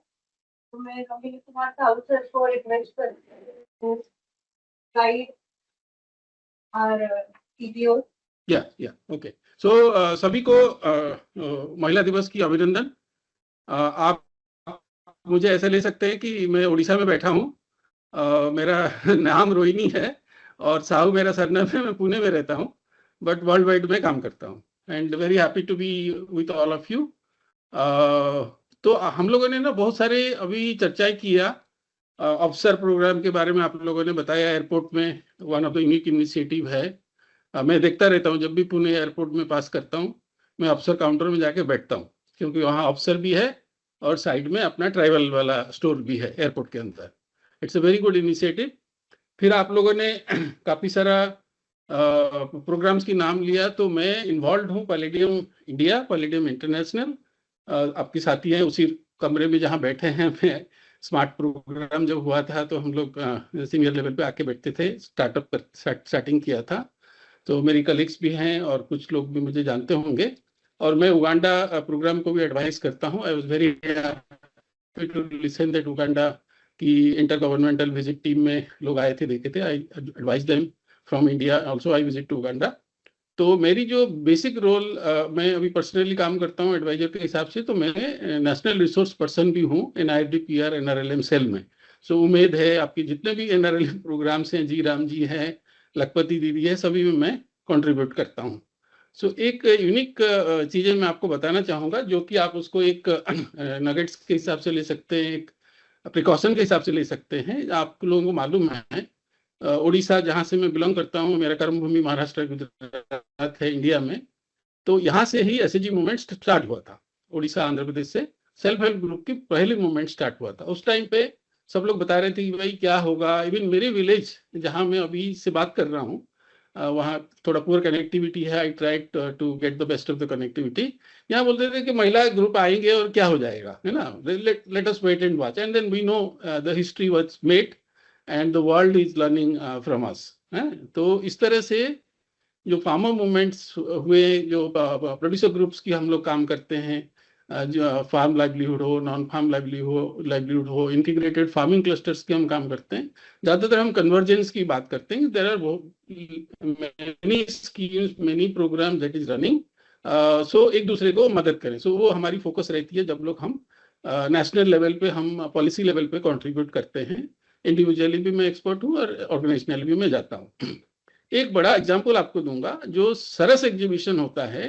तो मैं रोहिणी कुमार साहू सर को रिक्वेस्ट करती हूँ guide our CBO. Okay. So सभी को महिला दिवस की अभिनंदन। आप मुझे ऐसे ले सकते हैं कि मैं उड़ीसा में बैठा हूँ। मेरा नाम रोहिणी है और साहू मेरा सरनेम है। मैं पुणे में रहता हूँ बट वर्ल्ड वाइड में काम करता हूँ and very happy to be with all of you. तो हम लोगों ने ना बहुत सारे अभी चर्चाएं किया अफसर प्रोग्राम के बारे में। आप लोगों ने बताया एयरपोर्ट में one of the unique initiative है। मैं देखता रहता हूँ जब भी पुणे एयरपोर्ट में पास करता हूँ मैं अफसर काउंटर में जाके बैठता हूँ क्योंकि वहाँ अफसर भी है और साइड में अपना ट्राइवल वाला स्टोर भी है एयरपोर्ट के अंदर। It's a very good initiative. फिर आप लोगों ने काफ़ी सारा प्रोग्राम्स की नाम लिया तो मैं इन्वॉल्व हूँ पैलेडियम इंडिया, पैलेडियम इंटरनेशनल। आपके साथी हैं उसी कमरे में जहाँ बैठे हैं। मैं स्मार्ट प्रोग्राम जब हुआ था तो हम लोग सीनियर लेवल पे आके बैठते थे, स्टार्टिंग किया था। तो मेरी कलीग्स भी हैं और कुछ लोग भी मुझे जानते होंगे और मैं उगांडा प्रोग्राम को भी एडवाइस करता हूँ। I was very happy to listen that Uganda की इंटर गवर्नमेंटल विजिट टीम में लोग आए थे, देखे थे। I advice them from India also I visit to Uganda. तो मेरी जो बेसिक रोल मैं अभी पर्सनली काम करता हूँ एडवाइजर के हिसाब से, तो मैं नेशनल रिसोर्स पर्सन भी हूँ NIRD PR NRLM सेल में। सो उम्मीद है आपकी जितने भी NRLM प्रोग्राम्स हैं, जी राम जी हैं, लखपति दीदी है, सभी में मैं कंट्रीब्यूट करता हूँ। सो एक यूनिक चीज़ें मैं आपको बताना चाहूँगा जो कि आप उसको एक नगेट्स के हिसाब से ले सकते हैं, एक प्रिकॉशन के हिसाब से ले सकते हैं। आप लोगों को मालूम है उड़ीसा जहाँ से मैं बिलोंग करता हूँ, मेरा कर्मभूमि महाराष्ट्र गुजरात है इंडिया में। तो यहाँ से ही SHG मूवमेंट स्टार्ट हुआ था। उड़ीसा आंध्र प्रदेश से सेल्फ हेल्प ग्रुप की पहली मूवमेंट स्टार्ट हुआ था। उस टाइम पे सब लोग बता रहे थे कि भाई क्या होगा। इवन मेरे विलेज जहाँ मैं अभी से बात कर रहा हूँ वहाँ थोड़ा पुअर कनेक्टिविटी है। I try to get the best of the connectivity. यहाँ बोलते थे कि महिला ग्रुप आएंगे और क्या हो जाएगा, है ना, let us wait and watch and then we know the history was made and the world is learning from us. तो इस तरह से जो फार्मर मूवमेंट्स हुए, जो प्रोड्यूसर ग्रुप्स की हम लोग काम करते हैं, जो फार्म लाइवलीहुड हो, नॉन फार्म लाइवलीहुड हो, इंटीग्रेटेड फार्मिंग क्लस्टर्स के हम काम करते हैं। ज़्यादातर हम कन्वर्जेंस की बात करते हैं। There are many schemes, many program that is running. So एक दूसरे को मदद करें। सो वो हमारी फोकस रहती है जब लोग हम नेशनल लेवल पे, हम पॉलिसी लेवल पे कंट्रीब्यूट करते हैं। इंडिविजुअली भी मैं एक्सपर्ट हूँ और ऑर्गेनाइजेशनली भी मैं जाता हूँ। एक बड़ा एग्जाम्पल आपको दूंगा, जो सरस एग्जीबिशन होता है,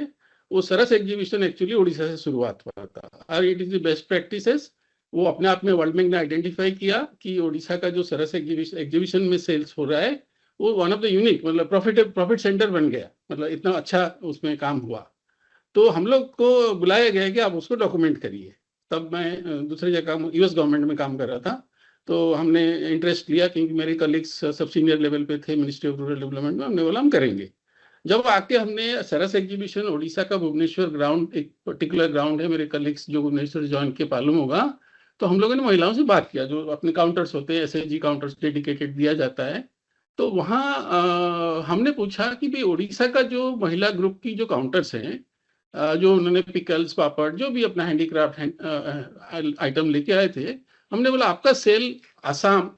वो सरस एग्जीबिशन एक्चुअली उड़ीसा से शुरुआत हुआ था और it is the best practices. वो अपने आप में वर्ल्ड बैंक ने आइडेंटिफाई किया कि उड़ीसा का जो सरस एग्जीबिशन में सेल्स हो रहा है वो वन ऑफ द यूनिक, मतलब प्रॉफिट सेंटर बन गया। मतलब इतना अच्छा उसमें काम हुआ। तो हम लोग को बुलाया गया कि आप उसको डॉक्यूमेंट करिए। तब मैं दूसरी जगह US गवर्नमेंट में काम कर रहा था, तो हमने इंटरेस्ट लिया क्योंकि मेरे कलीग्स सब सीनियर लेवल पे थे मिनिस्ट्री ऑफ रूरल डेवलपमेंट में। हमने बोला हम करेंगे। जब आके हमने सरस एग्जीबिशन उड़ीसा का भुवनेश्वर ग्राउंड, एक पर्टिकुलर ग्राउंड है, मेरे कलीग्स जो भुवनेश्वर ज्वाइन के मालूम होगा, तो हम लोगों ने महिलाओं से बात किया। जो अपने काउंटर्स होते हैं, SHG काउंटर्स डेडिकेटेड दिया जाता है, तो वहाँ हमने पूछा कि भाई उड़ीसा का जो महिला ग्रुप की जो काउंटर्स हैं, जो उन्होंने पिकल्स पापड़ जो भी अपना हैंडीक्राफ्ट आइटम लेके आए थे, हमने बोला आपका सेल आसाम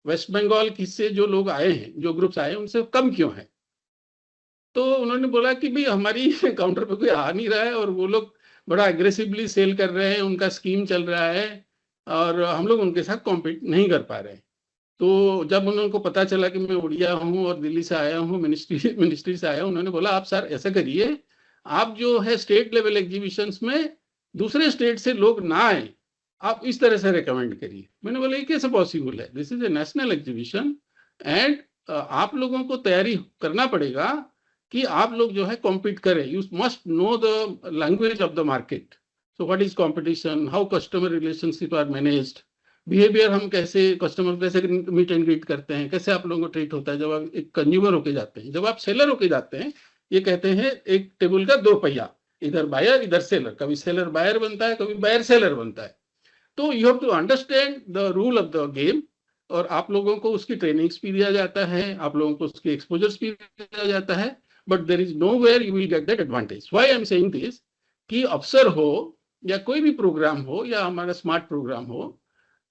वेस्ट बंगाल से जो लोग आए हैं, जो ग्रुप्स आए हैं, उनसे कम क्यों है? तो उन्होंने बोला कि भाई हमारी काउंटर पे कोई आ नहीं रहा है और वो लोग बड़ा एग्रेसिवली सेल कर रहे हैं, उनका स्कीम चल रहा है और हम लोग उनके साथ कॉम्पीट नहीं कर पा रहे हैं। तो जब उनको पता चला कि मैं उड़िया हूँ और दिल्ली से आया हूँ, मिनिस्ट्री से आया हूँ, उन्होंने बोला आप सर ऐसा करिए, आप जो है स्टेट लेवल एग्जीबिशंस में दूसरे स्टेट से लोग ना आए, आप इस तरह से रिकमेंड करिए। मैंने बोला ये कैसे पॉसिबल है? This is a national exhibition and आप लोगों को तैयारी करना पड़ेगा कि आप लोग जो है कॉम्पीट करें। You must know the language of the market. So what is competition, how customer relationship are managed, behaviour हम कैसे कस्टमर कैसे मीट एंड ग्रीट करते हैं, कैसे आप लोगों को ट्रीट होता है जब आप एक कंज्यूमर होके जाते हैं। जब आप सेलर होके जाते हैं, ये कहते हैं एक टेबल का दो पहिया, इधर बायर इधर सेलर, कभी सेलर बायर बनता है, कभी बायर सेलर बनता है। तो you have to understand the rule of the game, और आप लोगों को उसकी ट्रेनिंग्स भी दिया जाता है, आप लोगों को उसके एक्सपोजर्स भी दिया जाता है, but there is no where you will get that advantage. Why I am saying दिस, कि अवसर हो या कोई भी प्रोग्राम हो या हमारा स्मार्ट प्रोग्राम हो,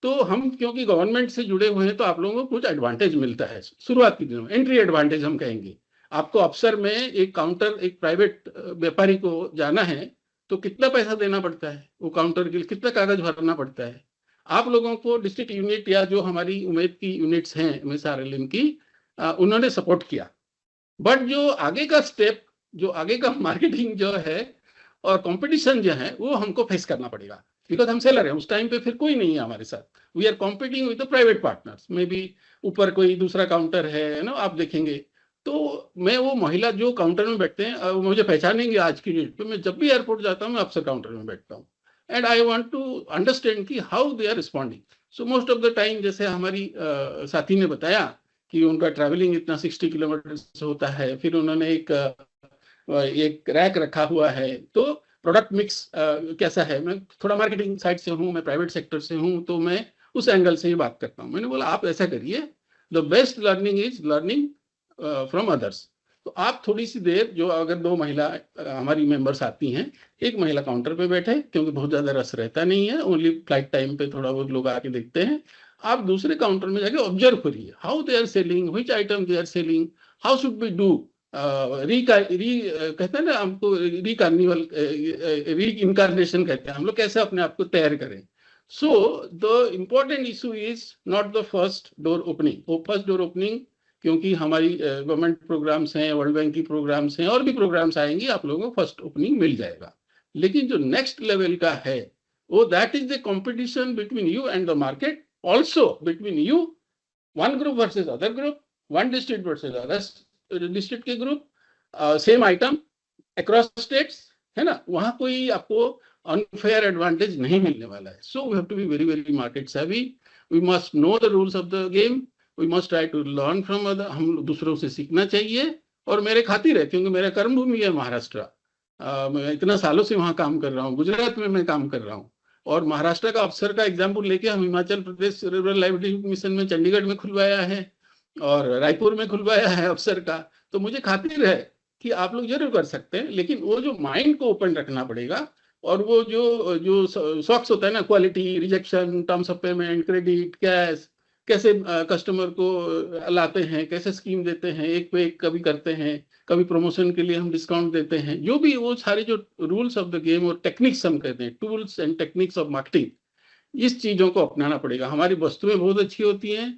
तो हम क्योंकि गवर्नमेंट से जुड़े हुए हैं तो आप लोगों को कुछ एडवांटेज मिलता है शुरुआत के दिनों में, एंट्री एडवांटेज हम कहेंगे। आपको अफसर में एक काउंटर, एक प्राइवेट व्यापारी को जाना है तो कितना पैसा देना पड़ता है, वो काउंटर के लिए कितना कागज भरना पड़ता है। आप लोगों को डिस्ट्रिक्ट यूनिट या जो हमारी उम्मीद की यूनिट्स हैं MSRLM की, उन्होंने सपोर्ट किया। बट जो आगे का स्टेप, जो आगे का मार्केटिंग जो है और कंपटीशन जो है, वो हमको फेस करना पड़ेगा, बिकॉज हम सेलर हैं। उस टाइम पे फिर कोई नहीं है हमारे साथ, वी आर कॉम्पिटिंग विद the private partners. May be ऊपर कोई दूसरा काउंटर है ना, आप देखेंगे। तो मैं वो महिला जो काउंटर में बैठते हैं, मुझे पहचानेंगे आज की डेट पे, मैं जब भी एयरपोर्ट जाता हूँ मैं अफसर काउंटर में बैठता हूँ, and I want to understand कि how they are responding. So most of the time, जैसे हमारी साथी ने बताया कि उनका ट्रैवलिंग इतना 60 किलोमीटर से होता है, फिर उन्होंने एक रैक रखा हुआ है, तो प्रोडक्ट मिक्स कैसा है। मैं थोड़ा मार्केटिंग साइड से हूँ, मैं प्राइवेट सेक्टर से हूँ, तो मैं उस एंगल से ही बात करता हूँ। मैंने बोला आप ऐसा करिए, the best learning is learning from others. तो आप थोड़ी सी देर, जो अगर दो महिला हमारी मेंबर्स आती हैं, एक महिला काउंटर पे बैठे, क्योंकि बहुत ज्यादा रस रहता नहीं है, ओनली फ्लाइट टाइम पे थोड़ा बहुत लोग आके देखते हैं। आप दूसरे काउंटर में जाके ऑब्जर्व करिए, how they are selling, which item they are selling, how should we do, कहते हैं ना हमको रिकार्निवल, री इनकारनेशन कहते हैं, हम लोग कैसे अपने आप को तैयार करें। So the important issue is not the first door opening. वो फर्स्ट डोर ओपनिंग, क्योंकि हमारी गवर्नमेंट प्रोग्राम्स हैं, वर्ल्ड बैंक की प्रोग्राम्स हैं, और भी प्रोग्राम्स आएंगे, आप लोगों को फर्स्ट ओपनिंग मिल जाएगा। लेकिन जो नेक्स्ट लेवल का है, वो that is the competition between you end the market, also between you, one group versus other group, one district versus other district K group, same item across states, है ना। वहां कोई आपको अनफेयर एडवांटेज नहीं मिलने वाला है। So we have to be very very market savvy, we must know the rules of the game, we must try to learn from other. हम दूसरों से सीखना चाहिए, और मेरे खातिर है, क्योंकि मेरा कर्म भूमि है महाराष्ट्र। मैं इतना सालों से वहाँ काम कर रहा हूँ, गुजरात में मैं काम कर रहा हूँ, और महाराष्ट्र का अफसर का एग्जाम्पल लेके हम Himachal Pradesh rural livelihood mission में चंडीगढ़ में खुलवाया है और रायपुर में खुलवाया है अफसर का। तो मुझे खातिर है कि आप लोग जरूर कर सकते हैं, लेकिन वो जो माइंड को ओपन रखना पड़ेगा, और वो जो सॉक्स होता है ना, quality, rejection, terms of payment, credit, cash, कैसे कस्टमर को लाते हैं, कैसे स्कीम देते हैं, एक पे एक कभी करते हैं, कभी प्रमोशन के लिए हम डिस्काउंट देते हैं, जो भी वो सारे जो रूल्स ऑफ द गेम और टेक्निक्स हम कहते हैं, tools and techniques of marketing, इस चीजों को अपनाना पड़ेगा। हमारी वस्तुएं बहुत अच्छी होती हैं,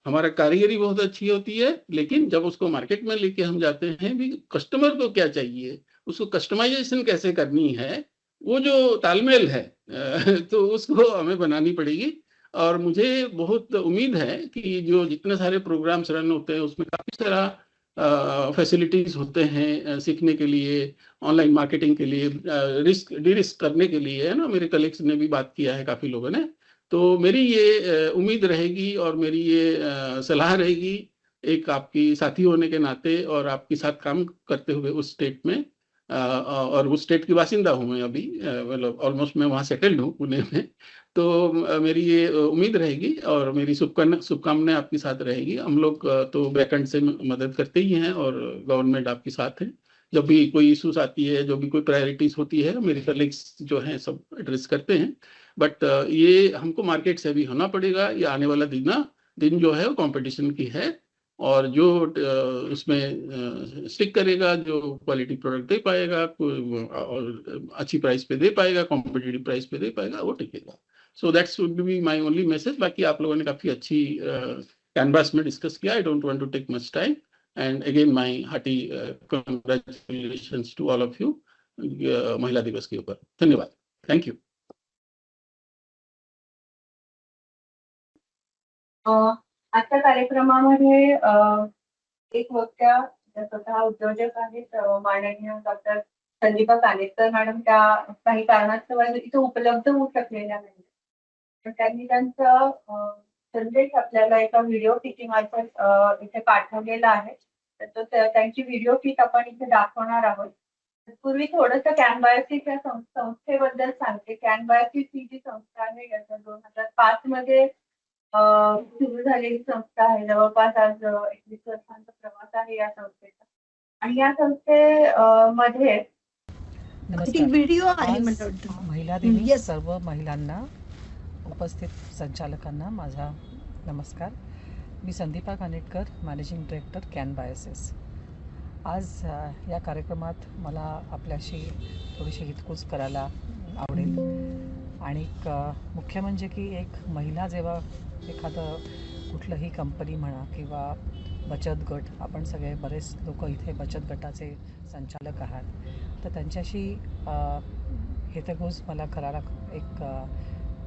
हमारा कारीगरी बहुत अच्छी होती है, लेकिन जब उसको मार्केट में लेके हम जाते हैं, भी कस्टमर को क्या चाहिए, उसको कस्टमाइजेशन कैसे करनी है, वो जो तालमेल है तो उसको हमें बनानी पड़ेगी। और मुझे बहुत उम्मीद है कि जो जितने सारे प्रोग्राम्स रन होते हैं, उसमें काफी सारा फैसिलिटीज होते हैं सीखने के लिए, ऑनलाइन मार्केटिंग के लिए, रिस्क करने के लिए, है ना। मेरे कलीग्स ने भी बात किया है, काफी लोगों ने। तो मेरी ये उम्मीद रहेगी और मेरी ये सलाह रहेगी, एक आपकी साथी होने के नाते और आपके साथ काम करते हुए उस स्टेट में, और उस स्टेट की बासिंदा हूँ मैं अभी, मतलब ऑलमोस्ट मैं वहाँ सेटल्ड हूँ पुणे में। तो मेरी ये उम्मीद रहेगी और मेरी शुभकामनाएं आपके साथ रहेगी। हम लोग तो बैकएंड से मदद करते ही हैं और गवर्नमेंट आपके साथ है। जब भी कोई इश्यूज आती है, जो भी कोई प्रायोरिटीज होती है, मेरे कलीग्स जो हैं सब एड्रेस करते हैं। बट ये हमको मार्केट से भी होना पड़ेगा। ये आने वाला दिन जो है वो कंपटीशन की है, और जो उसमें स्टिक करेगा, जो क्वालिटी प्रोडक्ट दे पाएगा और अच्छी प्राइस पे दे पाएगा, कॉम्पिटिटिव प्राइस पे दे पाएगा, वो टिकेगा। So that's would be my only message. बाकी आप लोगों ने काफी अच्छी कैनवास में डिस्कस किया। I don't want to take much time, and again my hearty congratulations to all of you महिला दिवस के ऊपर। धन्यवाद, थैंक यू। आजच्या कार्यक्रमामध्ये एक वक्त्या स्वतः उद्योजक आहेत, माननीय डॉक्टर संदीपा कानेटकर मॅडम, त्या काही कारणास्तव इथे उपलब्ध होऊ शकलेल्या नाही, पण त्यांनी त्यांचा संदेश आपल्याला एका व्हिडिओ टीचिंगमार्फत इथे पाठवलेला आहे। तर त्यांची व्हिडिओ टीच आपण इथे दाखवणार आहोत। पूर्वी थोडंसं कॅनबायोसिस या संस्थेबद्दल सांगते। कॅनबायोसिस ही जी संस्था आहे 2005 मध्ये सुरू झालेली संस्था आहे। जवळपास आज 21 वर्षांचा प्रवास आहे या संस्थेचा, आणि या संस्थेमध्ये व्हिडिओ आहे आज म्हणतात। महिला दिनी Yes. सर्व महिलांना, उपस्थित संचालकांना माझा नमस्कार। मी संदीपा कानेटकर, मॅनेजिंग डायरेक्टर कॅनबायोसिस। आज या कार्यक्रमात मला आपल्याशी थोडीशी हितगुज करायला आवडेल। आणि मुख्य म्हणजे की एक महिला जेव्हा एखादं कुठलंही कंपनी म्हणा किंवा बचत गट, आपण सगळे बरेच लोक इथे बचत गटाचे संचालक आहात, तर त्यांच्याशी हितगुज मला करायला एक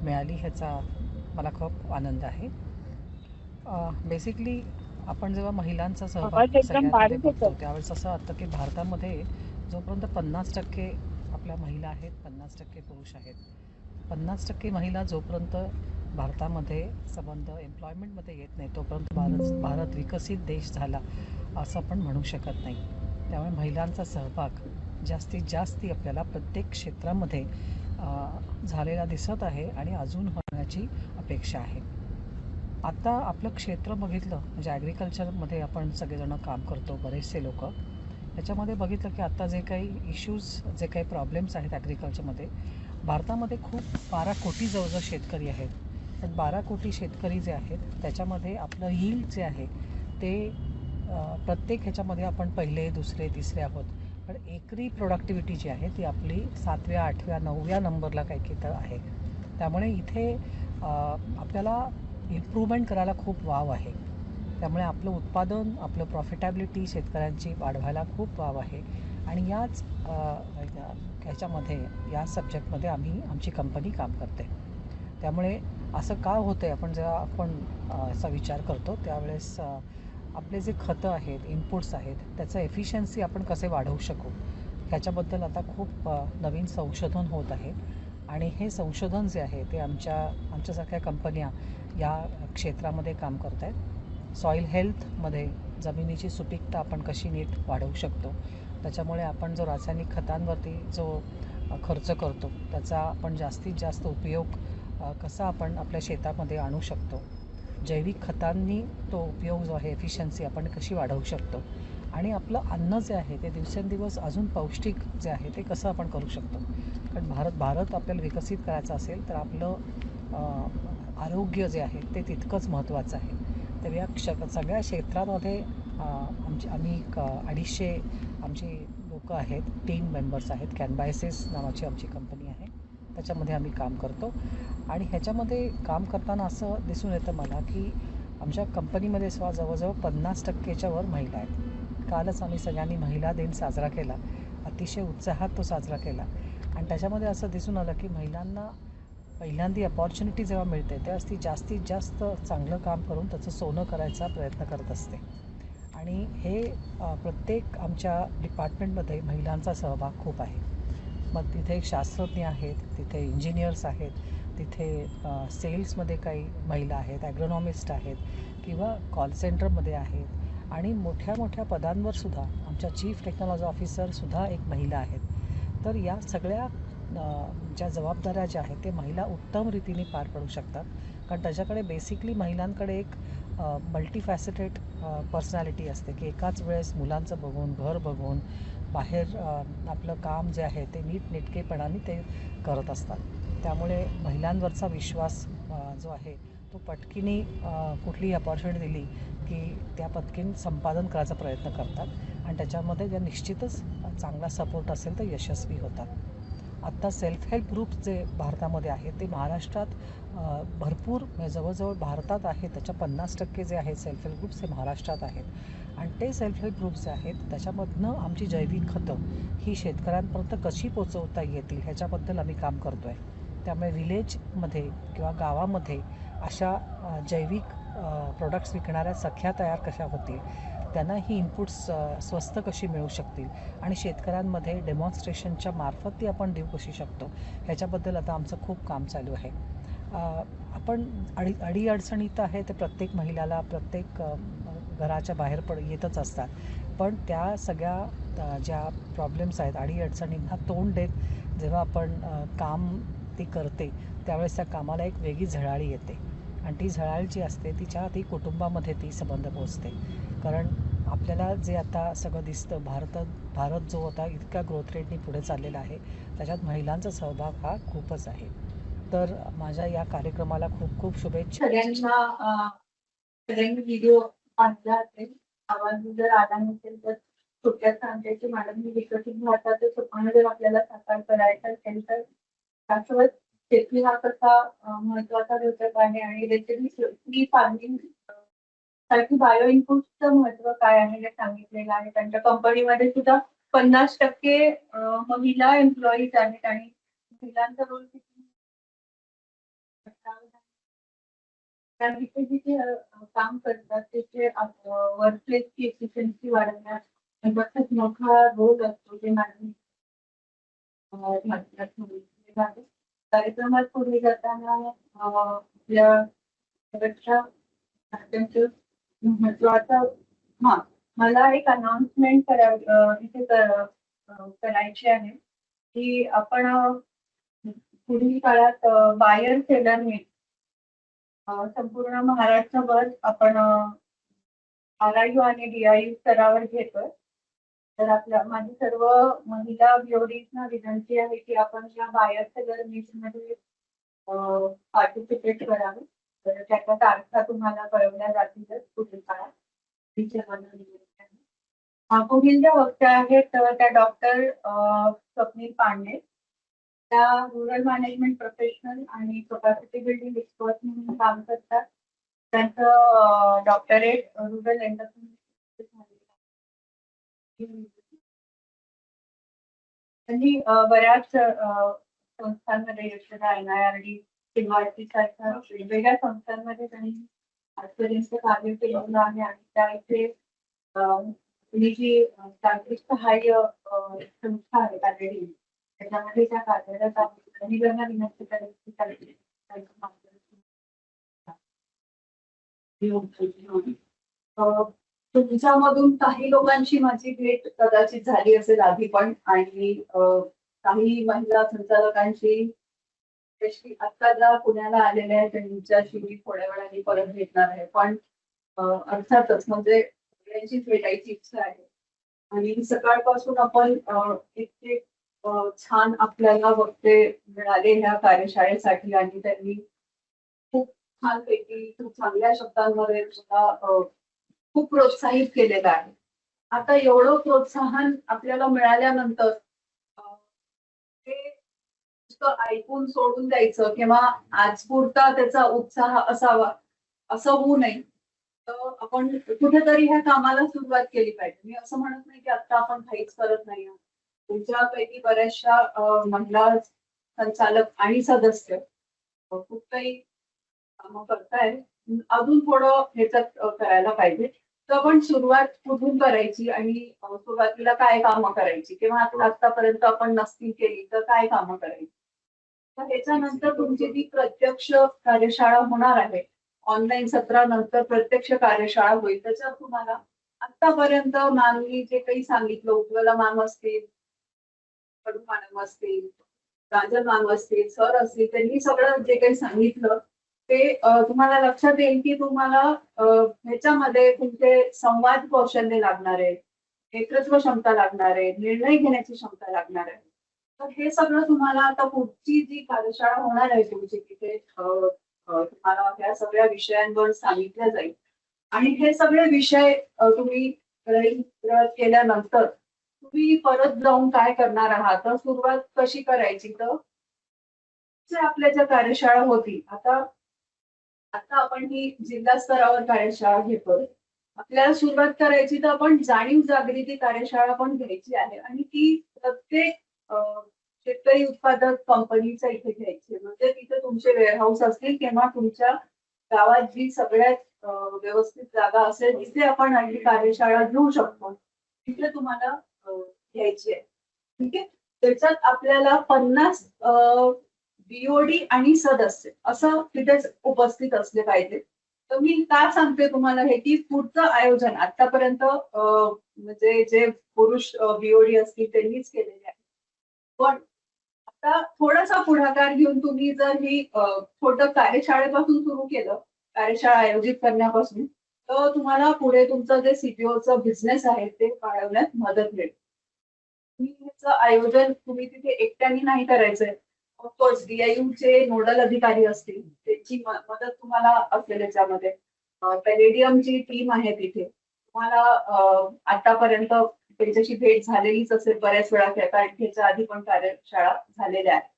मिळाली, ह्याचा मला खूप आनंद आहे। बेसिकली आपण जेव्हा महिलांचा सहभाग सगळ्यात बघतो त्यावेळेस असं वाटतं की भारतामध्ये जोपर्यंत 50% आपल्या महिला आहेत, 50% पुरुष आहेत, 50% महिला जोपर्यंत भारतामध्ये संबंध एम्प्लॉयमेंटमध्ये येत नाही तोपर्यंत भारत विकसित देश झाला असं आपण म्हणू शकत नाही। त्यामुळे महिलांचा सहभाग जास्तीत जास्त आपल्याला प्रत्येक क्षेत्रामध्ये झालेला दिसत आहे आणि अजून होण्याची अपेक्षा आहे। आता आपलं क्षेत्र बघितलं म्हणजे ॲग्रिकल्चरमध्ये आपण सगळेजण काम करतो, बरेचसे लोक। त्याच्यामध्ये बघितलं की आता जे काही इश्यूज, जे काही प्रॉब्लेम्स आहेत ॲग्रिकल्चरमध्ये, भारतामध्ये खूप 12 कोटी जवळजवळ शेतकरी आहेत। पण 12 कोटी शेतकरी जे आहेत त्याच्यामध्ये आपलं यील्ड जे आहे ते प्रत्येक ह्याच्यामध्ये आपण पहिले, दुसरे, तिसरे आहोत, पण एकरी प्रोडक्टिव्हिटी जी आहे ती आपली 7व्या, 8व्या, 9व्या नंबरला काही तर आहे। त्यामुळे इथे आपल्याला इम्प्रूव्हमेंट करायला खूप वाव आहे। त्यामुळे आपलं उत्पादन, आपलं प्रॉफिटेबिलिटी शेतकऱ्यांची वाढवायला खूप वाव आहे। आणि याच ह्याच्यामध्ये, या सब्जेक्टमध्ये आमची कंपनी काम करते। त्यामुळे असं का होतं आहे, आपण जेव्हा आपण असा विचार करतो त्यावेळेस आपले जे खतं आहेत, इनपुट्स आहेत, त्याचं एफिशियन्सी आपण कसे वाढवू शकू ह्याच्याबद्दल आता खूप नवीन संशोधन होत आहे। आणि हे संशोधन जे आहे ते आमच्यासारख्या कंपन्या या क्षेत्रामध्ये काम करत आहेत। सॉईल हेल्थमध्ये जमिनीची सुपीकता आपण कशी नीट वाढवू शकतो, त्याच्यामुळे आपण जो रासायनिक खतांवरती जो खर्च करतो त्याचा आपण जास्तीत जास्त उपयोग कसा आपण आपल्या शेतामध्ये आणू शकतो, जैविक खतांनी तो उपयोग जो आहे, एफिशियन्सी आपण कशी वाढवू शकतो, आणि आपलं अन्न जे आहे ते दिवसेंदिवस अजून पौष्टिक जे आहे ते कसं आपण करू शकतो। कारण भारत आपल्याला विकसित करायचं असेल तर आपलं आरोग्य जे आहे ते तितकंच महत्त्वाचं आहे। तर या सगळ्या क्षेत्रामध्ये आम्ही 250 आमची लोक आहेत, टीम मेंबर्स आहेत। कॅनबायोसिस नावाची आमची कंपनी आहे, त्याच्यामध्ये आम्ही काम करतो। आणि ह्याच्यामध्ये काम करताना असं दिसून येतं मला की आमच्या कंपनीमध्ये जवळजवळ 50%च्या वर महिला आहेत। कालच आम्ही सगळ्यांनी महिला दिन साजरा केला, अतिशय उत्साहात तो साजरा केला। आणि त्याच्यामध्ये असं दिसून आलं की महिलांना पहिल्यांदा अपॉर्च्युनिटी जेव्हा मिळते तेव्हा ती जास्तीत जास्त चांगलं काम करून त्याचं सोनं करायचा प्रयत्न करत असते। आणि हे प्रत्येक आमच्या डिपार्टमेंटमध्ये महिलांचा सहभाग खूप आहे। मग तिथे शास्त्रज्ञ आहेत, तिथे इंजिनियर्स आहेत, तिथे सेल्समध्ये काही महिला आहेत, ॲग्रोनॉमिस्ट आहेत, किंवा कॉल सेंटरमध्ये आहेत, आणि मोठ्या मोठ्या पदांवर सुद्धा आमच्या चीफ टेक्नॉलॉजी ऑफिसर सुद्धा एक महिला आहेत. तर या सगळ्या ज्या जबाबदाऱ्या ज्या आहेत ते महिला उत्तम रीतीने पार पडू शकतात, कारण त्याच्याकडे बेसिकली महिलांकडे एक मल्टीफॅसेटेड पर्सनॅलिटी असते की एकाच वेळेस मुलांचं बघून, घर बघून, बाहेर आपलं काम जे आहे ते नीटनेटकेपणाने ते करत असतात. त्यामुळे महिलांवरचा विश्वास जो आहे तो पटकीने कुठलीही अपॉर्च्युनिटी दिली की त्या पटकीने संपादन करायचा प्रयत्न करतात आणि त्याच्यामध्ये ज्या निश्चितच चांगला सपोर्ट असेल तर यशस्वी होतात. आत्ता सेल्फ हेल्प ग्रुप जे भारतामध्ये आहेत ते महाराष्ट्रात भरपूर जवळजवळ भारतात आहेत त्याच्या 50% जे आहेत सेल्फ हेल्प ग्रुप्स हे महाराष्ट्रात आहेत आणि ते सेल्फ हेल्प ग्रुप्स जे आहेत त्याच्यामधनं आमची जैविक खतं ही शेतकऱ्यांपर्यंत कशी पोचवता येतील ह्याच्याबद्दल आम्ही काम करतो आहे. त्यामुळे विलेजमध्ये किंवा गावामध्ये अशा जैविक प्रोडक्ट्स विकणाऱ्या सख्या तयार कशा होतील, त्यांना ही इनपुट्स स्वस्त कशी मिळू शकतील आणि शेतकऱ्यांमध्ये डेमॉन्स्ट्रेशनच्या मार्फत ती आपण देऊ कशी शकतो ह्याच्याबद्दल आता आमचं खूप काम चालू आहे. आपण अडीअडचणी तर आहे ते प्रत्येक महिलाला प्रत्येक घराच्या बाहेर येतच असतात, पण त्या सगळ्या ज्या प्रॉब्लेम्स आहेत अडीअडचणींना तोंड देत जेव्हा आपण काम ती करते त्यावेळेस त्या कामाला एक वेगळी झळाळी येते आणि ती झळाळी जी असते ती कुटुंबामध्ये ती संबंध पोचते. कारण आपल्याला जे आता सगळं दिसतं भारत जो होता इतक्या ग्रोथ रेटनी पुढे चाललेला आहे त्याच्यात महिलांचा सहभाग हा खूपच आहे. तर माझ्या या कार्यक्रमाला खूप खूप शुभेच्छा. सगळ्यांनी व्हिडिओ पाहिला असेल, आवाज जर आला नसेल तर थोडक्यात सांगते की मॅडम विकसित भारताचं स्वप्न जर आपल्याला साकार करायचं असेल तर त्यासोबत शेती हा कसा महत्वाचा घटक आहे आणि रेसिपी फार्मिंग साठी बायो इनपुटचं महत्व काय आहे हे सांगितलेलं आहे. त्यांच्या कंपनीमध्ये सुद्धा 50% महिला एम्प्लॉईज आहेत आणि महिलांचा रोल किती तिथे जिथे काम करतात तिथे वर्कप्लेसची एफिशियन्सी वाढवण्यात खूप मोठा रोल असतो ते मॅडम कार्यक्रमात पुढे जाताना आपल्या महत्वाचा मला एक अनाउन्समेंट करायची आहे की आपण पुढील काळात बायर सेलर मीट संपूर्ण महाराष्ट्रभर आपण RIU आणि DIU स्तरावर घेतोय. तर माझी सर्व महिला व्हिओडीजना विनंती आहे की आपण या बायर सेलर मीट मध्ये पार्टिसिपेट करावे. तर त्याच्या तारखा तुम्हाला कळवल्या जातीलच पुढील काळात. पुढील ज्या वक्त्या आहेत त्या डॉक्टर स्वप्नील पांडे, त्या रुरल मॅनेजमेंट प्रोफेशनल आणि कॅपॅसिटी बिल्डिंग एक्सपर्ट म्हणून काम करतात. त्यांचं डॉक्टरेट रुरल एंटरप्रेन्योरशिप त्यांनी बऱ्याच संस्थांमध्ये यशोदा NIRD CIMARC सारख्या वेगवेगळ्या संस्थांमध्ये त्यांनी आजपर्यंत कार्य केलेलं आहे आणि त्या इथे जी तांत्रिक सहाय्य संस्था आहे कालेडी त्याच्यामध्ये त्या कार्यरत आहेत आणि त्यांना विनंती करायची तुमच्यामधून काही लोकांची माझी भेट कदाचित झाली असेल आधी पण आणि काही महिला संचालकांची आता ज्या पुण्याला आलेल्या आहेत त्यांच्याशी मी थोड्या वेळाने परत भेटणार आहे. पण अर्थातच म्हणजे सगळ्यांचीच भेटायची इच्छा आहे आणि सकाळपासून आपण इतके छान आपल्याला वक्ते मिळाले ह्या कार्यशाळेसाठी आणि त्यांनी खूप छानपैकी खूप चांगल्या शब्दांमध्ये खूप प्रोत्साहित केलेलं आहे. आता एवढं प्रोत्साहन आपल्याला मिळाल्यानंतर ते ऐकून सोडून द्यायचं किंवा आजपुरता त्याचा उत्साह असावा असं होऊ नये. तर आपण कुठेतरी ह्या कामाला सुरुवात केली पाहिजे. मी असं म्हणत नाही की आता आपण काहीच करत नाही. तुमच्यापैकी बऱ्याचशा महिला संचालक आणि सदस्य खूप काही कामं करतायत. अजून थोडं ह्याच्यात करायला पाहिजे. तर आपण सुरुवात कुठून करायची आणि सुरुवातीला काय कामं करायची किंवा आतापर्यंत आपण नसती केली तर काय कामं करायची. तर ह्याच्यानंतर तुमची ती प्रत्यक्ष कार्यशाळा होणार आहे. ऑनलाईन सत्रानंतर प्रत्यक्ष कार्यशाळा होईल. त्याच्यात तुम्हाला आतापर्यंत मॅमनी जे काही सांगितलं, उज्ज्वला मॅम असतील, कडू मॅडम असतील, रांजन मॅम असतील, सर असतील, त्यांनी सगळं जे काही सांगितलं ते तुम्हाला लक्षात येईल की तुम्हाला ह्याच्यामध्ये तुमचे संवाद कौशल्य लागणार आहे, नेतृत्व क्षमता लागणार आहे, निर्णय घेण्याची क्षमता लागणार आहे. तर हे सगळं तुम्हाला आता पुढची जी कार्यशाळा होणार आहे तुमची, तिथे तुम्हाला या सगळ्या विषयांवर सांगितलं जाईल. आणि हे सगळे विषय तुम्ही register केल्यानंतर तुम्ही परत जाऊन काय करणार आहात, तर सुरुवात कशी करायची, तर जे आपल्या ज्या कार्यशाळा होती, आता आपण ही जिल्हा स्तरावर कार्यशाळा घेतोय. आपल्याला सुरुवात करायची तर आपण जाणीव जागृती कार्यशाळा पण घ्यायची आहे आणि ती प्रत्येक शेतकरी उत्पादक कंपनीचा इथे घ्यायची. म्हणजे तिथे तुमचे वेअरहाऊस असतील किंवा तुमच्या गावात जी सगळ्यात व्यवस्थित जागा असेल तिथे आपण आपली कार्यशाळा घेऊ शकतो, तिथे तुम्हाला घ्यायची आहे. ठीक आहे. त्याच्यात आपल्याला 50 बीओडी आणि सदस्य असं तिथेच उपस्थित असले पाहिजे. तर मी का सांगते तुम्हाला हे, की पुढचं आयोजन आतापर्यंत म्हणजे जे पुरुष बीओडी असतील त्यांनीच केलेले आहे. पण आता थोडासा पुढाकार घेऊन तुम्ही जर ही छोटं कार्यशाळेपासून सुरू केलं, कार्यशाळा आयोजित करण्यापासून, तर तुम्हाला पुढे तुमचं जे सीपीओचं बिझनेस आहे ते वाढवण्यात मदत मिळेल. तुम्ही ह्याचं आयोजन तुम्ही तिथे एकट्याने नाही करायचंय. ऑफकोर्स DIU नोडल अधिकारी असतील, त्यांची मदत तुम्हाला असेल याच्यामध्ये. पॅलेडियमची टीम आहे तिथे. तुम्हाला आतापर्यंत त्यांच्याशी भेट झालेलीच असेल बऱ्याच वेळा, कारण ह्याच्या आधी पण कार्यशाळा झालेल्या आहेत.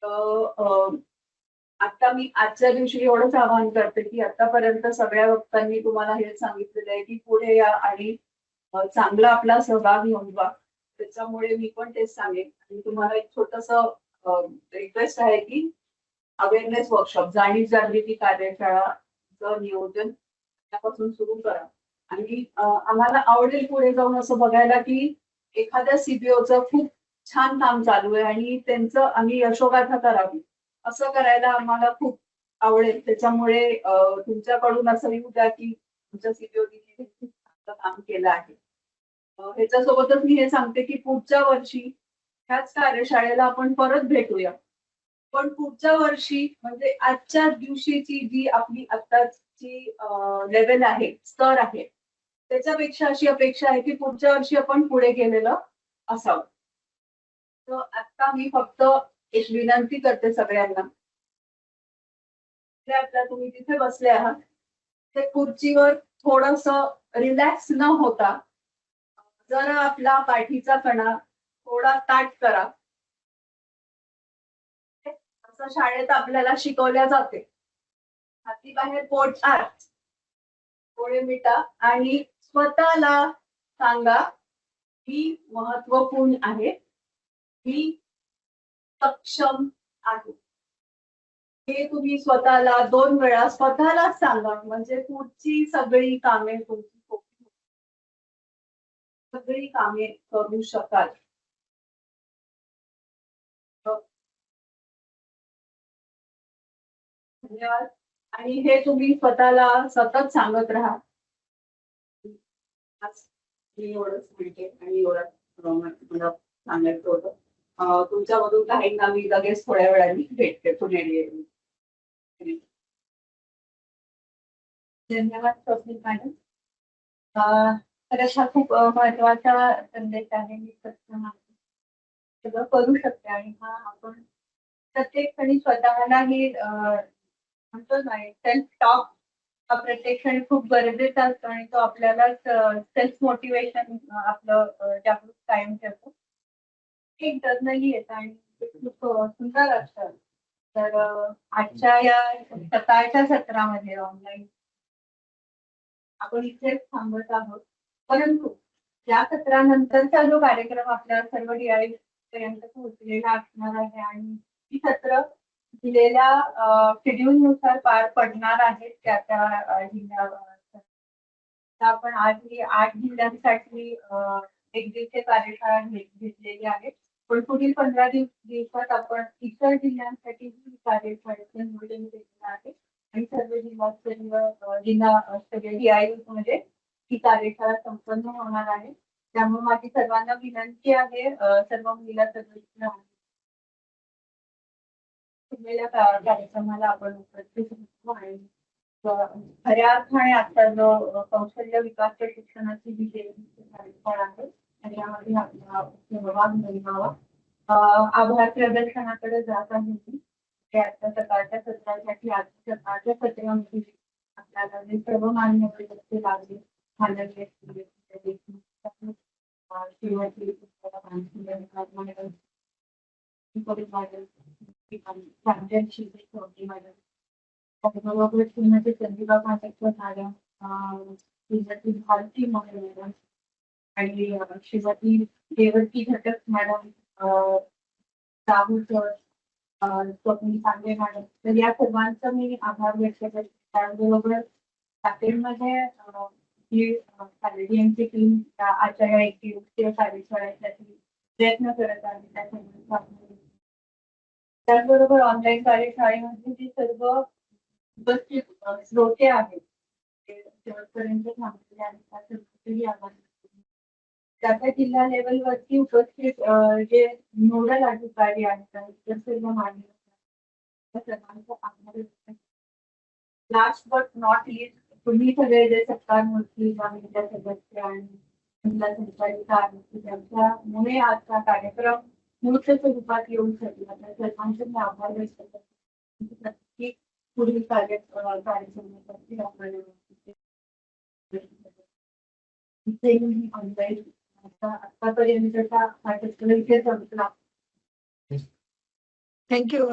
तर आता मी आजच्या दिवशी एवढंच आवाहन करते की आतापर्यंत सगळ्या वक्तांनी तुम्हाला हे सांगितलेलं आहे की पुढे या आणि चांगला आपला सहभाग नोंदवा. त्याच्यामुळे मी पण तेच सांगेन. आणि तुम्हाला एक छोटस रिक्वेस्ट आहे की अवेअरनेस वर्कशॉप, जाणीव जागृती कार्यशाळाचं नियोजन त्यापासून सुरू करा. आणि आम्हाला आवडेल पुढे जाऊन असं बघायला की एखाद्या सीपीओचं खूप छान काम चालू आहे आणि त्यांचं आम्ही यशोगाथा करावी, असं करायला आम्हाला खूप आवडेल. त्याच्यामुळे तुमच्याकडून असं येऊ द्या की तुमच्या सीपीओनी खूप चांगलं काम केलं आहे. ह्याच्यासोबतच मी हे सांगते की पुढच्या वर्षी ह्याच कार्यशाळेला आपण परत भेटूया. पण पुढच्या वर्षी म्हणजे आजच्या दिवशीची जी आपली आत्ताची लेवल आहे, स्तर आहे, त्याच्यापेक्षा अशी अपेक्षा आहे की पुढच्या वर्षी आपण पुढे गेलेलं असावं. तर आता मी फक्त एक विनंती करते सगळ्यांना, आता तुम्ही तिथे बसले आहात ते खुर्चीवर थोडस रिलॅक्स न होता जरा आपला पाठीचा कणा थोडा ताठ करा. असं शाळेत आपल्याला शिकवल्या जाते. हाती बाहेर पोट आत, डोळे मिटा आणि स्वतःला सांगा मी महत्वपूर्ण आहे, मी सक्षम आहे. हे तुम्ही स्वतःला 2 वेळा स्वतःलाच सांगा, म्हणजे पुढची सगळी कामे तुमची सगळी कामे करू शकाल. धन्यवाद. आणि हे तुम्ही स्वतःला सतत सांगत राहा. मी एवढंच म्हणते आणि एवढं मला सांगायचं होतं. तुमच्यामधून काहींना मी लगेच थोड्या वेळाने भेटते पुणे. धन्यवाद स्वप्नील मॅडम. खरंच हा खूप महत्वाचा संदेश आहे. मी सगळं करू शकते आणि हा आपण प्रत्येक क्षणी स्वतःलाही म्हणतो ना, सेल्फ टॉक हा प्रत्येक क्षणी खूप गरजेचा असतो आणि तो आपल्याला सेल्फ मोटिवेशन आपलं जागृत कायम ठेवतो. इंटरनली येतं आणि खूप सुंदर असतं. तर आजच्या या सकाळच्या सत्रामध्ये ऑनलाईन आपण इथेच थांबत आहोत, परंतु या सत्रानंतरचा जो कार्यक्रम आपल्या सर्व DI पर्यंत पोहोचलेला असणार आहे आणि ही सत्र दिलेल्या शेड्यूल नुसार पार पडणार आहेत त्या जिल्ह्यावर. आपण आज ही 8 जिल्ह्यांसाठी एक दिवसीय कार्यशाळा घेतलेली आहे. पण पुढील 15 दिवसात आपण इतर जिल्ह्यांसाठी ही कार्यशाळेचे नियोजन केलेलं आहे आणि सर्व जिल्हा DIU मध्ये ही कार्यशाळा संपन्न होणार आहे. त्यामुळे माझी सर्वांना विनंती आहे, सर्व महिला सदस्य कार्यक्रमाला आपण उपस्थित होतो आणि खऱ्या अर्थाने आता जो कौशल्य विकास प्रशिक्षणाची जी कार्यशाळा आहे आणि यामध्ये आपला सहभाग नोंदवावा. आभार प्रदर्शनाकडे जात आहे मी. ते आता सकाळच्या सत्रासाठी आज सकाळच्या सत्रामध्ये आपल्याला जे सर्व मान्य पद्धती लागले चंद्रिका पाठक मॅडम, श्रीमती भारती मॅडम आणि Shrimati Revati Ghatak madam, Rahul sir, Swapnil Pande madam, तर या सर्वांचा मी आभार व्यक्त करते. त्याचबरोबर पाटीलमध्ये ही यांची टीम आजच्या या एक दिवसीय कार्यशाळेसाठी प्रयत्न करत आहे. त्यासाठी त्याचबरोबर ऑनलाईन कार्यशाळेमध्ये जे सर्व उपस्थित श्रोते आहेत ते शेवटपर्यंत थांबलेले आहेत त्या सर्वांचेही आभार. त्या जिल्हा लेवलवरती उपस्थित जे नोडल अधिकारी आहेत तर सर्व मान्य सर्वांचा आभार. लास्ट बट नॉट लिस्ट तुम्ही सगळे जे सरकारमधील सदस्य आणि जिल्हा संचालिका आहेत त्यांच्यामुळे आजचा कार्यक्रम मूर्त स्वरूपात येऊ शकला. तर सर्वांचे मी आभार व्यक्त करते. प्रत्येक पुढील कार्यक्रमासाठी आपण ऑनलाईन आतापर्यंतचा हा इथे संपला. थँक्यू.